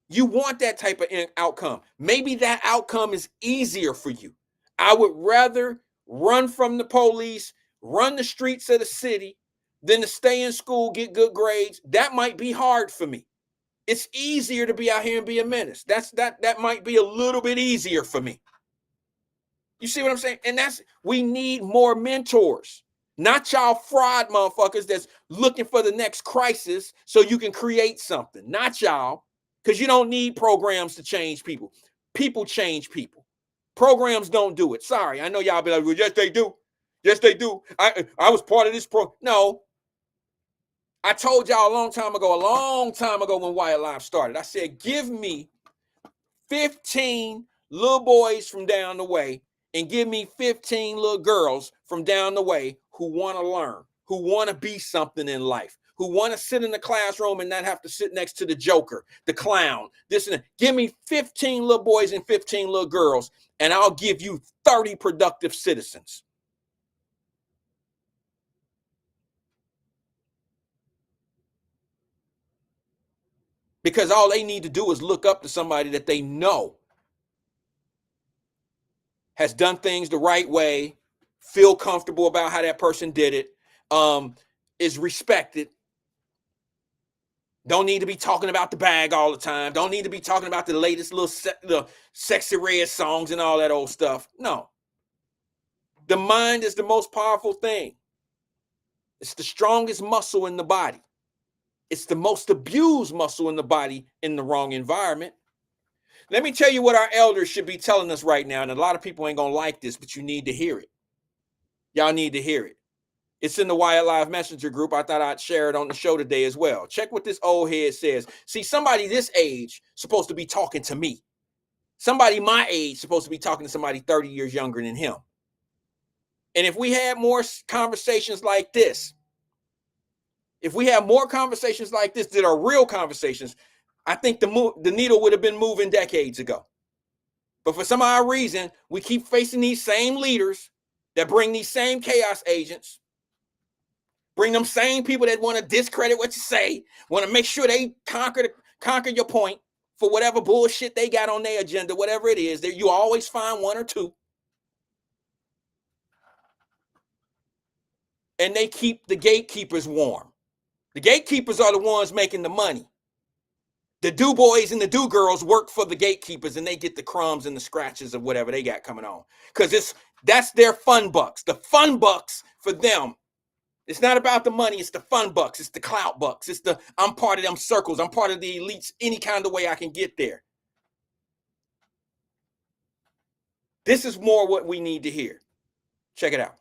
You want that type of outcome. Maybe that outcome is easier for you. I would rather run from the police, run the streets of the city, than to stay in school, get good grades. That might be hard for me. It's easier to be out here and be a menace. That might be a little bit easier for me. You see what I'm saying? And we need more mentors. Not y'all fraud motherfuckers that's looking for the next crisis so you can create something. Not y'all, because you don't need programs to change people. People change people. Programs don't do it. Sorry, I know y'all be like, well, yes, they do. Yes, they do. I was part of this No. I told y'all a long time ago when Wyatt Live started, I said, give me 15 little boys from down the way and give me 15 little girls from down the way who want to learn, who want to be something in life, who want to sit in the classroom and not have to sit next to the joker, the clown, this and that. Give me 15 little boys and 15 little girls, and I'll give you 30 productive citizens. Because all they need to do is look up to somebody that they know has done things the right way, feel comfortable about how that person did it, is respected. Don't need to be talking about the bag all the time. Don't need to be talking about the latest little sexy red songs and all that old stuff. No. The mind is the most powerful thing. It's the strongest muscle in the body. It's the most abused muscle in the body in the wrong environment. Let me tell you what our elders should be telling us right now. And a lot of people ain't going to like this, but you need to hear it. Y'all need to hear it. It's in the Wyatt Live Messenger group. I thought I'd share it on the show today as well. Check what this old head says. See, somebody this age supposed to be talking to me. Somebody my age supposed to be talking to somebody 30 years younger than him. And if we had more conversations like this, that are real conversations, I think the needle would have been moving decades ago. But for some odd reason, we keep facing these same leaders that bring these same chaos agents, bring them same people that want to discredit what you say, want to make sure they conquer your point for whatever bullshit they got on their agenda, whatever it is. You always find one or two. And they keep the gatekeepers warm. The gatekeepers are the ones making the money. The do boys and the do girls work for the gatekeepers, and they get the crumbs and the scratches of whatever they got coming on. Because that's their fun bucks. The fun bucks for them. It's not about the money. It's the fun bucks. It's the clout bucks. It's the I'm part of them circles. I'm part of the elites any kind of way I can get there. This is more what we need to hear. Check it out.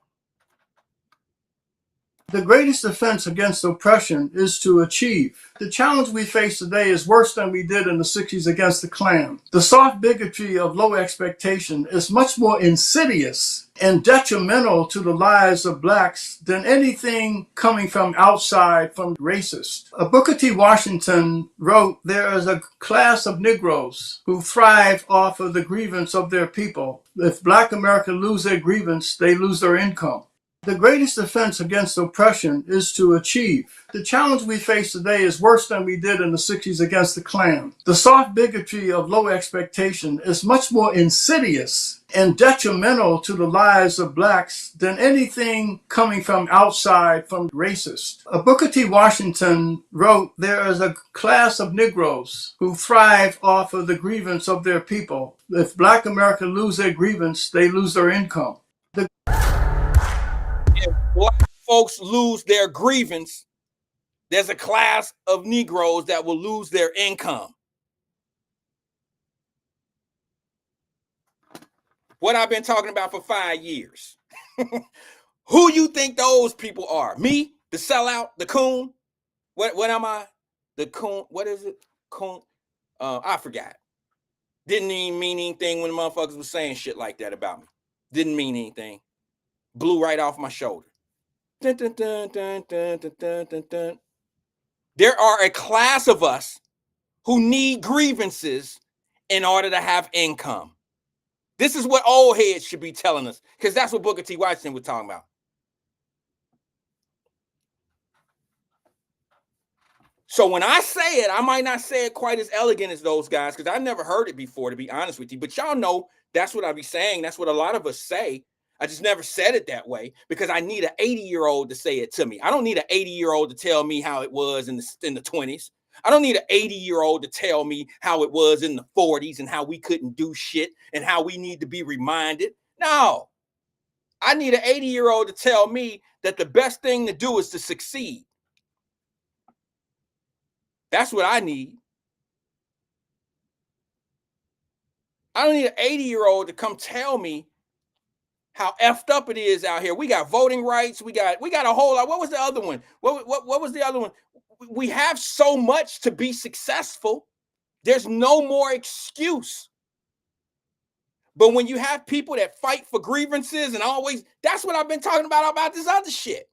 The greatest defense against oppression is to achieve. The challenge we face today is worse than we did in the 60s against the Klan. The soft bigotry of low expectation is much more insidious and detrimental to the lives of blacks than anything coming from outside from racists. Booker T. Washington wrote, "There is a class of Negroes who thrive off of the grievance of their people. If Black America lose their grievance, they lose their income." The greatest defense against oppression is to achieve. The challenge we face today is worse than we did in the 60s against the Klan. The soft bigotry of low expectation is much more insidious and detrimental to the lives of blacks than anything coming from outside from racists. Booker T. Washington wrote, "There is a class of Negroes who thrive off of the grievance of their people. If Black America lose their grievance, they lose their income." If black folks lose their grievance, there's a class of Negroes that will lose their income. What I've been talking about for 5 years. Who you think those people are? Me? The sellout? The coon? What am I? The coon? What is it? Coon? I forgot. Didn't even mean anything when the motherfuckers was saying shit like that about me. Didn't mean anything. Blew right off my shoulder. Dun, dun, dun, dun, dun, dun, dun, dun, dun. There are a class of us who need grievances in order to have income. This is what old heads should be telling us, because that's what Booker T. Washington was talking about. So when I say it, I might not say it quite as elegant as those guys, because I never heard it before, to be honest with you. But y'all know that's what I be saying. That's what a lot of us say. I just never said it that way because I need an 80-year-old to say it to me. I don't need an 80-year-old to tell me how it was in the 20s. I don't need an 80-year-old to tell me how it was in the 40s and how we couldn't do shit and how we need to be reminded. No. I need an 80-year-old to tell me that the best thing to do is to succeed. That's what I need. I don't need an 80-year-old to come tell me how effed up it is out here. We got voting rights. We got a whole lot. What was the other one? What was the other one? We have so much to be successful. There's no more excuse. But when you have people that fight for grievances and always, that's what I've been talking about this other shit.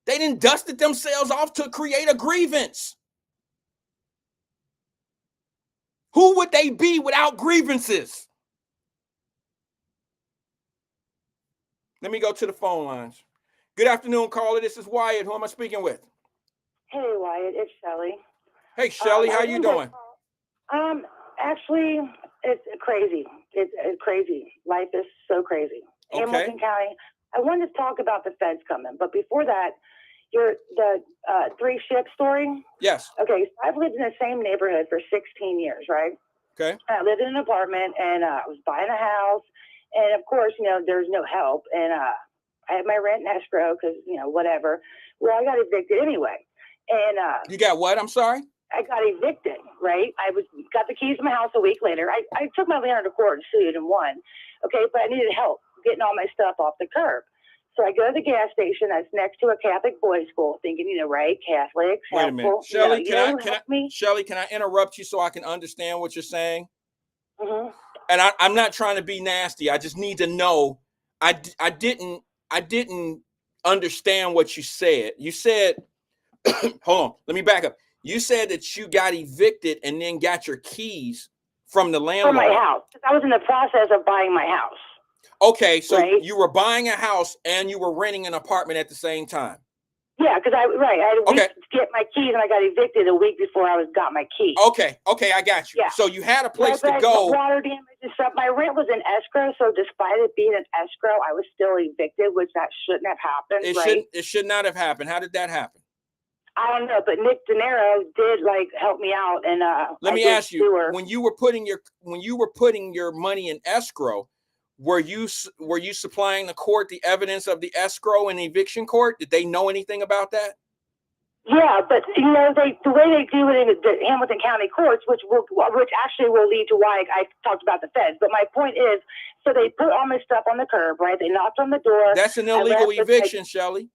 They done dusted themselves off to create a grievance. Who would they be without grievances? Let me go to the phone lines. Good afternoon, caller. This is Wyatt. Who am I speaking with? Hey, Wyatt. It's Shelly. Hey, Shelly. How you doing? Actually, it's crazy. It's crazy. Life is so crazy. Okay. Hamilton County. I wanted to talk about the feds coming, but before that, the three ship story. Yes. Okay. So I've lived in the same neighborhood for 16 years, right? Okay. I lived in an apartment, and I was buying a house. And of course, there's no help. And I had my rent in escrow because, whatever. Well, I got evicted anyway. And you got what? I'm sorry? I got evicted, right? Got the keys to my house a week later. I took my landlord to court and sued and won. Okay, but I needed help getting all my stuff off the curb. So I go to the gas station that's next to a Catholic boys' school, thinking, right, Catholics. Wait a minute. Shelly, Shelly, can I interrupt you so I can understand what you're saying? Mm-hmm. And I'm not trying to be nasty. I just need to know. I didn't understand what you said. You said, hold on, let me back up. You said that you got evicted and then got your keys from the For landlord. my house. I was in the process of buying my house. Okay, so Right. you were buying a house and you were renting an apartment at the same time. Yeah, because I had a week to get my keys, and I got evicted a week before I got my keys. Okay, I got you. Yeah. So you had a place But to go. Water damage and stuff. My rent was in escrow, so despite it being an escrow, I was still evicted, which that shouldn't have happened. It should not have happened. How did that happen? I don't know, but Nick De Niro did help me out, and let me ask you: when you were putting your money in escrow, were you supplying the court the evidence of the escrow in the eviction court? Did they know anything about that? Yeah, but the way they do it in the Hamilton County courts, which actually will lead to why I talked about the feds. But my point is, so they put all my stuff on the curb, right? They knocked on the door. That's an illegal eviction, Shelly.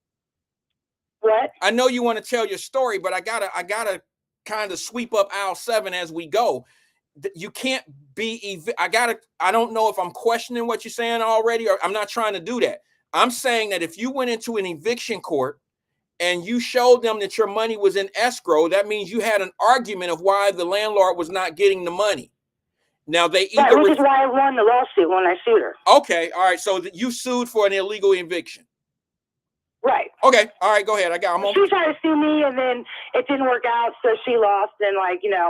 What? I know you want to tell your story, but I gotta kind of sweep up aisle 7 as we go. You can't be I don't know if I'm questioning what you're saying already, or I'm not trying to do that. I'm saying that if you went into an eviction court and you showed them that your money was in escrow, that means you had an argument of why the landlord was not getting the money. Now they either which is why I won the lawsuit when I sued her. Okay, all right. So you sued for an illegal eviction. Right. Okay. All right. Go ahead. She tried to sue me, and then it didn't work out, so she lost, and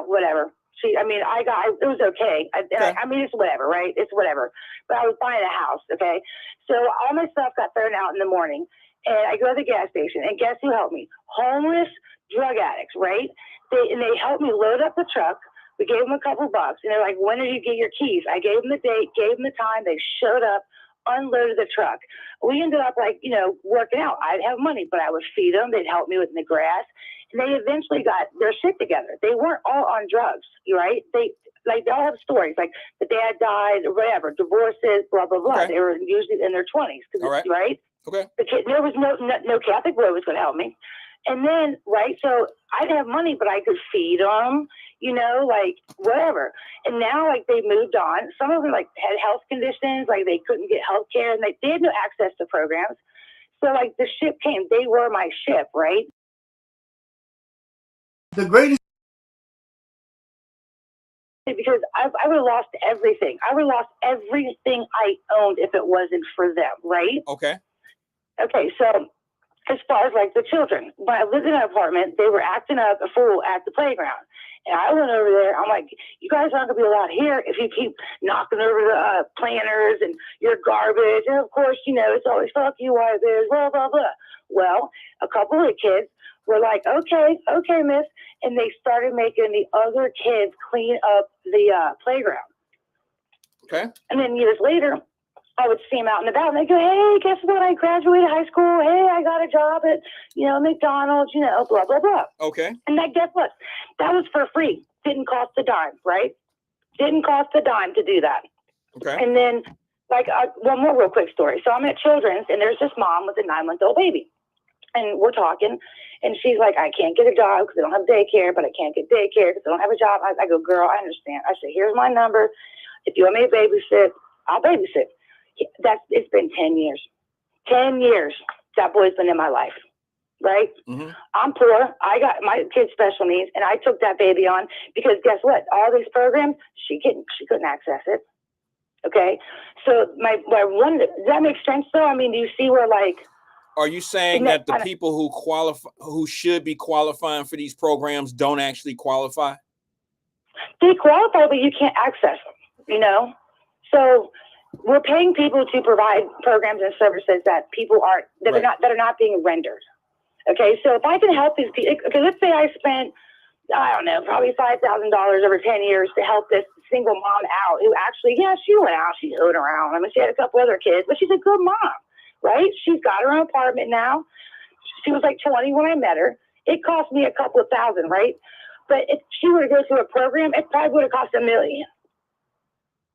whatever. It was okay. It's whatever, right? It's whatever. But I was buying a house, okay? So all my stuff got thrown out in the morning, and I go to the gas station, and guess who helped me? Homeless drug addicts, right? They helped me load up the truck. We gave them a couple bucks, and they're like, "When did you get your keys?" I gave them the date, gave them the time. They showed up, unloaded the truck. We ended up working out. I'd have money, but I would feed them. They'd help me with the grass. And they eventually got their shit together. They weren't all on drugs, right? They all have stories, like the dad died or whatever, divorces, blah, blah, blah. Okay. They were usually in their 20s, right? Okay. The kid, there was no Catholic boy was going to help me. And then, right, so I didn't have money, but I could feed them, whatever. And now, they moved on. Some of them, had health conditions, they couldn't get health care, and they had no access to programs. So, the ship came. They were my ship, right? The greatest. Because I would have lost everything. I would have lost everything I owned if it wasn't for them, right? Okay. Okay, so as far as the children, when I lived in an apartment, they were acting up a fool at the playground. And I went over there. I'm like, you guys aren't going to be allowed here if you keep knocking over the planters and your garbage. And of course, it's always fuck you, Wyatt, blah, blah, blah. Well, a couple of kids were like, okay, miss. And they started making the other kids clean up the playground. Okay. And then years later, I would see them out and about, and they go, "Hey, guess what? I graduated high school. Hey, I got a job at, McDonald's, blah, blah, blah." Okay. And guess what? That was for free. Didn't cost a dime, right? Didn't cost a dime to do that. Okay. And then, one more real quick story. So I'm at Children's, and there's this mom with a 9-month-old baby. And we're talking, and she's like, "I can't get a job because I don't have daycare, but I can't get daycare because I don't have a job." I go, "Girl, I understand." I said, "Here's my number. If you want me to babysit, I'll babysit." It's been 10 years. 10 years that boy's been in my life, right? Mm-hmm. I'm poor. I got my kid's special needs, and I took that baby on because guess what? All these programs, she couldn't access it. Okay, so does that make sense though? I mean, do you see where Are you saying that the people who should be qualifying for these programs don't actually qualify? They qualify, but you can't access them. So we're paying people to provide programs and services that are not being rendered. Okay, so if I can help these people, okay, let's say I spent, I don't know, probably $5,000 over 10 years to help this single mom out who actually, she went out, she owed around. I mean, she had a couple other kids, but she's a good mom, right? She's got her own apartment now. She was 20 when I met her. It cost me a couple of thousand, right? But if she were to go through a program, it probably would have cost $1 million.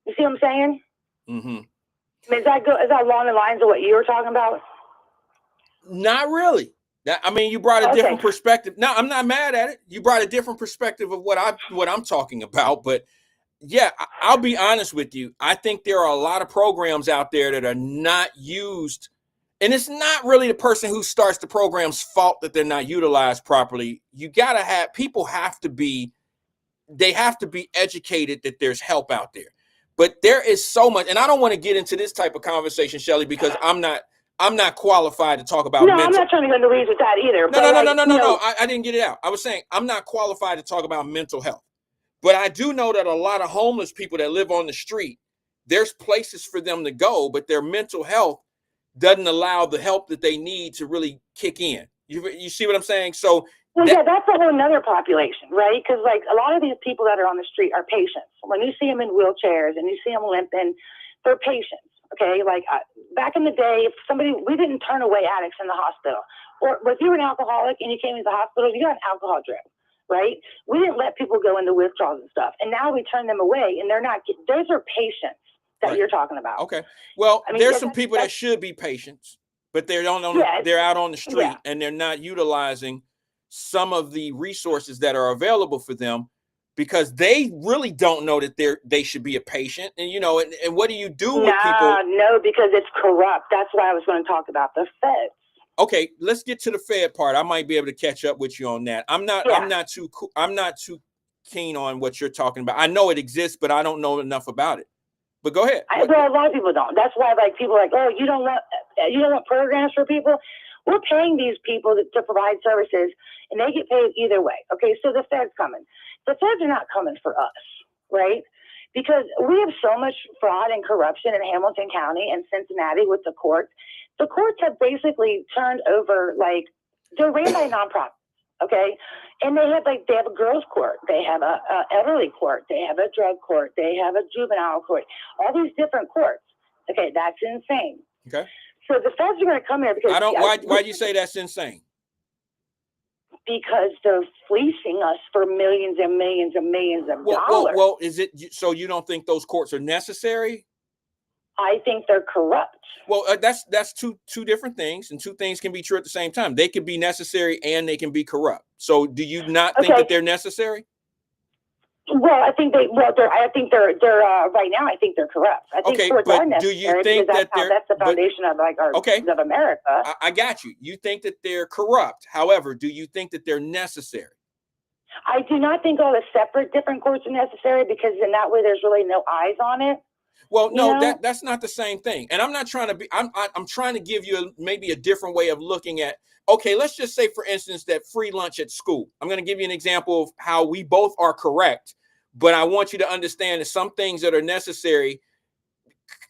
You see what I'm saying? Mm-hmm. I mean, is that along the lines of what you were talking about? Not really. You brought a different perspective. No, I'm not mad at it. You brought a different perspective of what I'm talking about. But yeah, I'll be honest with you. I think there are a lot of programs out there that are not used And it's not really the person who starts the program's fault that they're not utilized properly. You gotta have people they have to be educated that there's help out there. But there is so much, and I don't want to get into this type of conversation, Shelly, because I'm not qualified to talk about No, mental. I'm not trying to go into weeds with that either. No. I didn't get it out. I was saying I'm not qualified to talk about mental health. But I do know that a lot of homeless people that live on the street, there's places for them to go, but their mental health doesn't allow the help that they need to really kick in. You see what I'm saying? So yeah, that's a whole nother population, right? Because like a lot of these people that are on the street are patients. When you see them in wheelchairs and you see them limping, they're patients. Okay, like back in the day, we didn't turn away addicts in the hospital. Or if you were an alcoholic and you came into the hospital, you got an alcohol drip, right? We didn't let people go into withdrawals and stuff. And now we turn them away, and those are patients that you're talking about. Okay. Well, I mean, there's some people that should be patients, but they're out on the street and they're not utilizing some of the resources that are available for them because they really don't know that they should be a patient. And and what do you do with people? No, because it's corrupt. That's why I was going to talk about the feds. Okay, let's get to the Fed part. I might be able to catch up with you on that. I'm not too keen on what you're talking about. I know it exists, but I don't know enough about it. But go ahead. Well, a lot of people don't. That's why people are like, oh, you don't want programs for people. We're paying these people to provide services, and they get paid either way. Okay, so the Fed's coming. The Feds are not coming for us, right? Because we have so much fraud and corruption in Hamilton County and Cincinnati with the courts. The courts have basically turned over, they're ran by nonprofits, okay? And they have a girls' court, they have a elderly court, they have a drug court, they have a juvenile court, all these different courts. Okay, that's insane. Okay. So the feds are going to come here because why do you say that's insane? Because they're fleecing us for millions and millions and millions of dollars. Well, is it so you don't think those courts are necessary? I think they're corrupt. Well, that's two different things, and two things can be true at the same time. They can be necessary and they can be corrupt. So, do you not think that they're necessary? Well, I think they're right now. I think they're corrupt. I think courts are necessary. Do you think that's the foundation of of America? I got you. You think that they're corrupt. However, do you think that they're necessary? I do not think all the different courts are necessary because in that way there's really no eyes on it. Well, no, that's not the same thing. And I'm not trying to be, I'm trying to give you maybe a different way of looking at, okay, let's just say, for instance, that free lunch at school. I'm going to give you an example of how we both are correct, but I want you to understand that some things that are necessary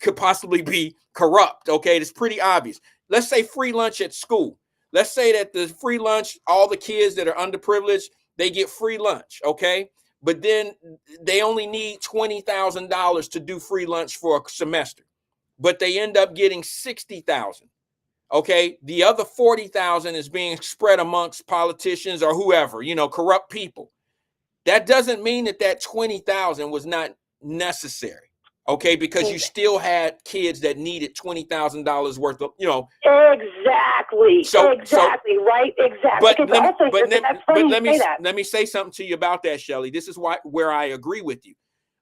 could possibly be corrupt. Okay, it's pretty obvious. Let's say free lunch at school. Let's say that the free lunch, all the kids that are underprivileged, they get free lunch. Okay. But then they only need $20,000 to do free lunch for a semester, but they end up getting $60,000. Okay, the other $40,000 is being spread amongst politicians or whoever, corrupt people. That doesn't mean that $20,000 was not necessary. Okay, because you still had kids that needed $20,000 worth of, Exactly. Exactly. But let me say something to you about that, Shelly. This is where I agree with you.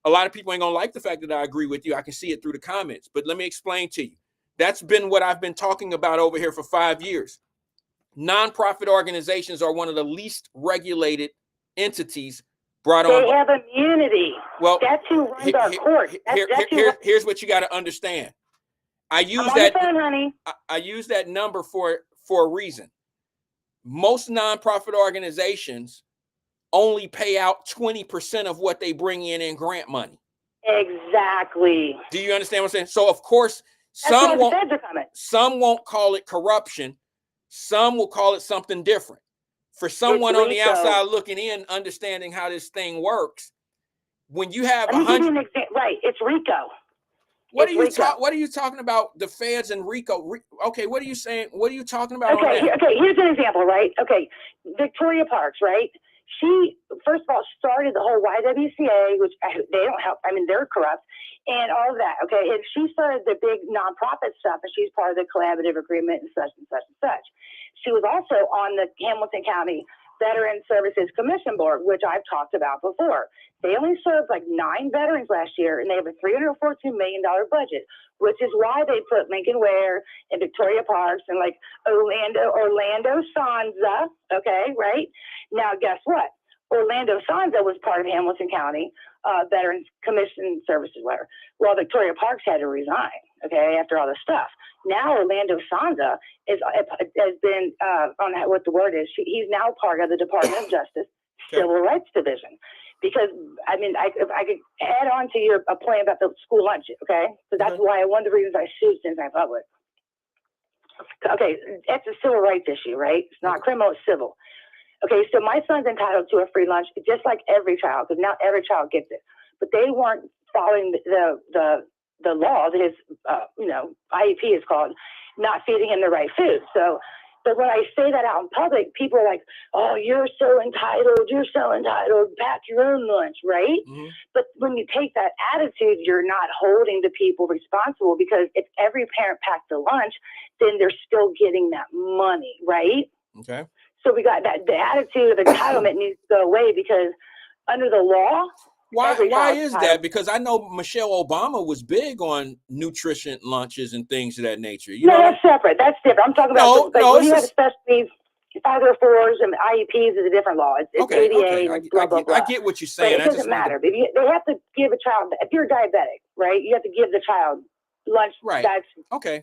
A lot of people ain't gonna like the fact that I agree with you. I can see it through the comments, but let me explain to you. That's been what I've been talking about over here for 5 years. Nonprofit organizations are one of the least regulated entities brought on. They have immunity. Well, that's who runs our court. Here's what you got to understand. I use that number for a reason. Most nonprofit organizations only pay out 20% of what they bring in grant money. Exactly. Do you understand what I'm saying? So of course, some won't call it corruption. Some will call it something different. For someone on the outside looking in, understanding how this thing works, when you have right, it's RICO. What are you talking about? The feds and RICO? Okay, what are you saying? What are you talking about? Okay, here's an example, right? Okay, Victoria Parks, right? She first of all started the whole YWCA, which they don't help. I mean, they're corrupt and all of that. Okay, and she started the big nonprofit stuff, and she's part of the collaborative agreement and such and such and such. She was also on the Hamilton County Veteran Services Commission Board, which I've talked about before. They only served like 9 veterans last year, and they have a $314 million budget, which is why they put Lincoln Ware and Victoria Parks and like Orlando Sanza. Okay, right? Now, guess what? Orlando Sanza was part of Hamilton County Veterans Commission Services, whatever. Well, Victoria Parks had to resign, okay, after all this stuff. Now Orlando Sanza has been on what the word is. He's now part of the Department of Justice Civil Rights Division. Because I mean, if I could add on to your point about the school lunch, okay? So that's why one of the reasons I sued Cincinnati Public. Okay, it's a civil rights issue, right? It's not criminal, it's civil. Okay, so my son's entitled to a free lunch just like every child, because now every child gets it. But they weren't following the law that his IEP is called, not feeding him the right food. So, but when I say that out in public, people are like, "Oh, you're so entitled. Pack your own lunch," right? Mm-hmm. But when you take that attitude, you're not holding the people responsible, because if every parent packed a lunch, then they're still getting that money, right? Okay. So we got that. The attitude of entitlement needs to go away, because under the law, why is that? Because I know Michelle Obama was big on nutrition lunches and things of that nature. That's separate. That's different. I'm talking about when you have special needs, 504s and IEPs is a different law. It's okay, ADA. okay. Blah, blah, blah. I get what you're saying. But it doesn't matter. They have to give a child. If you're diabetic, right, you have to give the child lunch. Right. That's okay.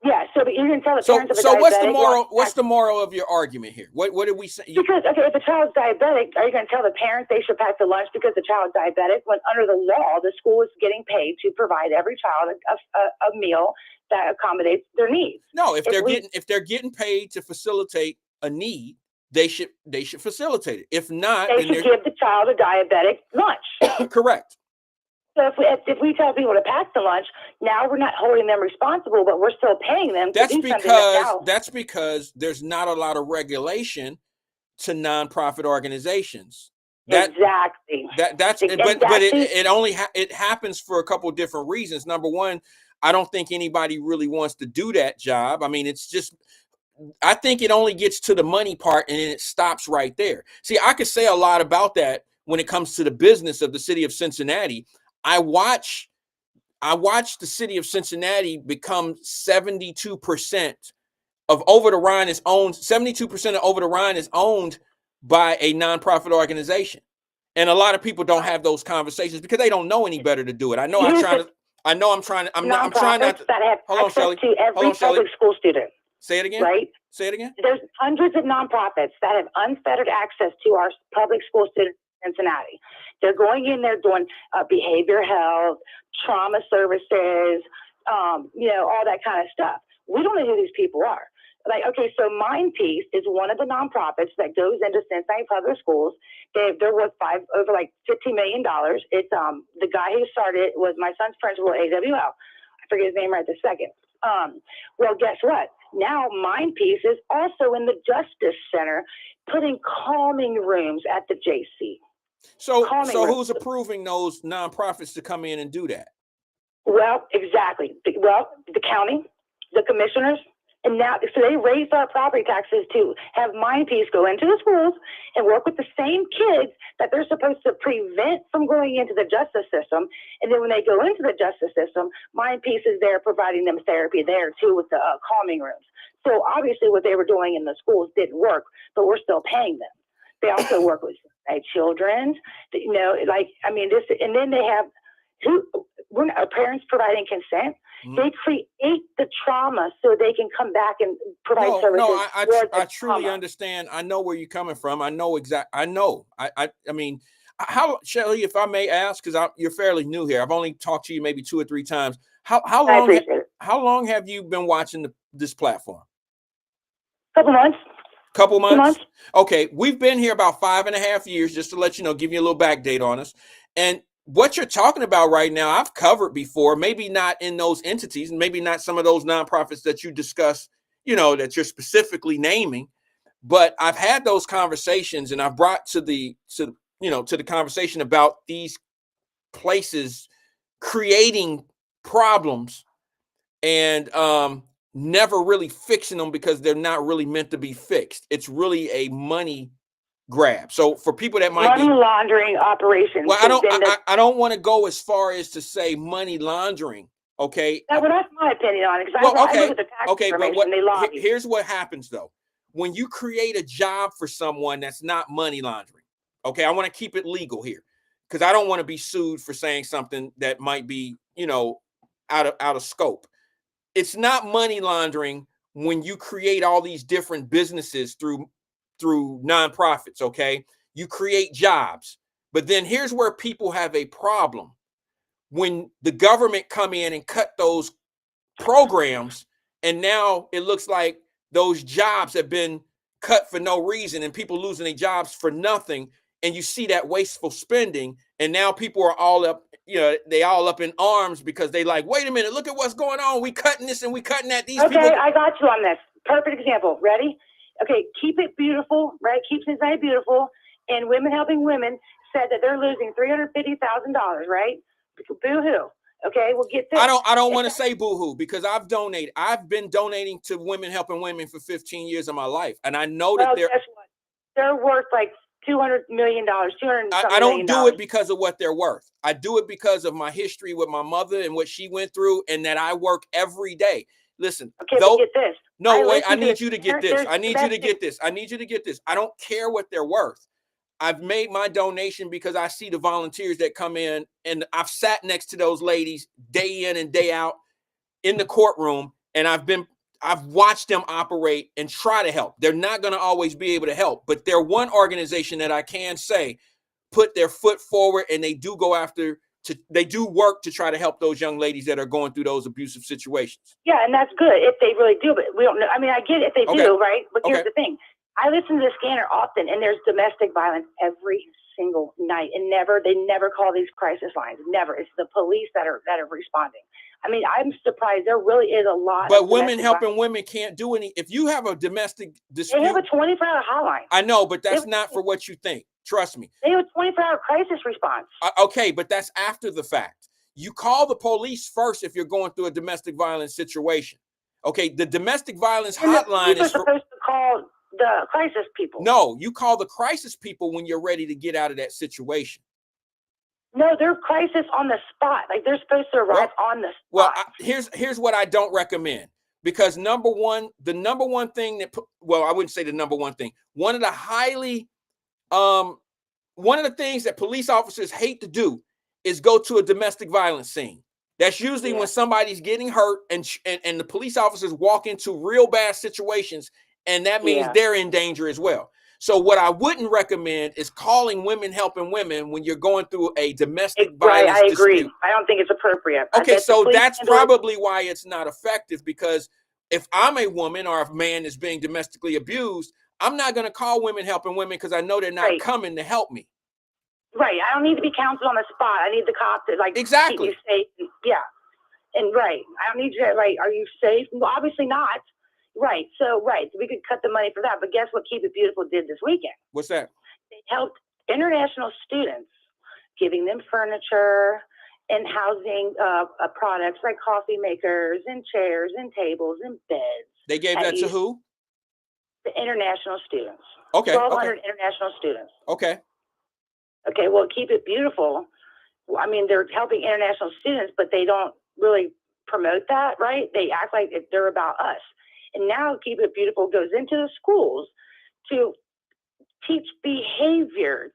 Yeah, so you can tell the parents of a diabetic. So what's the moral of your argument here? What did we say? Because if the child's diabetic, are you going to tell the parents they should pack the lunch because the child's diabetic? When under the law, the school is getting paid to provide every child a meal that accommodates their needs. No, if they're getting paid to facilitate a need, they should facilitate it. If not, they should give the child a diabetic lunch. Correct. So if we tell people to pack the lunch, now we're not holding them responsible, but we're still paying them to do something. That's because there's not a lot of regulation to nonprofit organizations. Exactly. It happens for a couple of different reasons. Number one, I don't think anybody really wants to do that job. I mean, I think it only gets to the money part and then it stops right there. See, I could say a lot about that when it comes to the business of the city of Cincinnati. I watch the city of Cincinnati become 72% of Over the Rhine is owned. 72% of Over the Rhine is owned by a nonprofit organization, and a lot of people don't have those conversations because they don't know any better to do it. I'm not trying to. That have hold on, Shelley. To every public school student. Say it again. Right. Say it again. There's hundreds of nonprofits that have unfettered access to our public school students in Cincinnati. They're going in there doing behavior health, trauma services, all that kind of stuff. We don't know who these people are. Like, okay, so Mind Peace is one of the nonprofits that goes into Cincinnati public schools. They're worth over $15 million. It's the guy who started it was my son's principal at AWL. I forget his name right this second. Well, guess what? Now Mind Peace is also in the Justice Center, putting calming rooms at the JC. So who's approving those nonprofits to come in and do that? Well, exactly. The county, the commissioners, and now so they raised our property taxes to have Mind Peace go into the schools and work with the same kids that they're supposed to prevent from going into the justice system. And then when they go into the justice system, Mind Peace is there providing them therapy there too with the calming rooms. So obviously what they were doing in the schools didn't work, but we're still paying them. They also work with children, and then they have parents providing consent. Mm-hmm. They create the trauma so they can come back and provide services. No, I truly understand. I know where you're coming from. I know I know. I mean, how, Shelley, if I may ask, because you're fairly new here. I've only talked to you maybe 2 or 3 times. How long have you been watching this platform? Couple months. Couple months? Okay, we've been here about 5.5 years, just to let you know, give you a little back date on us. And what you're talking about right now, I've covered before, maybe not in those entities, and maybe not some of those nonprofits that you discuss, that you're specifically naming, but I've had those conversations, and I've brought to the conversation about these places creating problems and never really fixing them because they're not really meant to be fixed. It's really a money grab. So for people that might money laundering operations. well, So then I don't want to go as far as to say money laundering. Okay. well, that's my opinion on it, because Well, I okay, look at the tax okay, but information. They lobby. here's what happens though. When you create a job for someone that's not money laundering, okay, I want to keep it legal here because I don't want to be sued for saying something that might be, you know, out of scope. It's not money laundering when you create all these different businesses through nonprofits, okay? You create jobs. But then here's where people have a problem. When the government come in and cut those programs, and now it looks like those jobs have been cut for no reason and people losing their jobs for nothing, and you see that wasteful spending, and now people are all up, you know, they all up in arms because they like, wait a minute, look at what's going on. We cutting this and we cutting that. These people. Okay, I got you on this. Perfect example. Ready? Okay, Keep It Beautiful, right? Keep Society Beautiful, and Women Helping Women said that they're losing $350,000, right? Boo-hoo. Okay, well, get this. I don't want to say boo-hoo because I've donated. I've been donating to Women Helping Women for 15 years of my life, and I know that guess what? They're worth like $200 million, I don't do it because of what they're worth. I do it because of my history with my mother and what she went through, and that I work every day. Listen, okay, but get this. No, wait, I need you to get this. I need you to get this. I need you to get this. I don't care what they're worth. I've made my donation because I see the volunteers that come in, and I've sat next to those ladies day in and day out in the courtroom, and I've watched them operate and try to help. They're not going to always be able to help, but they're one organization that I can say put their foot forward, and they do go after they do work to try to help those young ladies that are going through those abusive situations. Yeah, and that's good if they really do, but we don't know. I mean, I get it if they do, right? But here's the thing. I listen to the scanner often, and there's domestic violence every single night, and they never call these crisis lines. Never. It's the police that are responding. I mean, I'm surprised. There really is a lot. But Women Helping Women can't do any. If you have a domestic dispute, they have a 24-hour hotline. I know, but that's not for what you think. Trust me. They have a 24-hour crisis response. Okay, but that's after the fact. You call the police first if you're going through a domestic violence situation. Okay, the domestic violence hotline is supposed to call the crisis people. No, you call the crisis people when you're ready to get out of that situation. No, they're crisis on the spot. Like they're supposed to arrive on the spot. Well, here's what I don't recommend, because the number one thing that, well, I wouldn't say the number one thing. One of the things that police officers hate to do is go to a domestic violence scene. That's usually when somebody's getting hurt, and the police officers walk into real bad situations, and that means they're in danger as well. So what I wouldn't recommend is calling Women Helping Women when you're going through a domestic violence I agree. dispute. I don't think it's appropriate. Okay, so that's probably why it's not effective, because if I'm a woman or if a man is being domestically abused, I'm not going to call Women Helping Women because I know they're not coming to help me. Right. I don't need to be counseled on the spot. I need the cop to exactly keep you safe. Yeah. And I don't need you. Are you safe? Well, obviously not. Right. So we could cut the money for that. But guess what Keep It Beautiful did this weekend? What's that? They helped international students, giving them furniture and housing products like coffee makers and chairs and tables and beds. They gave that to who? The international students. Okay. 1,200 international students. Okay. Okay. Well, Keep It Beautiful. I mean, they're helping international students, but they don't really promote that, right? They act like they're about us. And now Keep It Beautiful goes into the schools to teach behavior.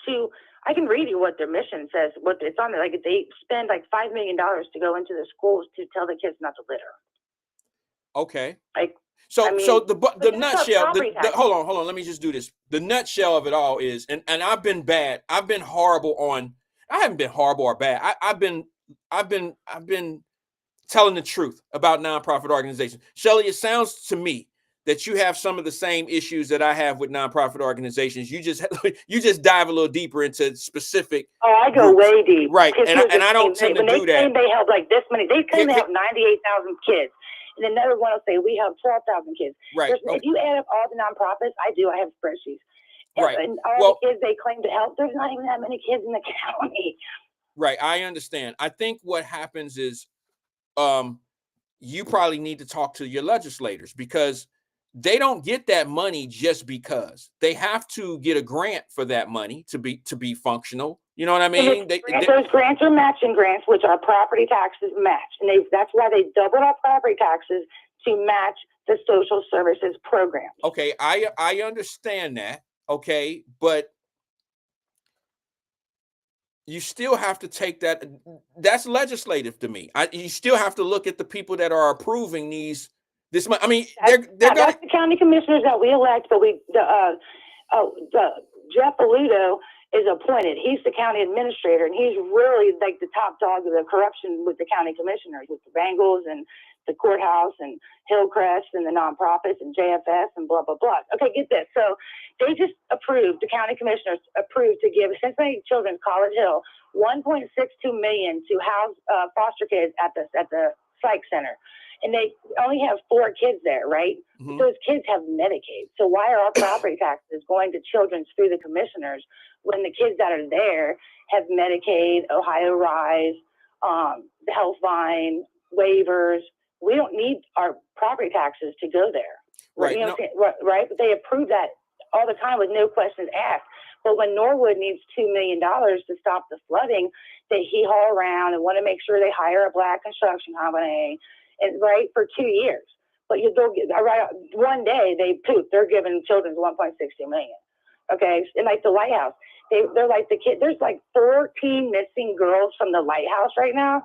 I can read you what their mission says, what it's on there. Like they spend like $5 million to go into the schools to tell the kids not to litter. Okay. So the nutshell. Hold on. Let me just do this. The nutshell of it all is, and I've been bad. I've been horrible on. I haven't been horrible or bad. I've been telling the truth about nonprofit organizations. Shelly, it sounds to me that you have some of the same issues that I have with nonprofit organizations. You just dive a little deeper into specific. Oh, I go way deep. Right, and I don't tend to do that. When they help like this many, they claim to help 98,000 kids. And another one will say, we help 12,000 kids. Right. If you add up all the nonprofits, I have spreadsheets. Right. And all the kids they claim to help, there's not even that many kids in the county. Right, I understand. I think what happens is you probably need to talk to your legislators, because they don't get that money just because. They have to get a grant for that money to be functional. You know what I mean? Those grants are matching grants, which are property taxes match, and that's why they doubled our property taxes to match the social services program. Okay, I understand that. Okay, but you still have to take that. That's legislative to me. You still have to look at the people that are approving this money. I mean, that's the county commissioners that we elect, but Jeff Aludo is appointed. He's the county administrator, and he's really like the top dog of the corruption with the county commissioners, with the Bengals and the courthouse and Hillcrest and the nonprofits and JFS and blah, blah, blah. Okay, get this. So they just approved, the county commissioners approved to give Cincinnati Children's College Hill $1.62 million to house foster kids at the psych center. And they only have 4 kids there, right? Mm-hmm. Those kids have Medicaid. So why are our property taxes going to children's through the commissioners when the kids that are there have Medicaid, Ohio Rise, the Healthline, waivers? We don't need our property taxes to go there. Right. You know right? But they approve that all the time with no questions asked. But when Norwood needs $2 million to stop the flooding, they hee-haw around and want to make sure they hire a black construction company, and right, for 2 years. But they'll get right one day they poop. They're giving children's $1.60 million. Okay, and like the lighthouse, they're like the kid. There's like 14 missing girls from the lighthouse right now,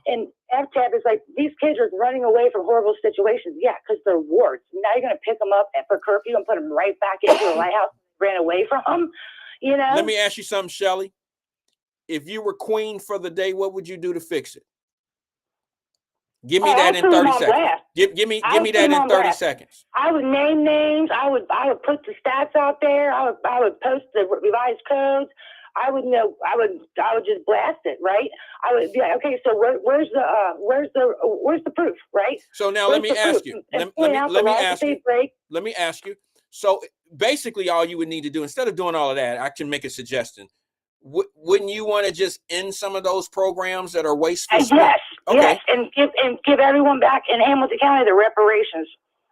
and FTAB is like, these kids are running away from horrible situations. Yeah, because they're wards. Now you're gonna pick them up for curfew and put them right back into the lighthouse. Ran away from them, you know. Let me ask you something, Shelley. If you were queen for the day, what would you do to fix it? Give me that in 30 seconds. Give me that in 30 seconds. I would name names. I would put the stats out there. I would post the revised codes. I would just blast it, right? I would be like, okay, so where's the proof, right? So now let me ask you. Let me ask you. So basically, all you would need to do, instead of doing all of that, I can make a suggestion. Wouldn't you want to just end some of those programs that are wasteful? Yes, okay. Yes, and give everyone back in Hamilton County the reparations.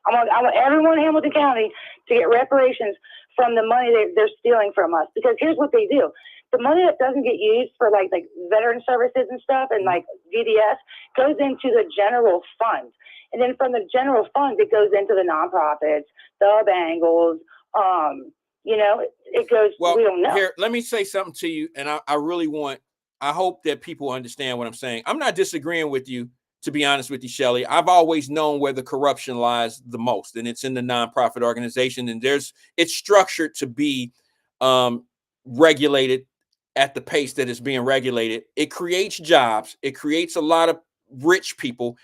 I want everyone in Hamilton County to get reparations from the money they're stealing from us. Because here's what they do: the money that doesn't get used for like veteran services and stuff, and like VDS, goes into the general fund, and then from the general fund it goes into the nonprofits, the Bengals. You know, it goes, well, we don't know. Here, let me say something to you. And I hope that people understand what I'm saying. I'm not disagreeing with you, to be honest with you, Shelley. I've always known where the corruption lies the most, and it's in the nonprofit organization. And it's structured to be regulated at the pace that it's being regulated. It creates jobs. It creates a lot of rich people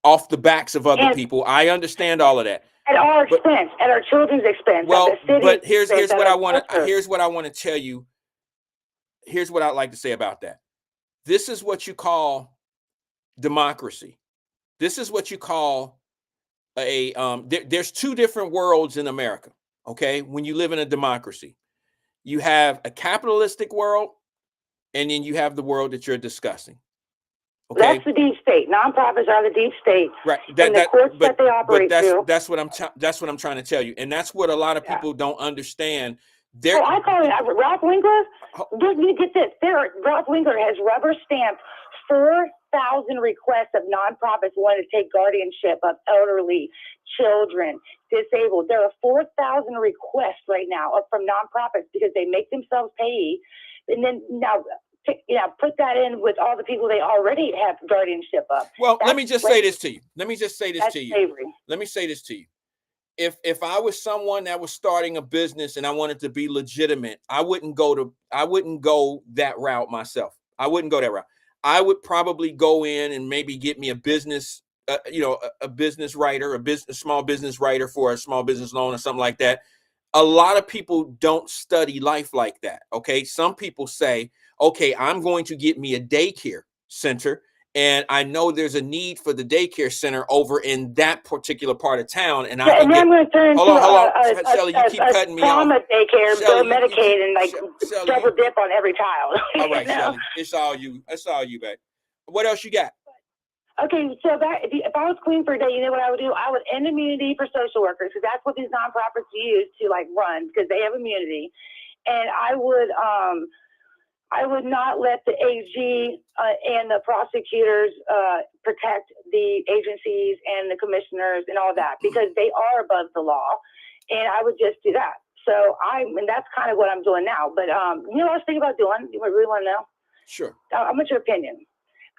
off the backs of other people. I understand all of that. At our expense, at our children's expense. Well, but here's what I want to tell you. Here's what I'd like to say about that. This is what you call democracy. This is what you call there's 2 different worlds in America. Okay, when you live in a democracy, you have a capitalistic world, and then you have the world that you're discussing. Okay. That's the deep state. Nonprofits are the deep state. Right. The courts that they operate through. That's what I'm trying to tell you, and that's what a lot of people don't understand. I call it Ralph Winkler. You get this. Ralph Winkler has rubber stamped 4,000 requests of nonprofits wanting to take guardianship of elderly, children, disabled. There are 4,000 requests right now from nonprofits because they make themselves pay, and then now. Put that in with all the people they already have guardianship of. Well, let me just say this to you. Let me say this to you. If I was someone that was starting a business and I wanted to be legitimate, I wouldn't go that route myself. I wouldn't go that route. I would probably go in and maybe get me a business, a business writer, a small business writer for a small business loan or something like that. A lot of people don't study life like that. Okay. Some people say, okay, I'm going to get me a daycare center, and I know there's a need for the daycare center over in that particular part of town. And I'm going to turn hold on, Shelley, you keep cutting me off. Daycare, Shelley, Medicaid, and double dip on every child. All right, Shelley, it's all you. It's all you, babe. What else you got? Okay, so if I was queen for a day, you know what I would do? I would end immunity for social workers, because that's what these nonprofits use to like run, because they have immunity. And I would not let the AG and the prosecutors protect the agencies and the commissioners and all that, because they are above the law. And I would just do that. So and that's kind of what I'm doing now. But you know what I was thinking about doing? You really want to know? Sure. I want your opinion.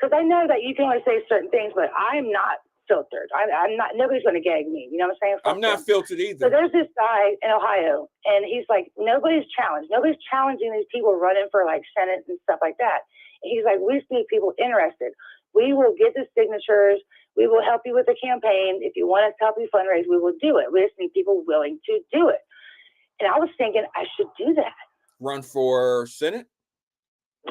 Because I know that you can only say certain things, but I'm not filtered. I'm not, nobody's going to gag me. You know what I'm saying? I'm not filtered either. So there's this guy in Ohio, and he's like, nobody's challenged. Nobody's challenging these people running for like Senate and stuff like that. And he's like, we just need people interested. We will get the signatures. We will help you with the campaign. If you want us to help you fundraise, we will do it. We just need people willing to do it. And I was thinking I should do that. Run for Senate?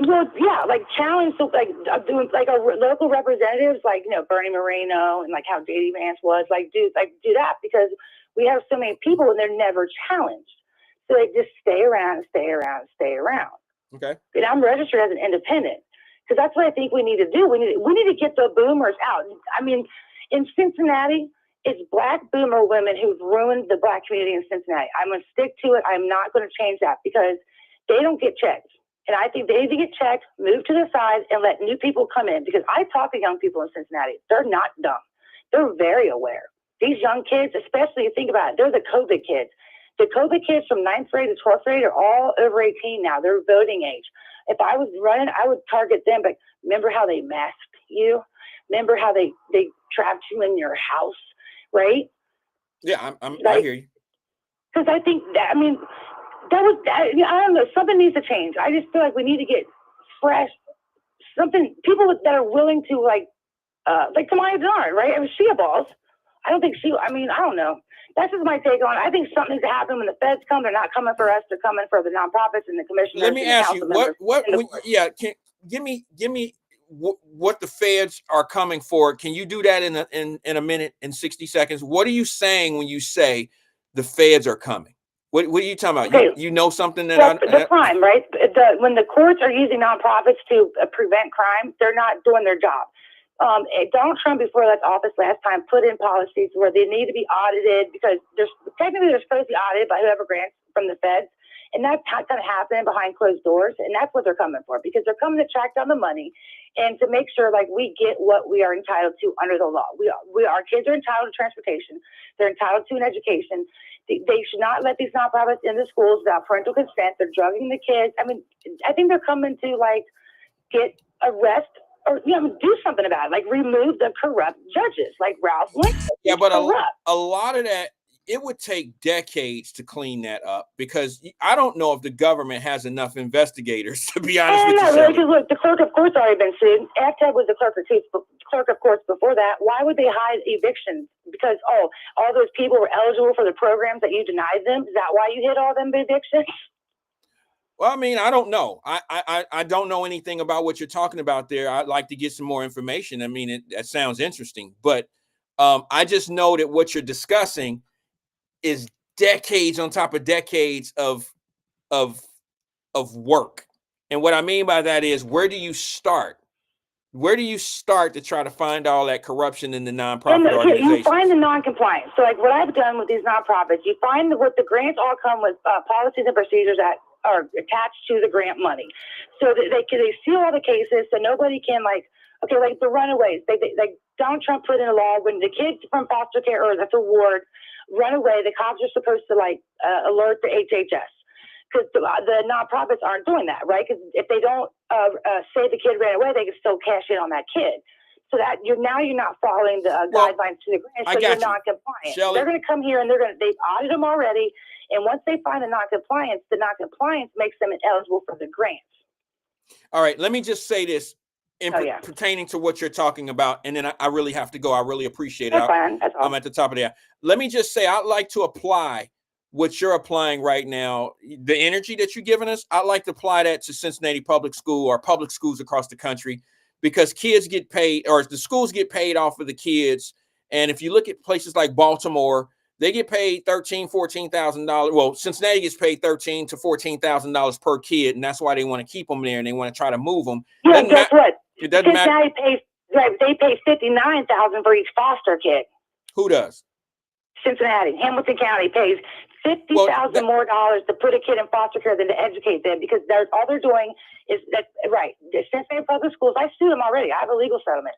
Well, yeah, like challenge, like doing like our local representatives, like, you know, Bernie Moreno and like how J.D. Vance was, do that, because we have so many people and they're never challenged. So they just stay around and stay around and stay around. Okay. And I'm registered as an independent, because that's what I think we need to do. We need to get the boomers out. I mean, in Cincinnati, it's Black boomer women who've ruined the Black community in Cincinnati. I'm going to stick to it. I'm not going to change that, because they don't get checked. And I think they need to get checked, move to the side, and let new people come in. Because I talk to young people in Cincinnati. They're not dumb. They're very aware. These young kids, especially, think about it, they're the COVID kids. The COVID kids from 9th grade to 12th grade are all over 18 now. They're voting age. If I was running, I would target them. But remember how they masked you? Remember how they trapped you in your house, right? Yeah, I hear you. Because I think that, I mean, I don't know, something needs to change. I just feel like we need to get fresh, people that are willing to like Tamaya Denard, right? I mean, she balls. I don't know. That's just my take on it. I think something needs to happen when the feds come. They're not coming for us. They're coming for the nonprofits and the commissioners. Let me ask you, give me what the feds are coming for. Can you do that in a minute, in 60 seconds? What are you saying when you say the feds are coming? What are you talking about? Okay. You know something that the crime, right? When the courts are using nonprofits to prevent crime, they're not doing their job. Donald Trump, before he left office last time, put in policies where they need to be audited, because they're supposed to be audited by whoever grants from the feds. And that's kind of happening behind closed doors. And that's what they're coming for, because they're coming to track down the money and to make sure like we get what we are entitled to under the law. Our kids are entitled to transportation. They're entitled to an education. They should not let these nonprofits in the schools without parental consent. They're drugging the kids. I mean, I think they're coming to like get arrest or do something about it, like remove the corrupt judges, like Ralph Lincoln. Yeah, but a lot of that, it would take decades to clean that up, because I don't know if the government has enough investigators, to be honest with you. Really, look, the clerk of courts already been sued. AFTEB was the clerk of courts before that. Why would they hide evictions? Because all those people were eligible for the programs that you denied them. Is that why you hid all them evictions? Well, I mean, I don't know. I don't know anything about what you're talking about there. I'd like to get some more information. I mean, that sounds interesting, but I just know that what you're discussing is decades on top of decades of work. And what I mean by that is, where do you start? Where do you start to try to find all that corruption in the nonprofit organizations? You find the non-compliance. So like what I've done with these nonprofits, you find what the grants all come with policies and procedures that are attached to the grant money. So they seal all the cases so nobody can like the runaways. They Donald Trump put in a law when the kids from foster care or that's a ward run away, the cops are supposed to alert the HHS. Because the nonprofits aren't doing that, right? Because if they don't say the kid ran away, they can still cash in on that kid. So that you're not following the guidelines to the grant, so you're non-compliant. They're going to come here and they've audited them already, and once they find the non-compliance makes them ineligible for the grants. All right, let me just say this pertaining to what you're talking about, and then I really have to go. I really appreciate it. I'm at the top of the hour. Let me just say, I'd like to apply what you're applying right now, the energy that you're giving us. I'd like to apply that to Cincinnati Public School or public schools across the country, because kids get paid, or the schools get paid off of the kids. And if you look at places like Baltimore, they get paid $13,000, $14,000. Well, Cincinnati gets paid $13,000 to $14,000 per kid, and that's why they want to keep them there and they want to try to move them. Yeah, guess what? It doesn't matter. Right, they pay $59,000 for each foster kid. Who does? Cincinnati, Hamilton County pays $50,000 more dollars to put a kid in foster care than to educate them, because all they're doing is that. Right, the Cincinnati Public Schools. I sued them already. I have a legal settlement.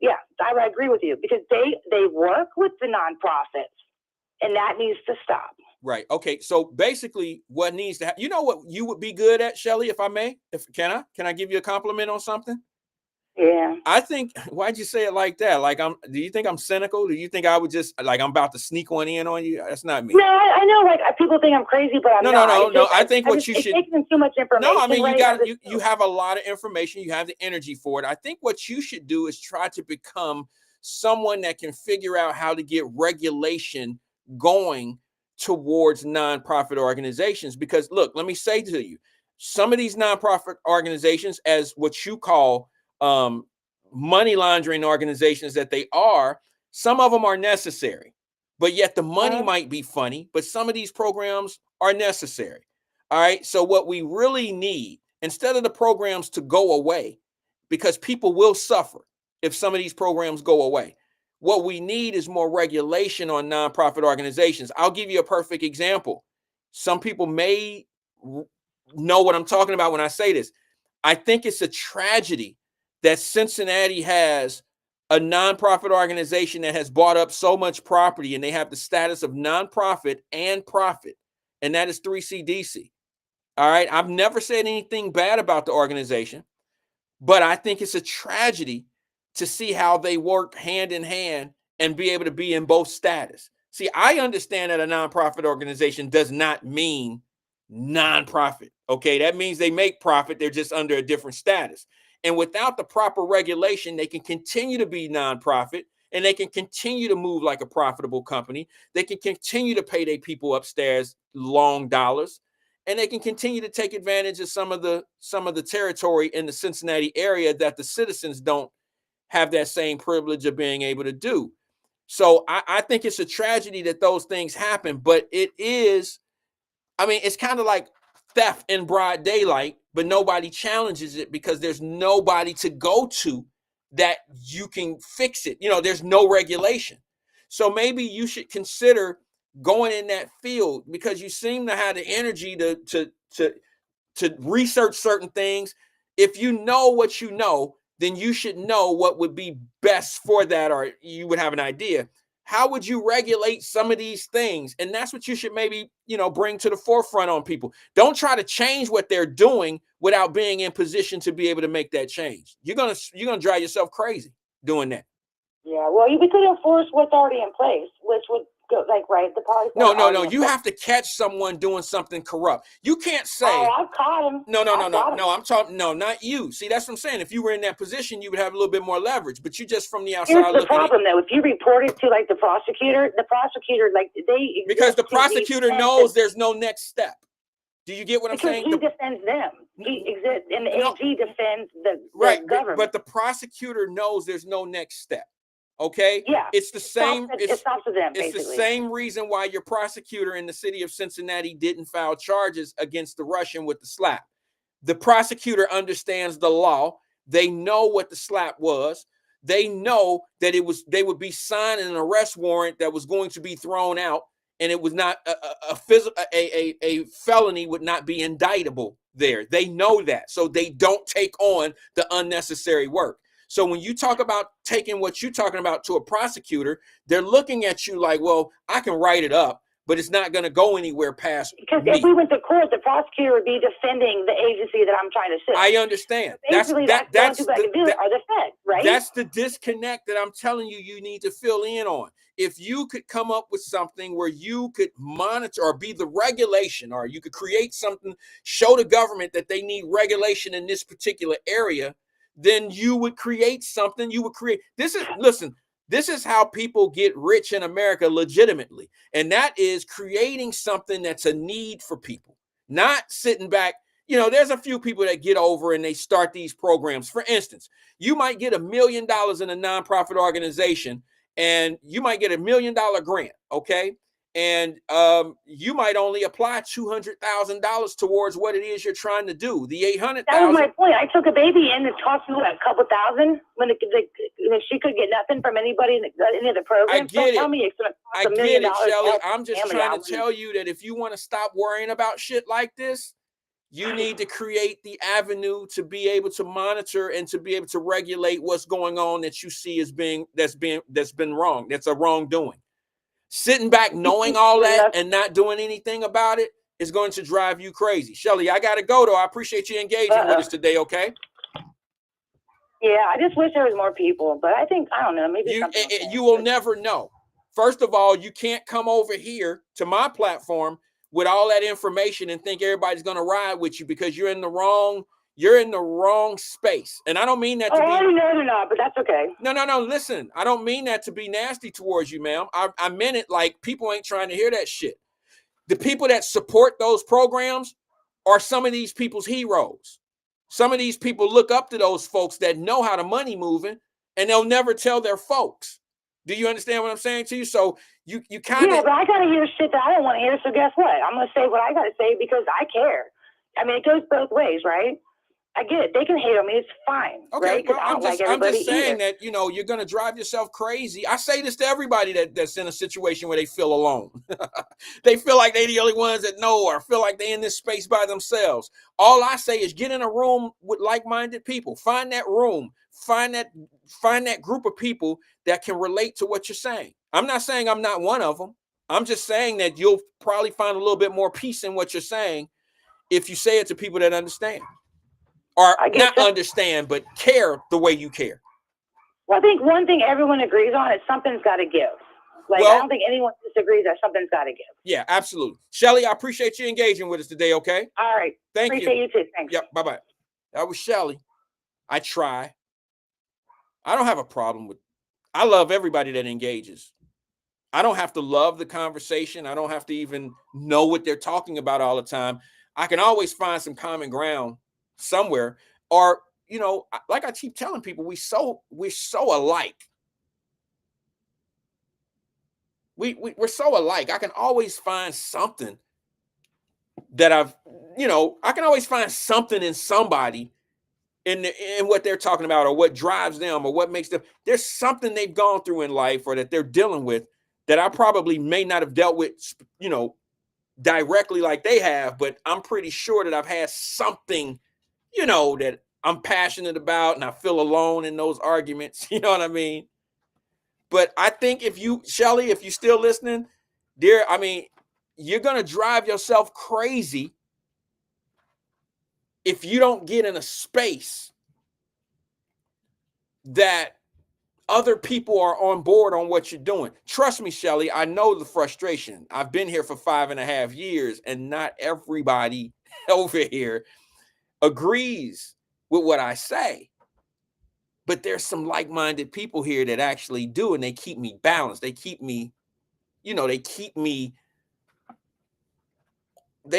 Yeah, I agree with you, because they work with the nonprofits, and that needs to stop. Right. Okay. So basically, what needs to happen? You know what you would be good at, Shelley, if I may? Can I give you a compliment on something? Yeah. I think. Why'd you say it like that? Like do you think I'm cynical? Do you think I would just like I'm about to sneak one in on you? That's not me. No, I know. Like people think I'm crazy, but I'm not. No. I think what you should. It's taking too much information. No, I mean right? you have a lot of information. You have the energy for it. I think what you should do is try to become someone that can figure out how to get regulation going towards nonprofit organizations. Because look, let me say to you, some of these nonprofit organizations, as what you call money laundering organizations that they are, some of them are necessary, but yet the money might be funny, but some of these programs are necessary. All right. So what we really need, instead of the programs to go away, because people will suffer if some of these programs go away, what we need is more regulation on nonprofit organizations. I'll give you a perfect example. Some people may know what I'm talking about when I say this. I think it's a tragedy that Cincinnati has a nonprofit organization that has bought up so much property, and they have the status of nonprofit and profit, and that is 3CDC. All right. I've never said anything bad about the organization, but I think it's a tragedy to see how they work hand in hand and be able to be in both status. See, I understand that a nonprofit organization does not mean nonprofit. Okay. That means they make profit. They're just under a different status. And without the proper regulation, they can continue to be nonprofit, and they can continue to move like a profitable company. They can continue to pay their people upstairs long dollars, and they can continue to take advantage of some of the territory in the Cincinnati area that the citizens don't have that same privilege of being able to do. So I think it's a tragedy that those things happen, but it is, I mean, it's kind of like theft in broad daylight, but nobody challenges it because there's nobody to go to that you can fix it. There's no regulation. So maybe you should consider going in that field, because you seem to have the energy to research certain things. If you know what you know, then you should know what would be best for that, or you would have an idea. How would you regulate some of these things? And that's what you should maybe, bring to the forefront on people. Don't try to change what they're doing without being in position to be able to make that change. You're gonna drive yourself crazy doing that. Yeah, well, we could enforce what's already in place, which would go the policy. No. You have to catch someone doing something corrupt. You can't say. Oh, I've caught him. No. I'm talking. No, not you. See, that's what I'm saying. If you were in that position, you would have a little bit more leverage. But you just from the outside. Here's the problem, though. If you report it to the prosecutor, because the prosecutor knows there's no next step. Do you get what I'm saying? He defends them. He exists, and the AG defends the government. But the prosecutor knows there's no next step. Okay. Yeah. It's the same. It stops with them. It's basically the same reason why your prosecutor in the city of Cincinnati didn't file charges against the Russian with the slap. The prosecutor understands the law. They know what the slap was. They know that they would be signing an arrest warrant that was going to be thrown out, and it was not a felony would not be indictable there. They know that, so they don't take on the unnecessary work. So when you talk about taking what you're talking about to a prosecutor, they're looking at you like, well, I can write it up, but it's not going to go anywhere past because if we went to court, the prosecutor would be defending the agency that I'm trying to sue. I understand. That's the feds, right? That's the disconnect that I'm telling you need to fill in on. If you could come up with something where you could monitor or be the regulation, or you could create something, show the government that they need regulation in this particular area, then you would create something. This is how people get rich in America legitimately. And that is creating something that's a need for people, not sitting back. There's a few people that get over and they start these programs. For instance, you might get $1 million in a nonprofit organization, and you might get $1 million grant. Okay. And you might only apply $200,000 towards what it is you're trying to do. The 800,000. That was my point. I took a baby in. It cost me a couple thousand when she could get nothing from anybody in any of the programs. I get Don't tell me it's going to cost I $1 million. get it, Shelly. I'm just trying to tell you that if you want to stop worrying about shit like this, you need to create the avenue to be able to monitor and to be able to regulate what's going on that you see as that's been wrong. That's a wrongdoing. Sitting back knowing all that and not doing anything about it is going to drive you crazy. Shelly, I got to go, though. I appreciate you engaging with us today, okay? Yeah, I just wish there was more people. But I think, I don't know, maybe you will never know. First of all, you can't come over here to my platform with all that information and think everybody's going to ride with you because you're in the wrong space. And I don't mean that to be. I already know they're not, but that's okay. No. Listen, I don't mean that to be nasty towards you, ma'am. I meant it like people ain't trying to hear that shit. The people that support those programs are some of these people's heroes. Some of these people look up to those folks that know how the money moving, and they'll never tell their folks. Do you understand what I'm saying to you? So you kind of. Yeah, but I got to hear shit that I don't want to hear. So guess what? I'm going to say what I got to say because I care. I mean, it goes both ways, right? I get it. They can hate on me. It's fine. Okay, right? well, I'm just saying that, you're going to drive yourself crazy. I say this to everybody that's in a situation where they feel alone. They feel like they're the only ones that know or feel like they're in this space by themselves. All I say is get in a room with like-minded people. Find that room. Find that group of people that can relate to what you're saying. I'm not saying I'm not one of them. I'm just saying that you'll probably find a little bit more peace in what you're saying if you say it to people that understand. Or not understand, but care the way you care. Well, I think one thing everyone agrees on is something's got to give. I don't think anyone disagrees that something's got to give. Yeah, absolutely. Shelly, I appreciate you engaging with us today, okay? All right. Thank you. Appreciate you too. Thanks. Yep, bye-bye. That was Shelly. I try. I don't have a problem with. I love everybody that engages. I don't have to love the conversation. I don't have to even know what they're talking about all the time. I can always find some common ground somewhere, or like I keep telling people, we're so alike. We're so alike. I can always find something that I can always find something in somebody in what they're talking about, or what drives them, or what makes them. There's something they've gone through in life or that they're dealing with that I probably may not have dealt with, directly like they have, but I'm pretty sure that I've had something, that I'm passionate about, and I feel alone in those arguments. You know what I mean? But I think Shelly, if you're still listening, dear, you're going to drive yourself crazy if you don't get in a space that other people are on board on what you're doing. Trust me, Shelly, I know the frustration. I've been here for 5.5 years, and not everybody over here agrees with what I say. But there's some like-minded people here that actually do, and they keep me balanced. They keep me, they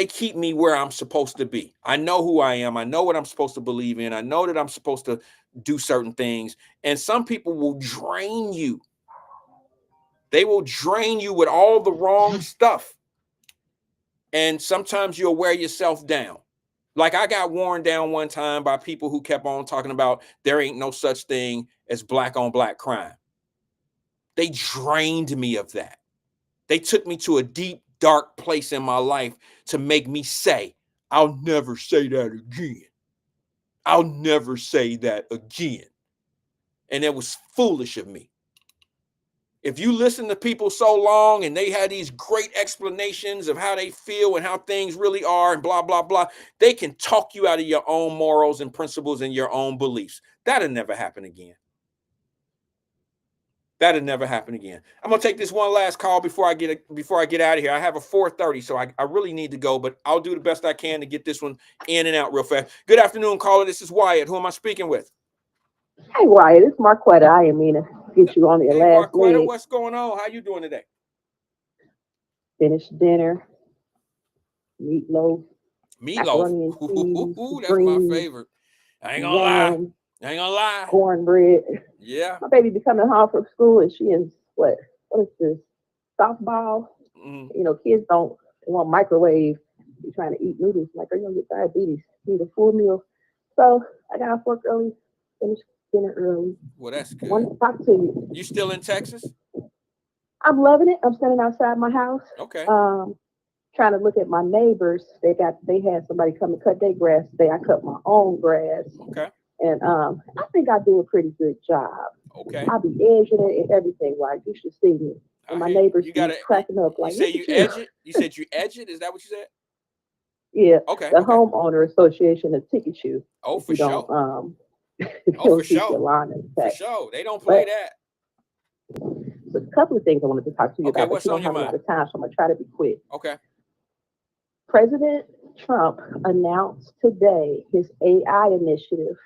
keep me where I'm supposed to be. I know who I am. I know what I'm supposed to believe in. I know that I'm supposed to do certain things. And some people will drain you. They will drain you with all the wrong stuff. And sometimes you'll wear yourself down. Like I got worn down one time by people who kept on talking about there ain't no such thing as black on black crime. They drained me of that. They took me to a deep, dark place in my life to make me say, I'll never say that again. I'll never say that again. And it was foolish of me. If you listen to people so long and they had these great explanations of how they feel and how things really are and blah, blah, blah, they can talk you out of your own morals and principles and your own beliefs. That'll never happen again. That'll never happen again. I'm gonna take this one last call before I get out of here. I have a 4:30, so I really need to go, but I'll do the best I can to get this one in and out real fast. Good afternoon, caller. This is Wyatt. Who am I speaking with? Hey, Wyatt. It's Marquetta. I didn't mean to get you on your last Marquetta, leg. what's going on? How you doing today? Finished dinner. Meatloaf. Meatloaf. Ooh, that's my favorite. I ain't gonna lie. Cornbread. Yeah. My baby be coming home from school and she is what is this? Softball. You know, kids don't want microwave. You're trying to eat noodles. Like, are you gonna get diabetes? You need a full meal. So I got off work early, finished dinner early. Well, that's good. Want to talk to you. You still in Texas? I'm loving it. I'm standing outside my house. Okay. Trying to look at my neighbors. They had somebody come and cut their grass today. I cut my own grass. Okay. And I think I do a pretty good job. Okay. I be edging it and everything. Like, you should see me. And my neighbors be cracking up. Like, you say you edge it? You said you edge it? Is that what you said? Yeah. Okay. The homeowner association will ticket you. Oh, for sure. For sure. For sure. They don't play that. So a couple of things I wanted to talk to you about. What's but you on don't your have mind? a lot of time, so I'm gonna try to be quick. Okay. President Trump announced today his AI initiative.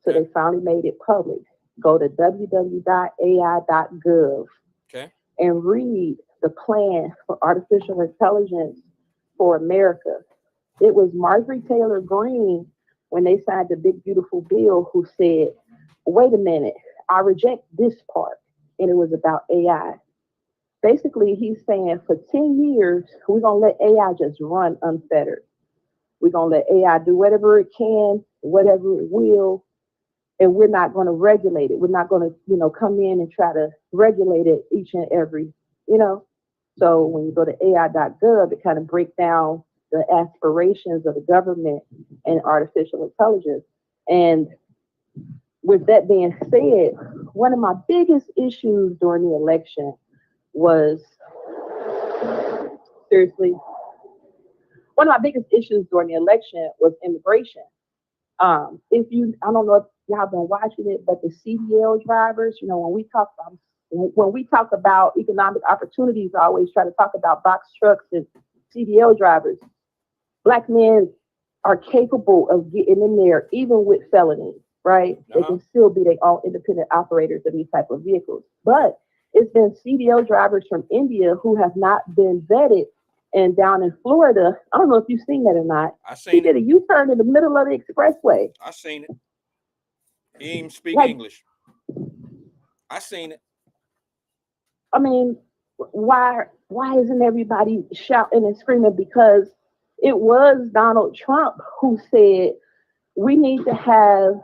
So they finally made it public. Go to www.ai.gov and read the plan for artificial intelligence for America. It was Marjorie Taylor Greene, when they signed the big beautiful bill, who said, wait a minute, I reject this part. And it was about AI. Basically, he's saying for 10 years, we're going to let AI just run unfettered. We're going to let AI do whatever it can, whatever it will, and we're not going to regulate it. We're not going to, come in and try to regulate it each and every, So when you go to AI.gov, it kind of breaks down the aspirations of the government and artificial intelligence. And with that being said, one of my biggest issues during the election was, one of my biggest issues during the election was immigration. I don't know if y'all been watching it, but the CDL drivers, when we talk about economic opportunities, I always try to talk about box trucks and CDL drivers. Black men are capable of getting in there, even with felonies, right? They can still be their own independent operators of these type of vehicles. But it's been CDL drivers from India who have not been vetted. And down in Florida, I don't know if you've seen that or not. He did a U-turn in the middle of the expressway. I seen it. He didn't even speak English. I seen it. I mean, why isn't everybody shouting and screaming? Because it was Donald Trump who said we need to have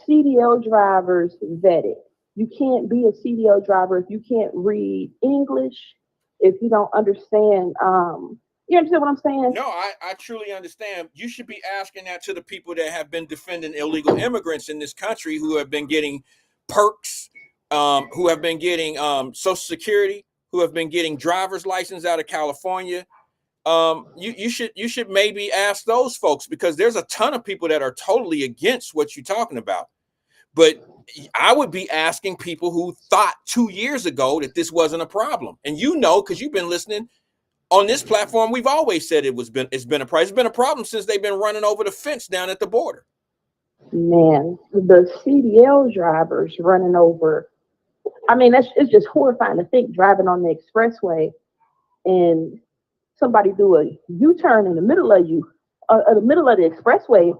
CDL drivers vetted. You can't be a CDL driver if you can't read English, if you don't understand. You understand what I'm saying? No, I truly understand. You should be asking that to the people that have been defending illegal immigrants in this country, who have been getting perks, who have been getting Social Security, who have been getting driver's license out of California. You should maybe ask those folks, because there's a ton of people that are totally against what you're talking about. But I would be asking people who thought 2 years ago that this wasn't a problem. And because you've been listening on this platform, we've always said it's been a problem. It's been a problem since they've been running over the fence down at the border. Man, the CDL drivers running over. I mean, it's just horrifying to think, driving on the expressway and somebody do a U-turn in the middle of the middle of the expressway,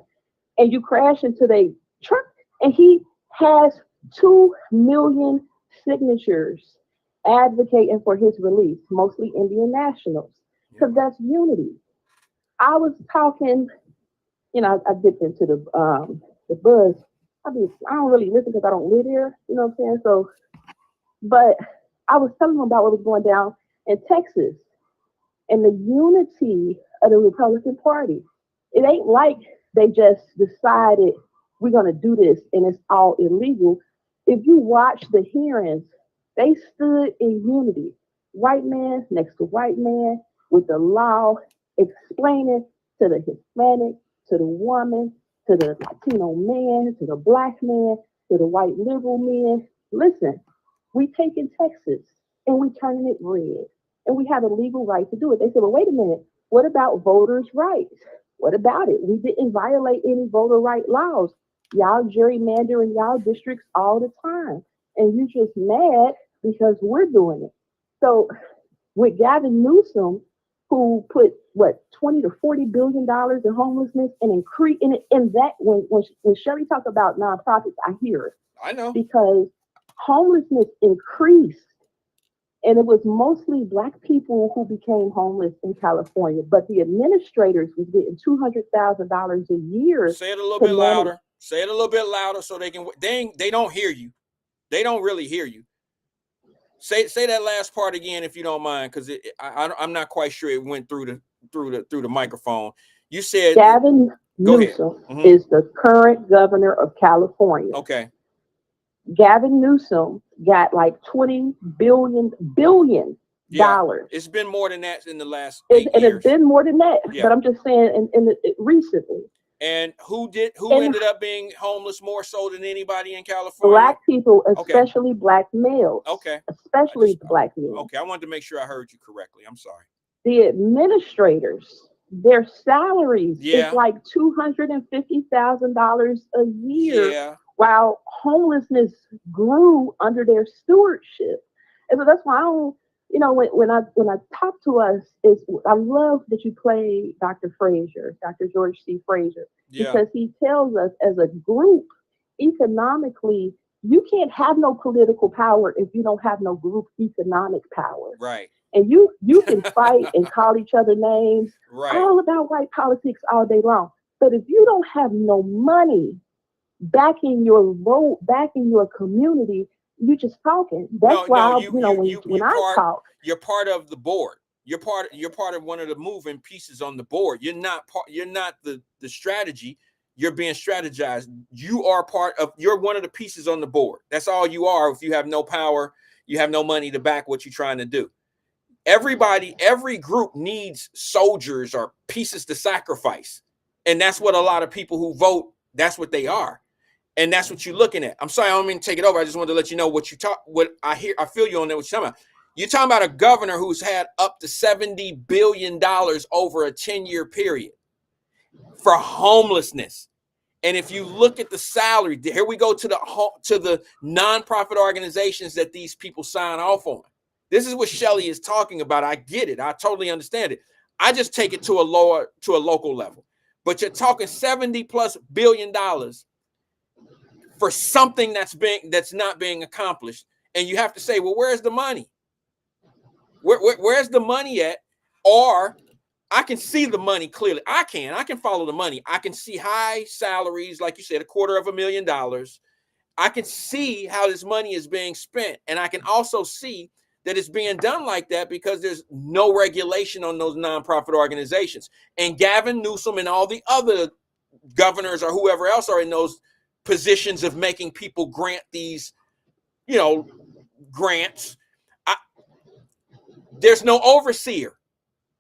and you crash into their truck. And he has 2 million signatures advocating for his release, mostly Indian nationals, because that's unity. I was talking, I dipped into the buzz. I don't really listen because I don't live here, you know what I'm saying? So, but I was telling them about what was going down in Texas and the unity of the Republican Party. It ain't like they just decided we're going to do this and it's all illegal. If you watch the hearings, they stood in unity. White man next to white man with the law, explaining to the Hispanic, to the woman, to the Latino man, to the black man, to the white liberal man. Listen, we taking Texas and we turning it red. And we have a legal right to do it. They said, well, wait a minute. What about voters' rights? What about it? We didn't violate any voter right laws. Y'all gerrymander in y'all districts all the time. And you just mad because we're doing it. So with Gavin Newsom, who put $20 to $40 billion in homelessness and increase in that, when Sherry talks about nonprofits, I hear it. I know. Because homelessness increased And it was mostly Black people who became homeless in California, but the administrators was getting $200,000 a year Say it a little to bit manage. louder. Say it a little bit louder so they can. They don't hear you. They don't really hear you. Say that last part again if you don't mind, because I'm not quite sure it went through the microphone. You said Gavin go ahead. Newsom is the current governor of California. Okay. Gavin Newsom got like $20 billion. Yeah, it's been more than that in the last 8 years. And it's been more than that. Yeah. But I'm just saying, recently. And who ended up being homeless more so than anybody in California? Black people, especially Black males. Okay. Especially Black men. Okay, I wanted to make sure I heard you correctly. I'm sorry. The administrators, their salaries is like $250,000 a year. Yeah. While homelessness grew under their stewardship. And so that's why I don't, when I talk to us, I love that you play Dr. Frazier, Dr. George C. Frazier, because he tells us as a group, economically, you can't have no political power if you don't have no group economic power. Right. And you can fight and call each other names, all about white politics all day long. But if you don't have no money backing your vote, backing your community, you just talking. That's why when I talk, you're part of the board. You're part of one of the moving pieces on the board. You're not the strategy. You're being strategized. You're one of the pieces on the board. That's all you are. If you have no power, you have no money to back what you're trying to do. Every group needs soldiers or pieces to sacrifice. And that's what a lot of people who vote, that's what they are. And that's what you're looking at. I'm sorry, I don't mean to take it over. I just wanted to let you know what I hear. I feel you on that. What you're talking about. You're talking about a governor who's had up to $70 billion over a 10-year period for homelessness. And if you look at the salary, here we go to the nonprofit organizations that these people sign off on. This is what Shelley is talking about. I get it. I totally understand it. I just take it to a local level. But you're talking $70+ billion for something that's not being accomplished. And you have to say, well, where's the money? Where's the money at? Or I can see the money clearly. I can follow the money. I can see high salaries, like you said, $250,000. I can see how this money is being spent. And I can also see that it's being done like that because there's no regulation on those nonprofit organizations. And Gavin Newsom and all the other governors or whoever else are in those positions of making people grant these, grants. There's no overseer.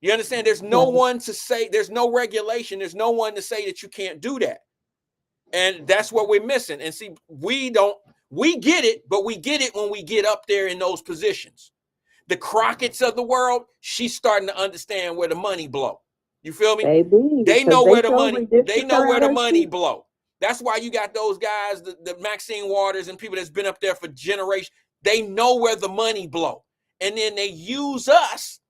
You understand? There's no one to say, there's no regulation. There's no one to say that you can't do that. And that's what we're missing. And see, we get it, but we get it when we get up there in those positions. The Crockett's of the world, she's starting to understand where the money blow. You feel me? Baby, they know where the money blow. That's why you got those guys, the Maxine Waters and people that's been up there for generations. They know where the money blow. And then they use us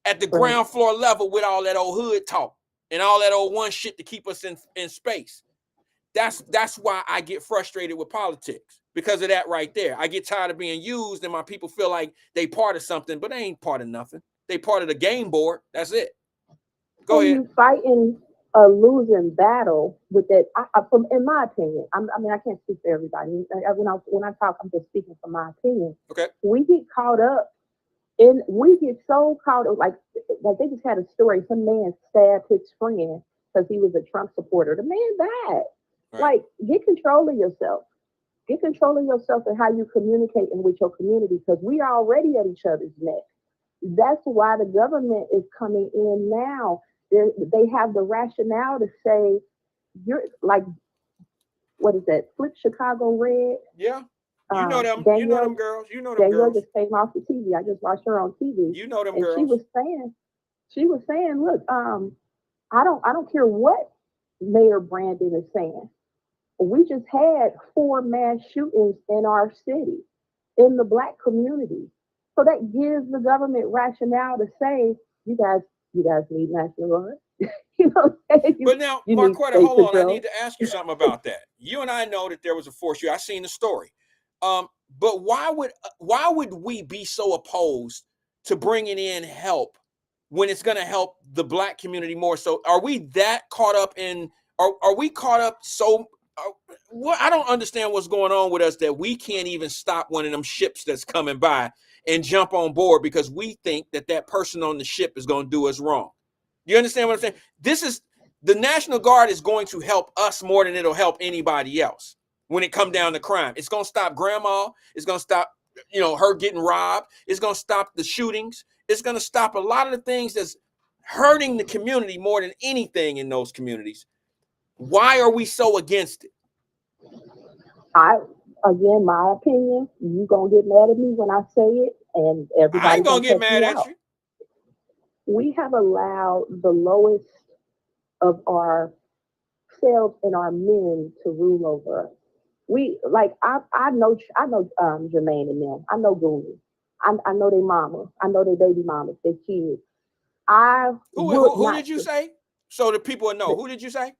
at the ground floor level with all that old hood talk and all that old one shit to keep us in space. That's why I get frustrated with politics, because of that right there. I get tired of being used and my people feel like they part of something, but they ain't part of nothing. They part of the game board. That's it. Go ahead. You fighting a losing battle with that. In my opinion, I can't speak for everybody. When I talk, I'm just speaking from my opinion. Okay. We get so caught up, like they just had a story. Some man stabbed his friend because he was a Trump supporter. The man died. Right. Like, get control of yourself. Get control of yourself and how you communicating with your community, because we are already at each other's neck. That's why the government is coming in now. They have the rationale to say, you're like, what is that? Flip Chicago Red. Yeah. You know them. Danielle, you know them girls. You know them Danielle girls. just came off the TV. I just watched her on TV. You know them and girls. She was saying, look, I don't care what Mayor Brandon is saying. We just had 4 mass shootings in our city, in the Black community. So that gives the government rationale to say, you guys need national guard. You know what I'm saying? But now, Marquetta, hold on. I need to ask you something about that. You and I know that there was a force shooting. I seen the story. But But why would we be so opposed to bringing in help when it's going to help the black community more? So are we that caught up in, are we caught up so, what, I don't understand what's going on with us that we can't even stop one of them ships that's coming by and jump on board because we think that that person on the ship is going to do us wrong. You understand what I'm saying? The National Guard is going to help us more than it'll help anybody else when it come down to crime. It's going to stop grandma. It's going to stop, her getting robbed. It's going to stop the shootings. It's going to stop a lot of the things that's hurting the community more than anything in those communities. Why are we so against it? Again, my opinion, you gonna get mad at me when I say it, and everybody I ain't gonna get cut mad me at out. you. We have allowed the lowest of ourselves and our men to rule over us. I know Jermaine and them. I know Goonie. I know their mama. I know their baby mamas, their kids. Who did you say? So the people know. Who did you say?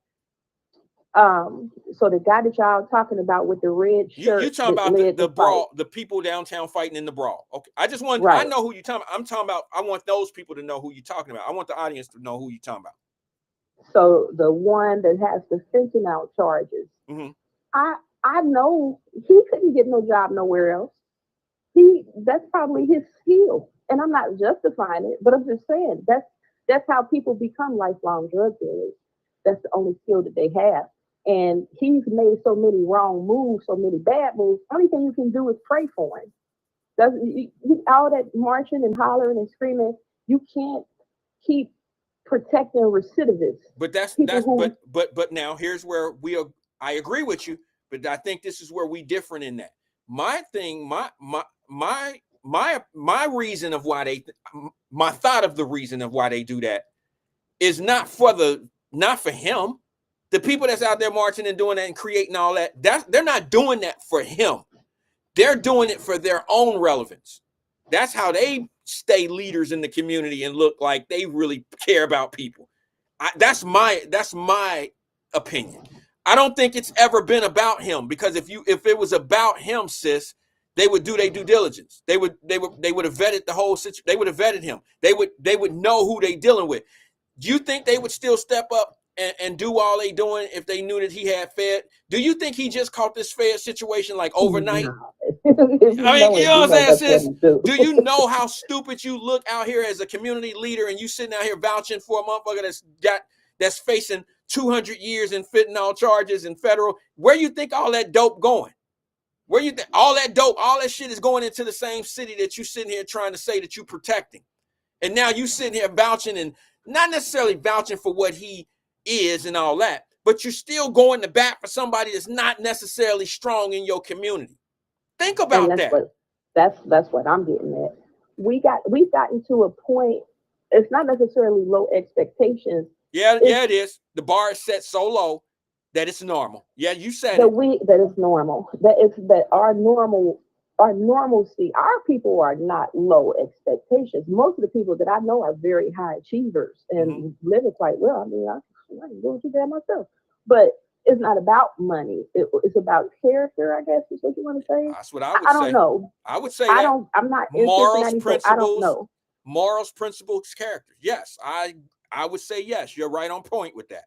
So the guy that y'all talking about with the red shirt. You talking about the brawl, the people downtown fighting in the brawl. Okay. I just want, I know who you're talking about. I'm talking about, I want those people to know who you're talking about. I want the audience to know who you're talking about. So the one that has the fentanyl charges. Mm-hmm. I know he couldn't get no job nowhere else. That's probably his skill. And I'm not justifying it, but I'm just saying that's how people become lifelong drug dealers. That's the only skill that they have. And he's made so many wrong moves, so many bad moves. Only thing you can do is pray for him. All that marching and hollering and screaming, you can't keep protecting recidivists. But now here's where I agree with you, but I think this is where we different in that. My thing, my reason of why my thought of the reason of why they do that is not for him. The people that's out there marching and doing that and creating all that, they're not doing that for him. They're doing it for their own relevance. That's how they stay leaders in the community and look like they really care about people. That's my opinion. I don't think it's ever been about him, because if it was about him, sis, they would do their due diligence. They would have vetted the whole situation. They would have vetted him. They would know who they dealing with. Do you think they would still step up and do all they doing if they knew that he had Fed? Do you think he just caught this Fed situation like overnight? I mean, you know what I'm saying, sis? Do you know how stupid you look out here as a community leader, and you sitting out here vouching for a motherfucker that's facing 200 years in fentanyl charges and federal? Where you think all that dope going? Where you think all that shit is going into the same city that you sitting here trying to say that you protecting? And now you sitting here vouching, and not necessarily vouching for what he is and all that, but you're still going to bat for somebody that's not necessarily strong in your community. Think about that. That's what I'm getting at. We've gotten to a point. It's not necessarily low expectations. Yeah, it is. The bar is set so low that it's normal. Yeah, you said that it's normal. That our normalcy. Our people are not low expectations. Most of the people that I know are very high achievers and living quite well. I mean, I can do what you did myself, but it's not about money. It's about character, I guess is what you want to say. That's what I would say. I don't know. I would say I'm not morals, principles. I don't know. Morals, principles, character. Yes, I would say yes. You're right on point with that.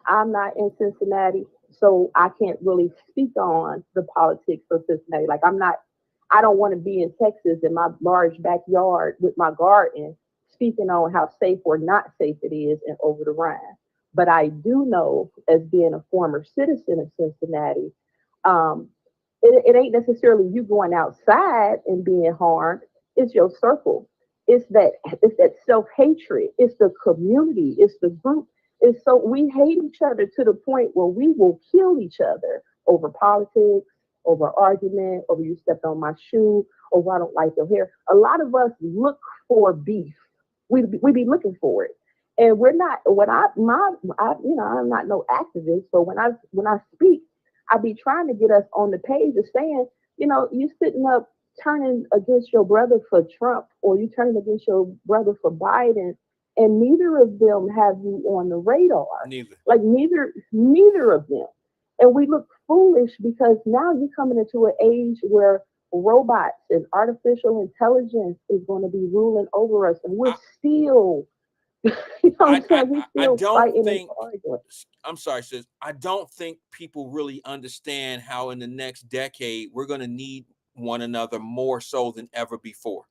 I'm not in Cincinnati, so I can't really speak on the politics of Cincinnati. Like I don't want to be in Texas in my large backyard with my garden speaking on how safe or not safe it is and over the Rhine. But I do know, as being a former citizen of Cincinnati, it ain't necessarily you going outside and being harmed. It's your circle. It's that self-hatred. It's the community. It's the group. It's so we hate each other to the point where we will kill each other over politics, over argument, over you stepped on my shoe, over I don't like your hair. A lot of us look for beef. We be looking for it. And we're not, I'm not no activist, but when I speak, I be trying to get us on the page of saying, you sitting up turning against your brother for Trump, or you turning against your brother for Biden, and neither of them have you on the radar. Neither. Like neither of them. And we look foolish because now you're coming into an age where robots and artificial intelligence is going to be ruling over us, and we're still, you know what I'm saying? We're I still don't fighting think, and arguing. I'm sorry, sis. I don't think people really understand how in the next decade we're going to need one another more so than ever before.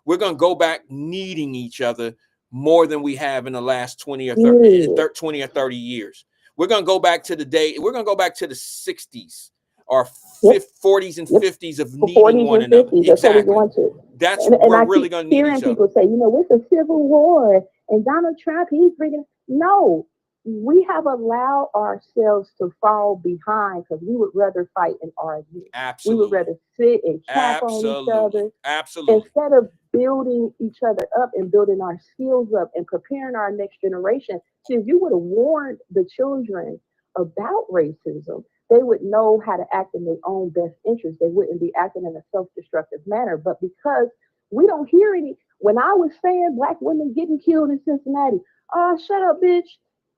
We're going to go back needing each other more than we have in the last 20 or 30 years. We're going to go back to the day, we're going to go back to the 60s or 40s and 50s of needing one another. That's what we're going to. That's and we're I really keep going to need hearing each other. people say, you know, it's a civil war and Donald Trump, he's bringing. No, we have allowed ourselves to fall behind because we would rather fight and argue. Absolutely. We would rather sit and cap on each other. Absolutely. Instead of building each other up and building our skills up and preparing our next generation. See, if you would have warned the children about racism, they would know how to act in their own best interest. They wouldn't be acting in a self-destructive manner. But because we don't hear any, when I was saying Black women getting killed in Cincinnati, oh, shut up, bitch.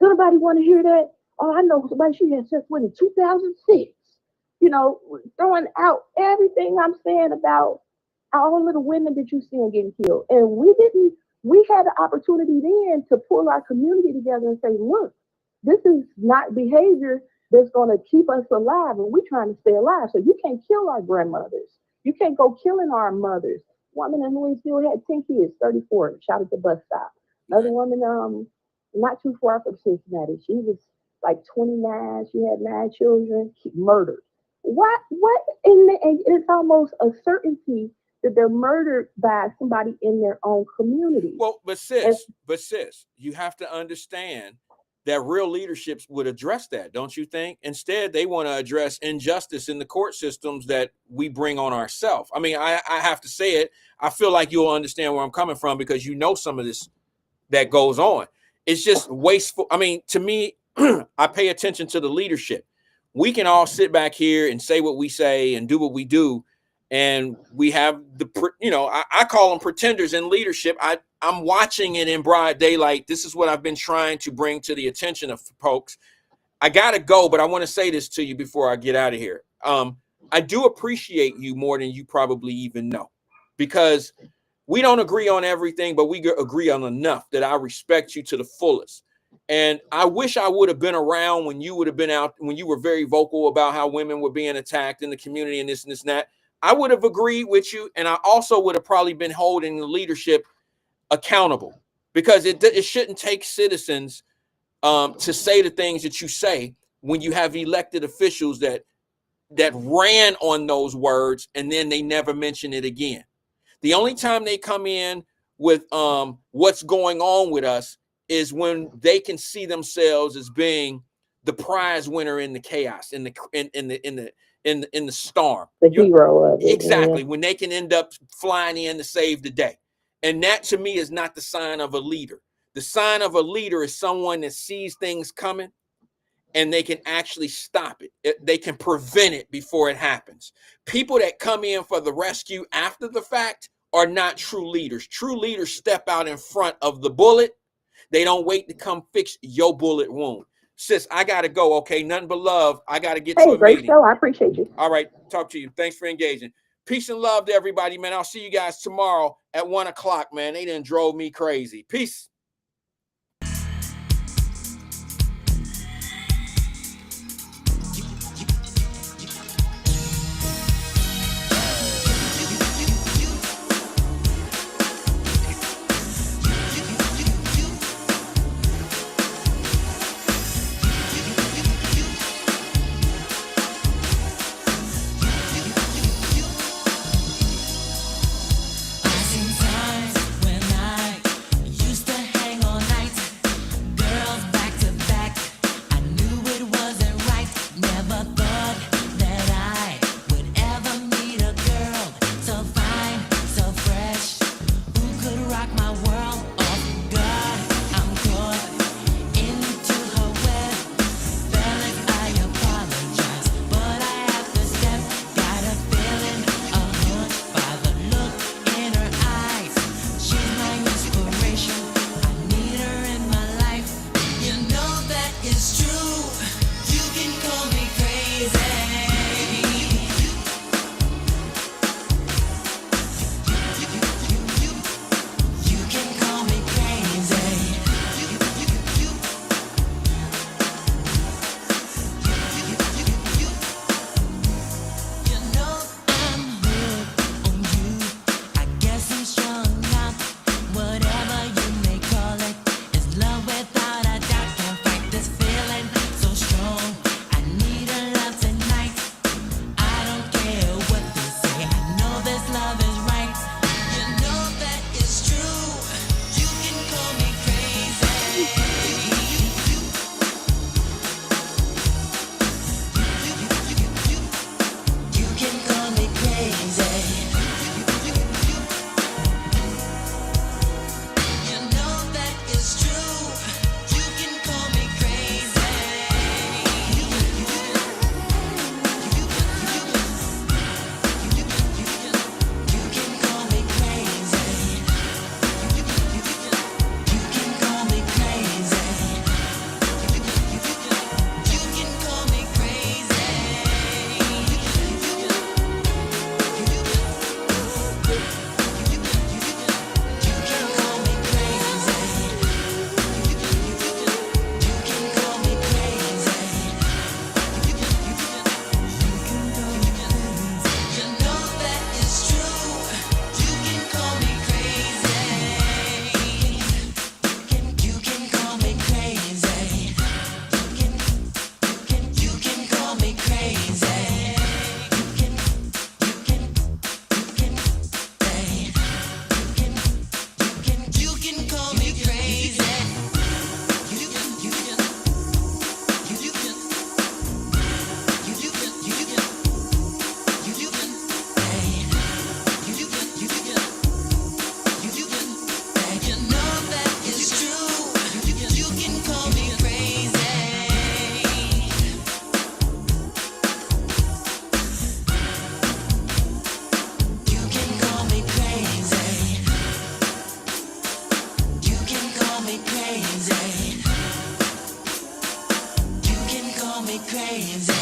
Does anybody want to hear that? Oh, I know somebody she had sex with in 2006. You know, throwing out everything I'm saying about all of the women that you see getting killed. And we had the opportunity then to pull our community together and say, look, this is not behavior that's going to keep us alive, and we're trying to stay alive. So you can't kill our grandmothers. You can't go killing our mothers. Woman in Louisville had 10 kids, 34, shot at the bus stop. Another woman, not too far from Cincinnati, she was like 29. She had 9 children, murdered. What? And it's almost a certainty that they're murdered by somebody in their own community. Well, but sis, you have to understand that real leaderships would address that, don't you think? Instead, they want to address injustice in the court systems that we bring on ourselves. I mean, I have to say it. I feel like you'll understand where I'm coming from because you know some of this that goes on. It's just wasteful. I mean, to me, I pay attention to the leadership. We can all sit back here and say what we say and do what we do. And we have I call them pretenders in leadership. I'm watching it in broad daylight. This is what I've been trying to bring to the attention of folks. I got to go, but I want to say this to you before I get out of here. I do appreciate you more than you probably even know, because we don't agree on everything, but we agree on enough that I respect you to the fullest. And I wish I would have been around when you would have been out, when you were very vocal about how women were being attacked in the community and this and this and that. I would have agreed with you. And I also would have probably been holding the leadership accountable, because it shouldn't take citizens to say the things that you say when you have elected officials that ran on those words and then they never mention it again. The only time they come in with what's going on with us is when they can see themselves as being the prize winner in the chaos, in the storm, the hero of it. Exactly. Yeah. When they can end up flying in to save the day. And that to me is not the sign of a leader. The sign of a leader is someone that sees things coming and they can actually stop it. They can prevent it before it happens. People that come in for the rescue after the fact are not true leaders. True leaders step out in front of the bullet. They don't wait to come fix your bullet wound. Sis, I got to go. Okay. Nothing but love. I got to get to a great meeting. show. I appreciate you. All right. Talk to you. Thanks for engaging. Peace and love to everybody, man. I'll see you guys tomorrow at 1:00, man. They done drove me crazy. Peace. I've seen times when I used to hands.